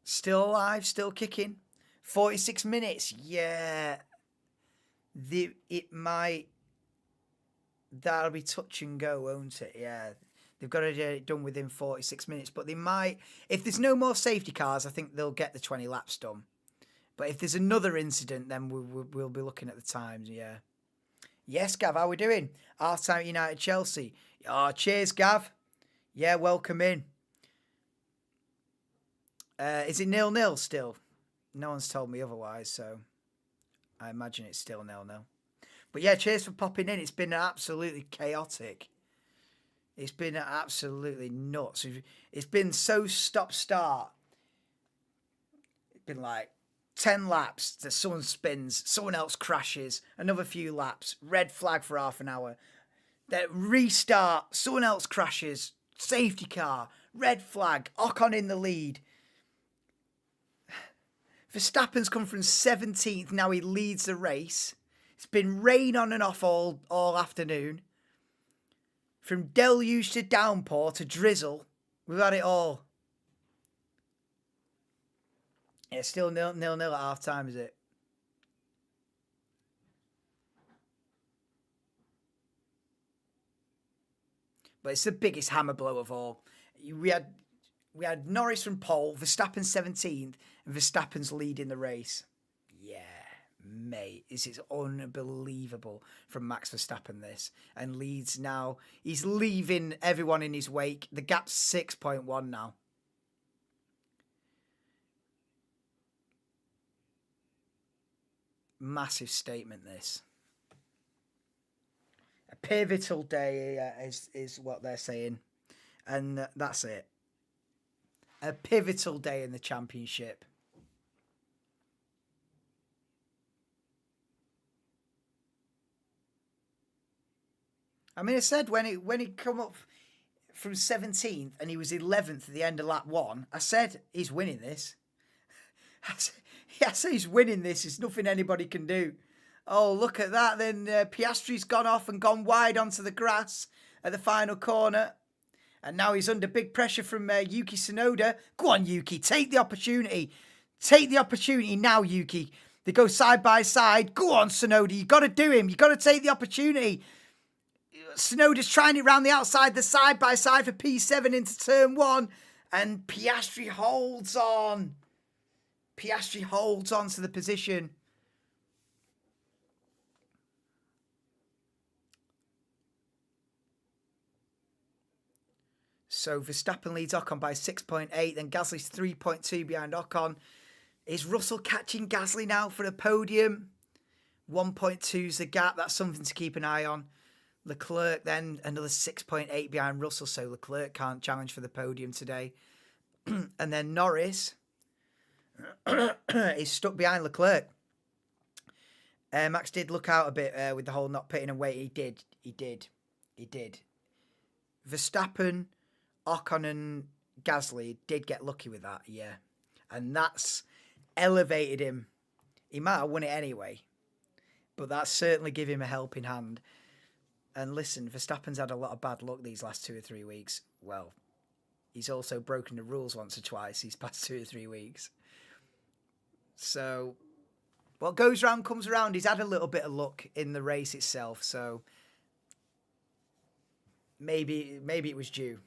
Still alive, still kicking. 46 minutes, yeah. That'll be touch and go, won't it? Yeah. They've got to get it done within 46 minutes. But they might, if there's no more safety cars, I think they'll get the 20 laps done. But if there's another incident, then we'll be looking at the times, yeah. Yes, Gav, how we doing? Half-time United Chelsea. Oh, cheers, Gav. Yeah, welcome in. Is it 0-0 still? No one's told me otherwise, so I imagine it's still 0-0. But yeah, cheers for popping in. It's been absolutely chaotic. It's been absolutely nuts. It's been so stop-start. It's been like 10 laps that someone spins, someone else crashes, another few laps, red flag for half an hour. Then restart, someone else crashes, safety car, red flag, Ocon in the lead. Verstappen's come from 17th, now he leads the race. It's been rain on and off all afternoon. From deluge to downpour to drizzle, we've had it all. It's still 0-0 at half time, is it? But it's the biggest hammer blow of all. We had Norris from pole, Verstappen 17th, and Verstappen's leading the race. Yeah, mate, this is unbelievable from Max Verstappen, this. And leads now. He's leaving everyone in his wake. The gap's 6.1 now. Massive statement, this. A pivotal day is what they're saying. And that's it. A pivotal day in the championship. I mean, I said when he come up from 17th and he was 11th at the end of lap 1, I said he's winning this. I said he's winning this. It's nothing anybody can do. Oh, look at that. Then Piastri's gone off and gone wide onto the grass at the final corner. And now he's under big pressure from Yuki Tsunoda. Go on, Yuki. Take the opportunity. Take the opportunity now, Yuki. They go side by side. Go on, Tsunoda. You got to do him. You got to take the opportunity. Tsunoda's trying it round the outside, the side by side for P7 into turn 1. And Piastri holds on. Piastri holds on to the position. So Verstappen leads Ocon by 6.8, then Gasly's 3.2 behind Ocon. Is Russell catching Gasly now for the podium? 1.2's the gap. That's something to keep an eye on. Leclerc then another 6.8 behind Russell, so Leclerc can't challenge for the podium today. And then Norris is stuck behind Leclerc. Max did look out a bit with the whole not pitting and wait. He did. Verstappen, Ocon and Gasly did get lucky with that, yeah. And that's elevated him. He might have won it anyway, but that certainly gave him a helping hand. And listen, Verstappen's had a lot of bad luck these last 2 or 3 weeks. Well, he's also broken the rules once or twice these past 2 or 3 weeks. So, what goes round comes around. He's had a little bit of luck in the race itself, so maybe it was due.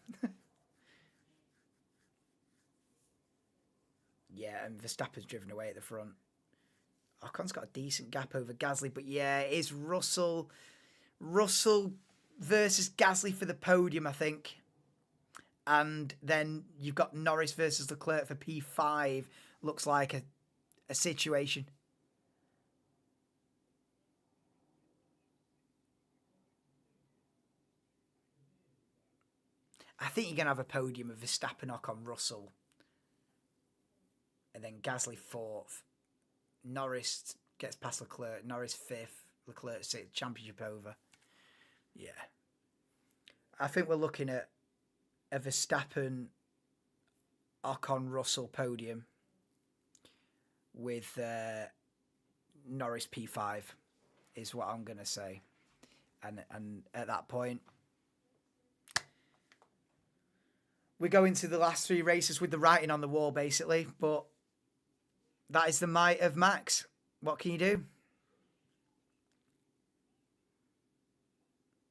Yeah, and Verstappen's driven away at the front. Ocon's got a decent gap over Gasly, but yeah, it is Russell versus Gasly for the podium, I think. And then you've got Norris versus Leclerc for P5. Looks like a situation. I think you're going to have a podium of Verstappen, Ocon, Russell. And then Gasly 4th. Norris gets past Leclerc. Norris 5th. Leclerc 6th. Championship over. Yeah. I think we're looking at a Verstappen, Ocon, Russell podium with Norris P5 is what I'm going to say. And at that point, we go into the last 3 races with the writing on the wall, basically. But that is the might of Max. What can you do?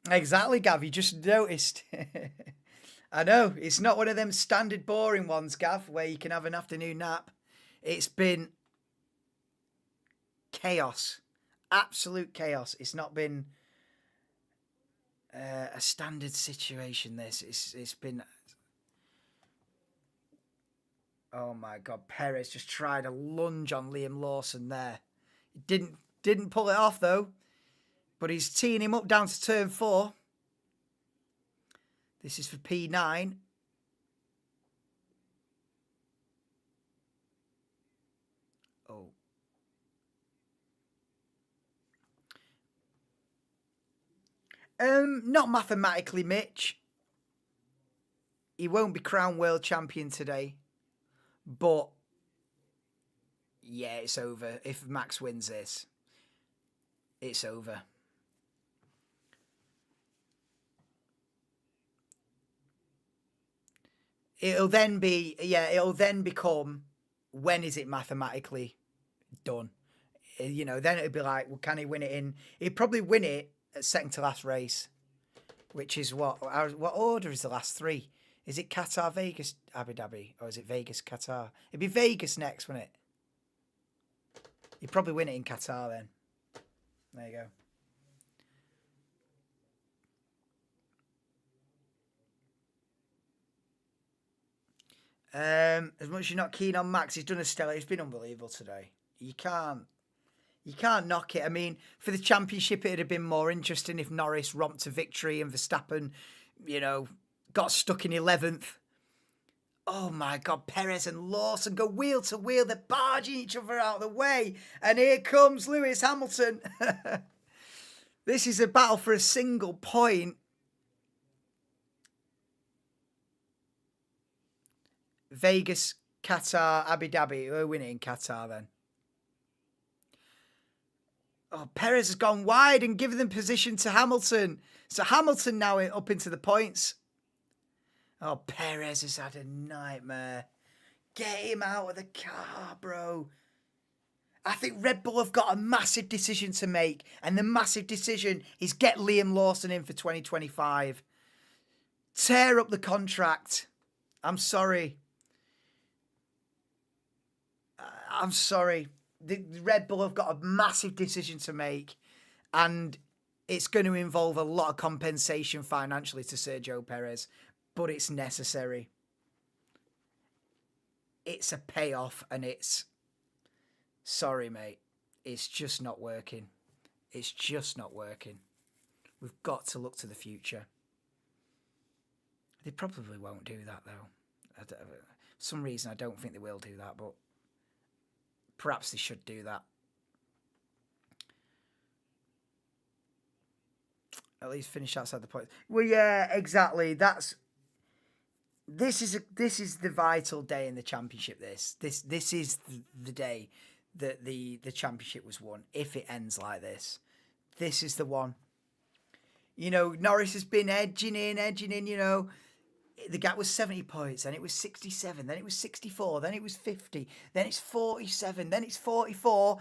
Exactly, Gav. You just noticed. I know. It's not one of them standard boring ones, Gav, where you can have an afternoon nap. It's been chaos. Absolute chaos. It's not been a standard situation, this. It's been... Oh, my God. Perez just tried a lunge on Liam Lawson there. Didn't pull it off, though. But he's teeing him up down to turn 4. This is for P9. Oh. Not mathematically, Mitch. He won't be crowned world champion today. But, yeah, it's over. If Max wins this, it's over. It'll then become, when is it mathematically done? You know, then it'd be like, well, can he win it in? He'd probably win it at second to last race, which is what order is the last 3? Is it Qatar, Vegas, Abu Dhabi, or is it Vegas, Qatar? It'd be Vegas next, wouldn't it? He'd probably win it in Qatar then. There you go. As much as you're not keen on Max, he's done a stellar. He's been unbelievable today. You can't knock it. I mean, for the championship, it'd have been more interesting if Norris romped to victory and Verstappen, you know, got stuck in 11th. Oh my God, Perez and Lawson go wheel to wheel. They're barging each other out of the way. And here comes Lewis Hamilton. This is a battle for a single point. Vegas, Qatar, Abu Dhabi. We're winning in Qatar then. Oh, Perez has gone wide and given them position to Hamilton. So Hamilton now up into the points. Oh, Perez has had a nightmare. Get him out of the car, bro. I think Red Bull have got a massive decision to make. And the massive decision is get Liam Lawson in for 2025. Tear up the contract. I'm sorry. I'm sorry. The Red Bull have got a massive decision to make. And it's going to involve a lot of compensation financially to Sergio Perez. But it's necessary. It's a payoff and it's... Sorry, mate. It's just not working. It's just not working. We've got to look to the future. They probably won't do that, though. For some reason, I don't think they will do that, but perhaps they should do that. At least finish outside the point. Well, yeah, exactly. This is the vital day in the championship. This is the day that the championship was won. If it ends like this, this is the one. You know, Norris has been edging in. You know, the gap was 70 points, then it was 67, then it was 64, then it was 50, then it's 47, then it's 44.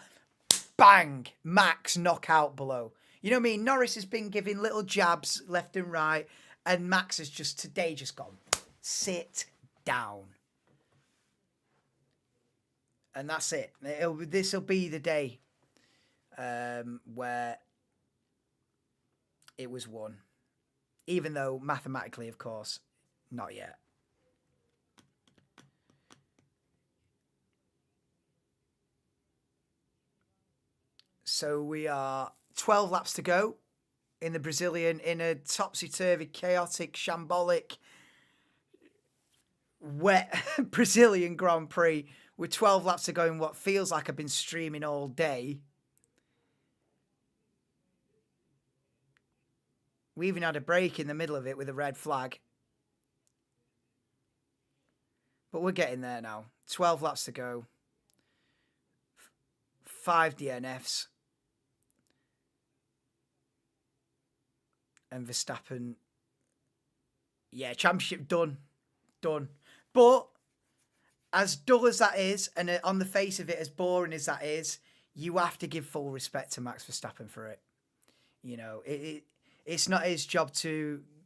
Bang! Max knockout below. You know what I mean? Norris has been giving little jabs left and right, and Max has today just gone. Sit down. And that's it. This will be the day where it was won. Even though mathematically, of course, not yet. So we are 12 laps to go in the Brazilian, in a topsy-turvy, chaotic, shambolic, wet Brazilian Grand Prix with 12 laps to go in what feels like I've been streaming all day. We even had a break in the middle of it with a red flag. But we're getting there now. 12 laps to go. 5 DNFs. And Verstappen. Yeah, championship done. Done. But as dull as that is, and on the face of it, as boring as that is, you have to give full respect to Max Verstappen for it. You know, it's not his job to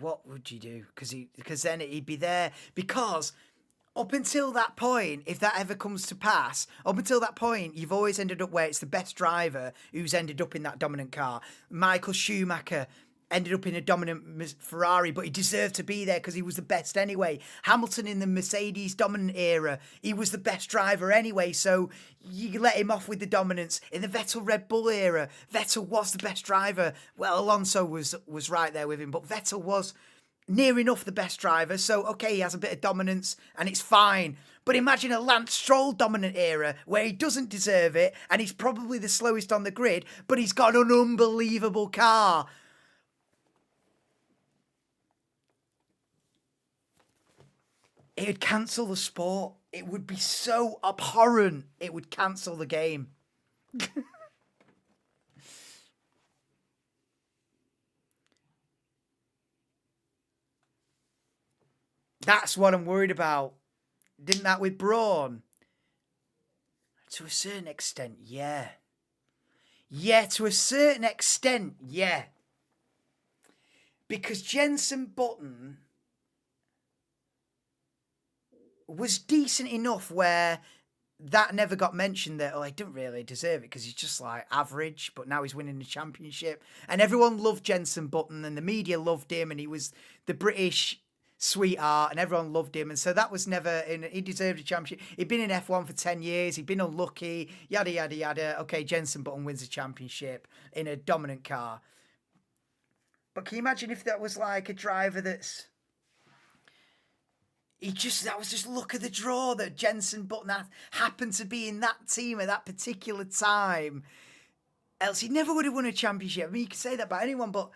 what would you do? Because then he'd be there. Because up until that point, if that ever comes to pass, up until that point, you've always ended up where it's the best driver who's ended up in that dominant car. Michael Schumacher ended up in a dominant Ferrari, but he deserved to be there because he was the best anyway. Hamilton in the Mercedes dominant era, he was the best driver anyway, so you let him off with the dominance. In the Vettel Red Bull era, Vettel was the best driver. Well, Alonso was right there with him, but Vettel was near enough the best driver, so okay, he has a bit of dominance and it's fine. But imagine a Lance Stroll dominant era where he doesn't deserve it and he's probably the slowest on the grid, but he's got an unbelievable car. It would cancel the sport. It would be so abhorrent. It would cancel the game. That's what I'm worried about. Didn't that with Braun? To a certain extent, yeah. Yeah, to a certain extent, yeah. Because Jenson Button was decent enough where that never got mentioned that, he didn't really deserve it because he's just like average, but now he's winning the championship. And everyone loved Jenson Button and the media loved him and he was the British sweetheart and everyone loved him. And so that was never, he deserved a championship. He'd been in F1 for 10 years. He'd been unlucky, yada, yada, yada. Okay, Jenson Button wins the championship in a dominant car. But can you imagine if that was like a driver that's, that was just luck of the draw that Jenson Button happened to be in that team at that particular time. Else he never would have won a championship. I mean, you could say that about anyone, but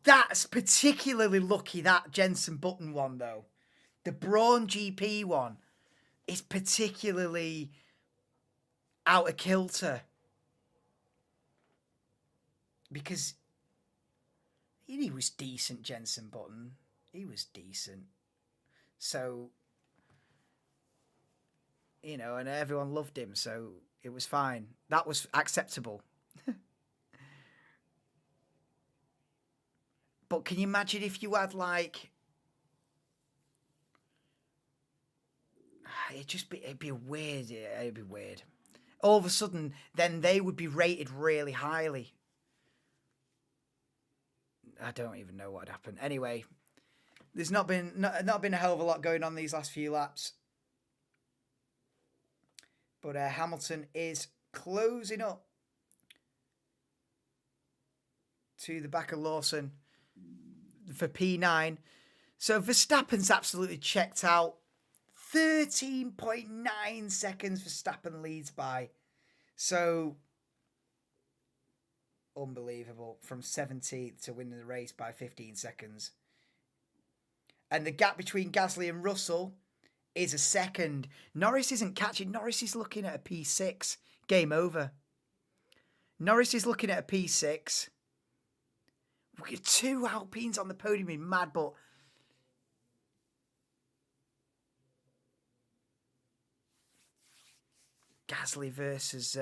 that's particularly lucky, that Jenson Button one, though. The Braun GP one is particularly out of kilter. Because he was decent, Jenson Button. He was decent. So, and everyone loved him, so it was fine. That was acceptable. But can you imagine if you had it'd be weird. It'd be weird. All of a sudden, then they would be rated really highly. I don't even know what would happen. Anyway, there's not been a hell of a lot going on these last few laps. But Hamilton is closing up to the back of Lawson for P9. So Verstappen's absolutely checked out. 13.9 seconds Verstappen leads by. So unbelievable. From 17th to winning the race by 15 seconds. And the gap between Gasly and Russell is a second. Norris isn't catching. Norris is looking at a P6. Game over. Norris is looking at a P6. We got 2 Alpines on the podium in mad, but Gasly versus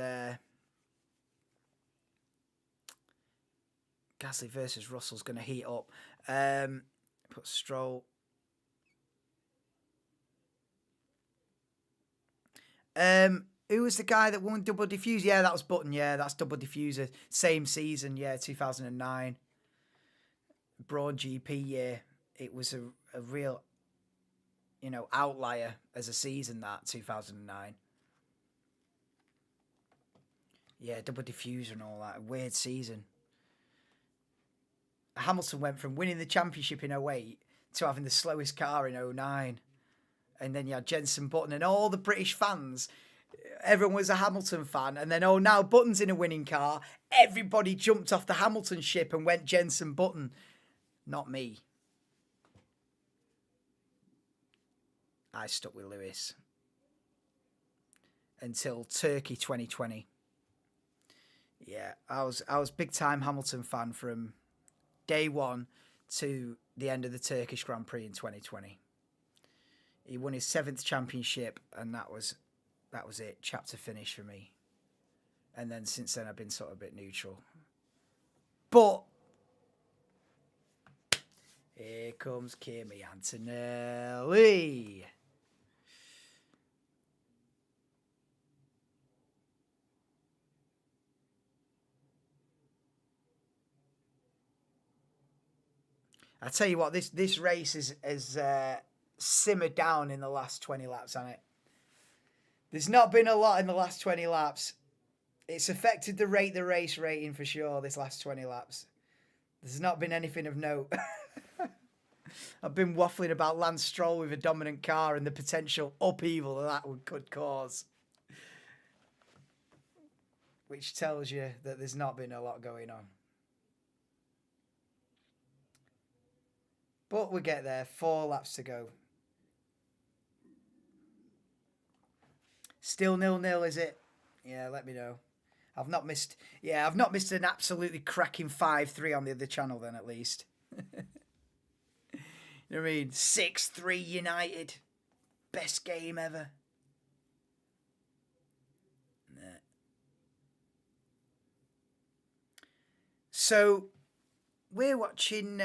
Russell's going to heat up. Put Stroll. Who was the guy that won double diffuser? Yeah, that was Button. Yeah, that's double diffuser. Same season. Yeah, 2009. Braun GP year. It was a real, outlier as a season, that 2009. Yeah, double diffuser and all that. A weird season. Hamilton went from winning the championship in 08 to having the slowest car in 09. And then you had Jenson Button and all the British fans. Everyone was a Hamilton fan. And then, now Button's in a winning car. Everybody jumped off the Hamilton ship and went Jenson Button. Not me. I stuck with Lewis. Until Turkey 2020. Yeah, I was big time Hamilton fan from day one to the end of the Turkish Grand Prix in 2020. He won his 7th championship, and that was it. Chapter finish for me. And then since then, I've been sort of a bit neutral. But Here comes Kimi Antonelli. I tell you what, this race has simmered down in the last 20 laps, hasn't it? There's not been a lot in the last 20 laps. It's affected the race rating for sure, this last 20 laps. There's not been anything of note. I've been waffling about Lance Stroll with a dominant car and the potential upheaval that could cause. Which tells you that there's not been a lot going on. But we get there. 4 laps to go. Still 0-0, is it? Yeah, let me know. I've not missed an absolutely cracking 5-3 on the other channel then, at least. You know what I mean? 6-3 United. Best game ever. Nah. So, we're watching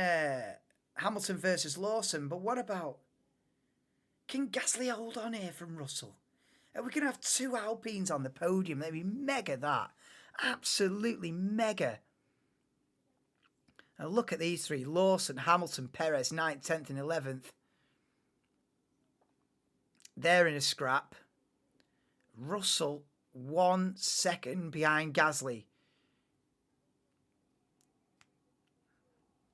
Hamilton versus Lawson, but what about... Can Gasly hold on here from Russell? Are we going to have 2 Alpines on the podium? They'd be mega, that. Absolutely mega. Now look at these 3. Lawson, Hamilton, Perez, 9th, 10th and 11th. They're in a scrap. Russell, 1 second behind Gasly.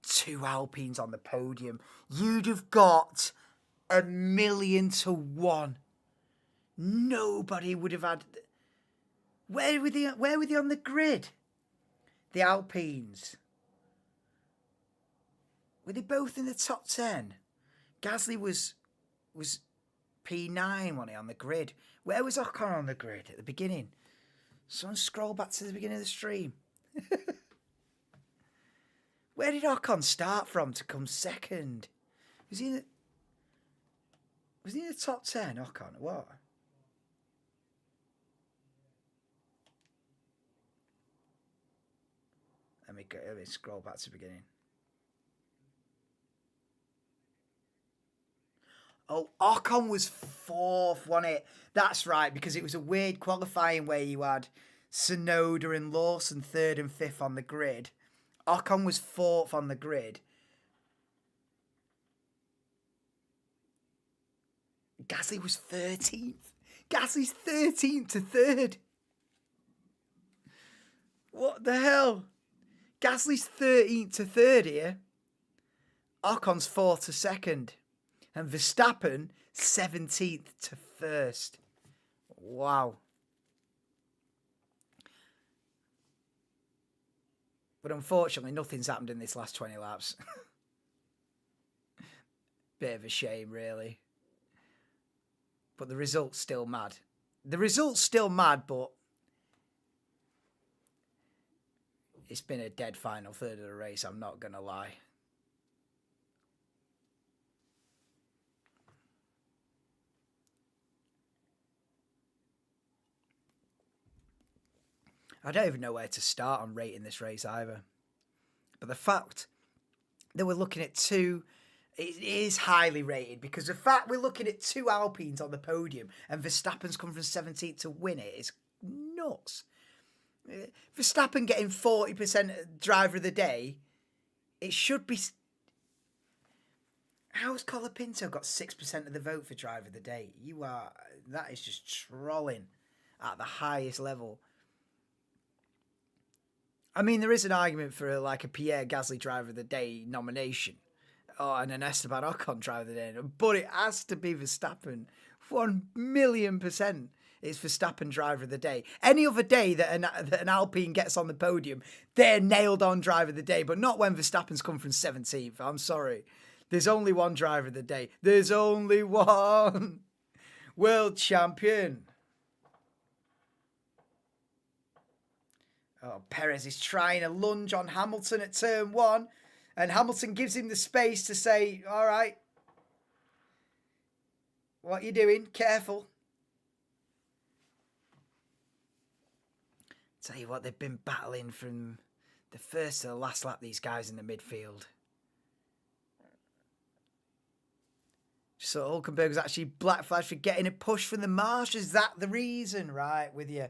2 Alpines on the podium. You'd have got 1,000,000 to 1. Nobody would have had... Where were they on the grid? The Alpines. Were they both in the top 10? Gasly was P9, wasn't he, on the grid? Where was Ocon on the grid at the beginning? Someone scroll back to the beginning of the stream. Where did Ocon start from to come second? Was he in the top 10, Ocon? What? Let me scroll back to the beginning. Oh, Ocon was 4th, wasn't it? That's right, because it was a weird qualifying where you had Tsunoda and Lawson 3rd and 5th on the grid. Ocon was 4th on the grid. Gasly was 13th. Gasly's 13th to 3rd. What the hell? Gasly's 13th to 3rd here. Ocon's 4th to 2nd. And Verstappen, 17th to 1st. Wow. But unfortunately, nothing's happened in this last 20 laps. Bit of a shame, really. But the result's still mad. The result's still mad, but it's been a dead final third of the race, I'm not going to lie. I don't even know where to start on rating this race either. But the fact that we're looking at 2... It is highly rated because the fact we're looking at 2 Alpines on the podium and Verstappen's come from 17th to win it is nuts. Verstappen getting 40% driver of the day, it should be... How's Colapinto got 6% of the vote for driver of the day? That is just trolling at the highest level. I mean, there is an argument for like a Pierre Gasly driver of the day nomination. Oh, and an Esteban Ocon driver of the day. But it has to be Verstappen. 1,000,000% it's Verstappen driver of the day. Any other day that an Alpine gets on the podium, they're nailed on driver of the day. But not when Verstappen's come from 17th. I'm sorry. There's only one driver of the day. There's only one. World champion. Oh, Perez is trying a lunge on Hamilton at turn 1. And Hamilton gives him the space to say, all right, what you doing? Careful. Tell you what, they've been battling from the first to the last lap, these guys in the midfield. So Hulkenberg was actually black flagged for getting a push from the marshals. Is that the reason? Right, with you.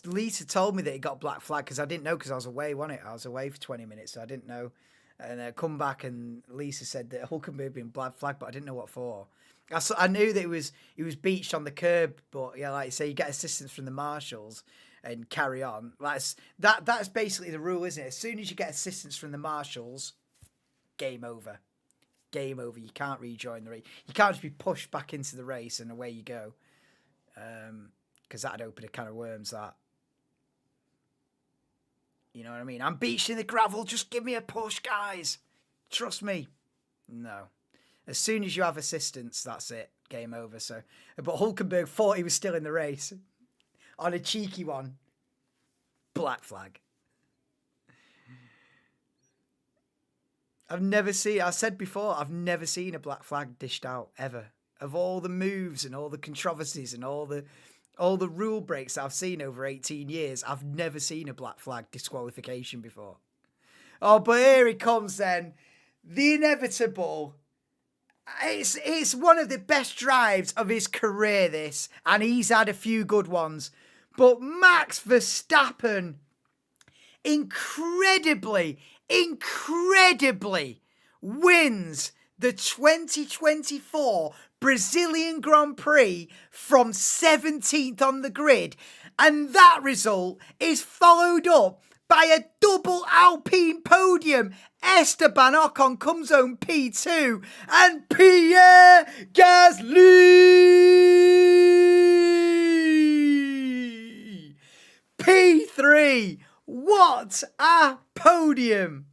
Lisa told me that he got black flag because I didn't know because I was away, wasn't it? I was away for 20 minutes, so I didn't know. And I come back and Lisa said that Hulkenberg had been black flag, but I didn't know what for. I knew that he was beached on the curb, but yeah, like you say, you get assistance from the marshals and carry on. That's basically the rule, isn't it? As soon as you get assistance from the marshals, game over. Game over. You can't rejoin the race. You can't just be pushed back into the race and away you go. Because that'd open a can of worms, that. You know what I mean? I'm beached in the gravel. Just give me a push, guys. Trust me. No. As soon as you have assistance, that's it. Game over. So, but Hulkenberg thought he was still in the race. On a cheeky one. Black flag. I said before, I've never seen a black flag dished out, ever. Of all the moves and all the controversies and all the rule breaks I've seen over 18 years, I've never seen a black flag disqualification before. Oh, but here he comes then. The inevitable. It's one of the best drives of his career, this. And he's had a few good ones. But Max Verstappen, incredibly wins the 2024 Brazilian Grand Prix from 17th on the grid. And that result is followed up by a double Alpine podium. Esteban Ocon comes home P2 and Pierre Gasly P3. What a podium!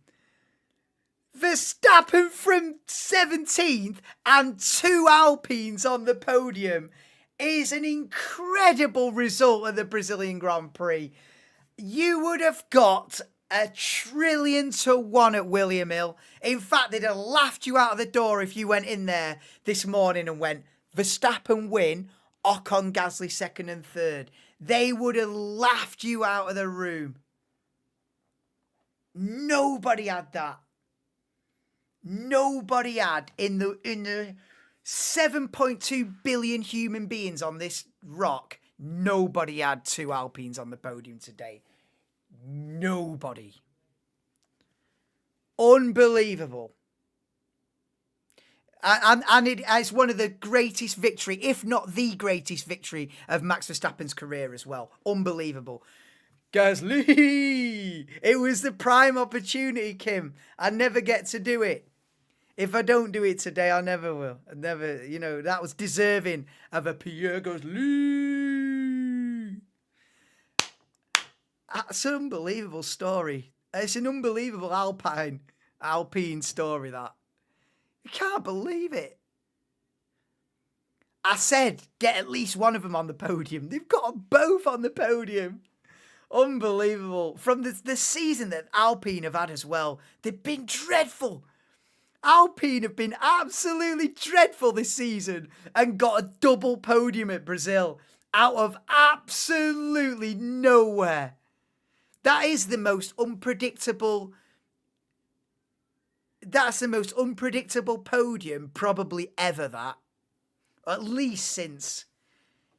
Verstappen from 17th and 2 Alpines on the podium is an incredible result of the Brazilian Grand Prix. You would have got 1,000,000,000,000 at William Hill. In fact, they'd have laughed you out of the door if you went in there this morning and went, Verstappen win, Ocon, Gasly second and third. They would have laughed you out of the room. Nobody had that. Nobody had in the 7.2 billion human beings on this rock. Nobody had 2 Alpines on the podium today. Nobody. Unbelievable. And it's one of the greatest victory, if not the greatest victory of Max Verstappen's career as well. Unbelievable. Gasly! It was the prime opportunity, Kim. I never get to do it. If I don't do it today, I never will. I never, that was deserving of a Pierre Gasly. That's an unbelievable story. It's an unbelievable Alpine story, that. You can't believe it. I said, get at least one of them on the podium. They've got both on the podium. Unbelievable. From the season that Alpine have had as well, they've been dreadful. Alpine have been absolutely dreadful this season and got a double podium at Brazil out of absolutely nowhere. That is the most unpredictable. That's the most unpredictable podium probably ever, that. At least since,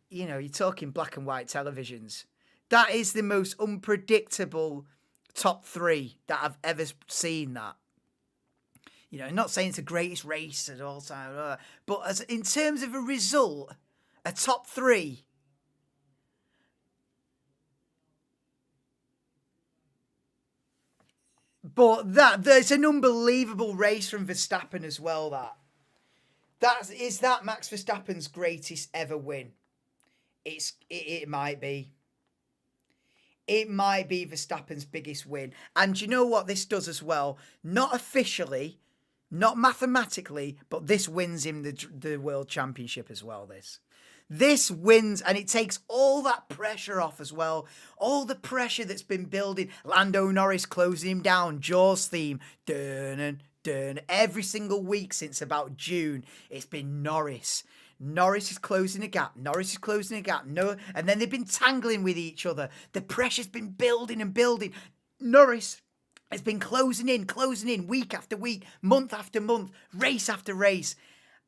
you're talking black and white televisions. That is the most unpredictable top 3 that I've ever seen, that. I'm not saying it's the greatest race at all time, but in terms of a result, a top 3. But there's an unbelievable race from Verstappen as well, that Max Verstappen's greatest ever win. It might be. It might be Verstappen's biggest win. And you know what this does as well? Not officially, not mathematically, but this wins him the World Championship as well, This wins, and it takes all that pressure off as well. All the pressure that's been building. Lando Norris closing him down. Jaws theme. Dun, dun. Every single week since about June, it's been Norris. Norris is closing a gap. No, and then they've been tangling with each other. The pressure's been building and building. Norris It's been closing in week after week, month after month, race after race.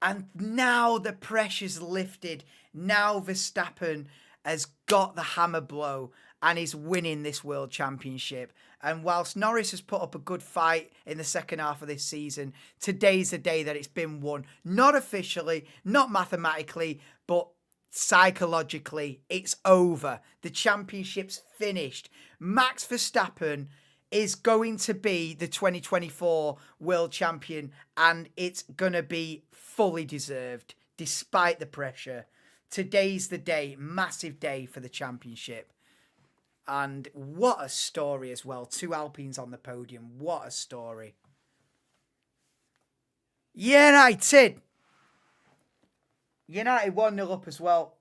And now the pressure's lifted. Now Verstappen has got the hammer blow and is winning this World Championship. And whilst Norris has put up a good fight in the second half of this season, today's the day that it's been won. Not officially, not mathematically, but psychologically, it's over. The championship's finished. Max Verstappen is going to be the 2024 world champion, and it's going to be fully deserved despite the pressure. Today's the day, massive day for the championship. And what a story as well. 2 Alpines on the podium. What a story. United 1-0 up as well.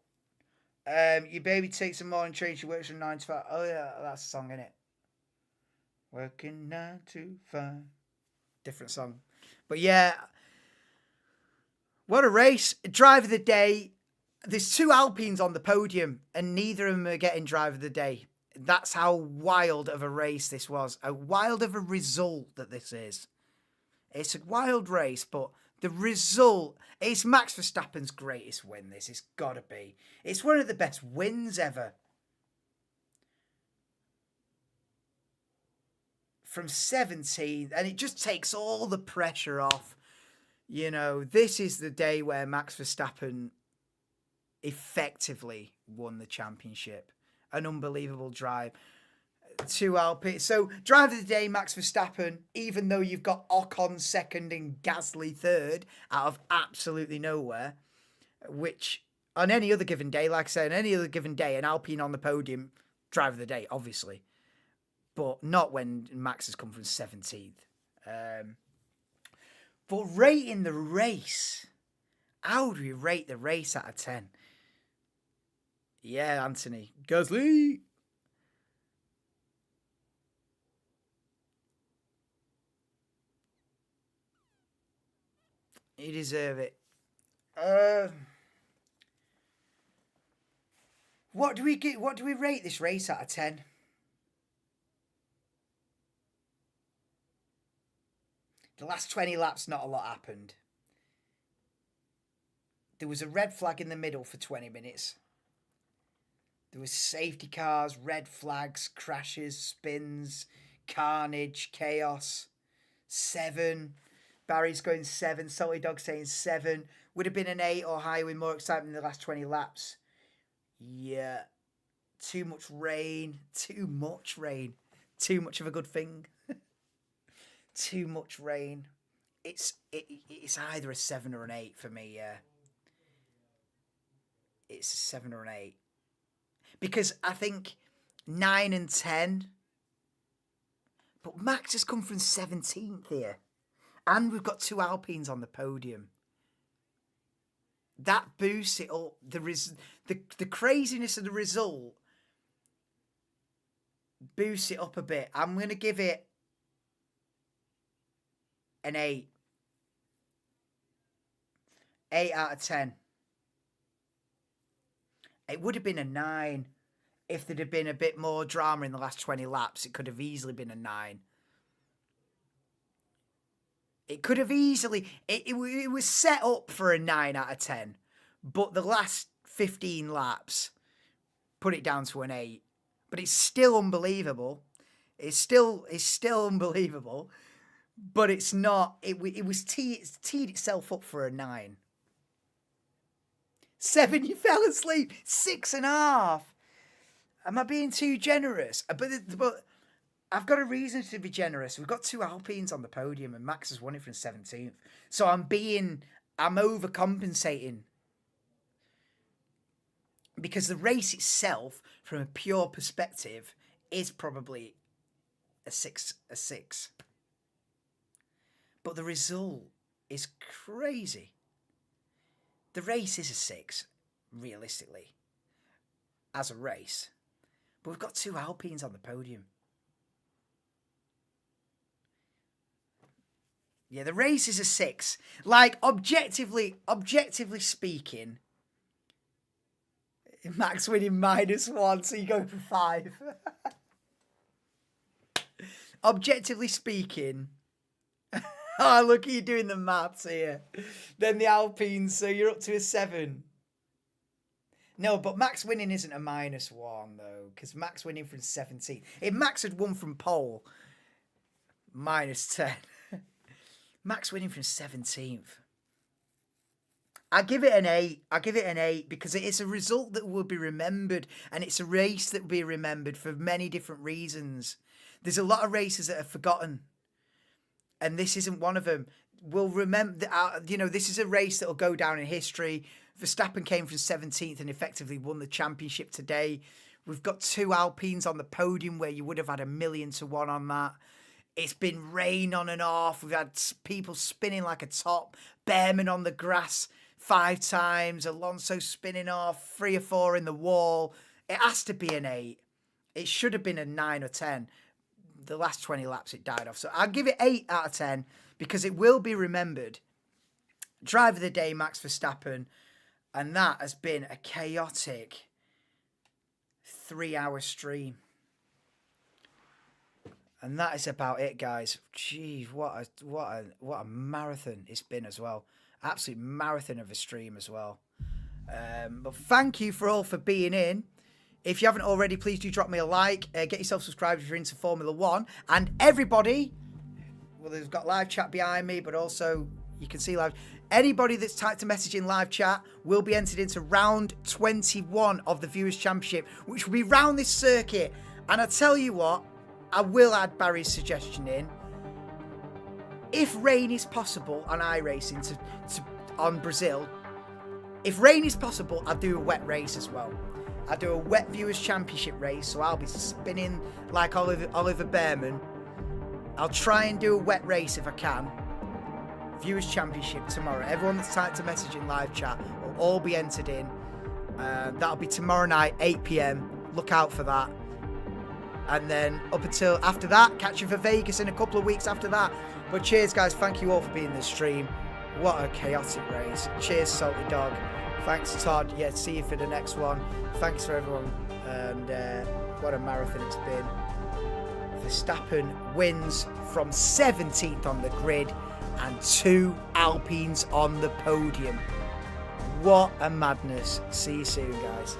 Your baby takes some morning train. She works from 9 to 5. Oh yeah, that's a song, innit? Working 9 to 5. Different song. But yeah, what a race. Driver of the day. There's 2 Alpines on the podium and neither of them are getting driver of the day. That's how wild of a race this was. A wild of a result that this is. It's a wild race, but the result is Max Verstappen's greatest win. This has got to be. It's one of the best wins ever. From 17, and it just takes all the pressure off. You know, this is the day where Max Verstappen effectively won the championship. An unbelievable drive. 2 Alpine. So, driver of the day, Max Verstappen, even though you've got Ocon second and Gasly third out of absolutely nowhere, which on any other given day, like I said, on any other given day, an Alpine on the podium, driver of the day, obviously. But not when Max has come from 17th. But rating the race. How do we rate the race out of 10? Yeah, Anthony. Gasly. You deserve it. What do we get? What do we rate this race out of 10? The last 20 laps, not a lot happened. There was a red flag in the middle for 20 minutes. There was safety cars, red flags, crashes, spins, carnage, chaos. 7. Barry's going 7. Salty Dog saying 7. Would have been an 8 or higher with more excitement in the last 20 laps. Yeah. Too much rain. Too much rain. Too much of a good thing. Too much rain. It's either a 7 or an 8 for me, yeah. It's a 7 or an 8. Because I think 9 and 10. But Max has come from 17th here. And we've got 2 Alpines on the podium. That boosts it up. The craziness of the result boosts it up a bit. I'm going to give it an 8. 8 out of 10. It would have been a 9 if there'd have been a bit more drama in the last 20 laps. It could have easily been a 9. It could have easily... It was set up for a 9 out of 10. But the last 15 laps put it down to an 8. But it's still unbelievable. It's still unbelievable. But it's not... It was teed itself up for a 9. 7, you fell asleep. 6.5. Am I being too generous? But I've got a reason to be generous. We've got 2 Alpines on the podium and Max has won it from 17th. So I'm overcompensating. Because the race itself, from a pure perspective, is probably a 6. But the result is crazy. The race is a 6, realistically, as a race. But we've got 2 Alpines on the podium. Yeah, the race is a 6. Like, objectively speaking, Max winning -1, so you go for 5. objectively speaking, oh, look at you doing the maths here. Then the Alpines, so you're up to a 7. No, but Max winning isn't a -1, though, because Max winning from 17. If Max had won from pole, -10. Max winning from 17th. I give it an 8. I give it an 8 because it's a result that will be remembered, and it's a race that will be remembered for many different reasons. There's a lot of races that are forgotten, and this isn't one of them. We'll remember, this is a race that will go down in history. Verstappen came from 17th and effectively won the championship today. We've got 2 Alpines on the podium where you would have had 1,000,000 to 1 on that. It's been rain on and off. We've had people spinning like a top. Behrman on the grass 5 times. Alonso spinning off 3 or 4 in the wall. It has to be an 8. It should have been a 9 or 10. The last 20 laps it died off. So I'll give it 8 out of 10 because it will be remembered. Driver of the day, Max Verstappen. And that has been a chaotic 3-hour stream. And that is about it, guys. Gee, what a marathon it's been as well. Absolute marathon of a stream as well. But thank you for all for being in. If you haven't already, please do drop me a like. Get yourself subscribed if you're into Formula 1. And everybody, well, they've got live chat behind me, but also you can see live. Anybody that's typed a message in live chat will be entered into round 21 of the Viewers' Championship, which will be round this circuit. And I tell you what, I will add Barry's suggestion in. If rain is possible on iRacing on Brazil, if rain is possible, I'll do a wet race as well. I'll do a wet Viewers' Championship race, so I'll be spinning like Oliver Behrman. I'll try and do a wet race if I can. Viewers' Championship tomorrow. Everyone that's typed a message in live chat will all be entered in. That'll be tomorrow night, 8 p.m. Look out for that. And then up until after that, catch you for Vegas in a couple of weeks after that. But cheers, guys. Thank you all for being in this stream. What a chaotic race. Cheers, Salty Dog. Thanks, Todd. Yeah, see you for the next one. Thanks for everyone. And what a marathon it's been. Verstappen wins from 17th on the grid and 2 Alpines on the podium. What a madness. See you soon, guys.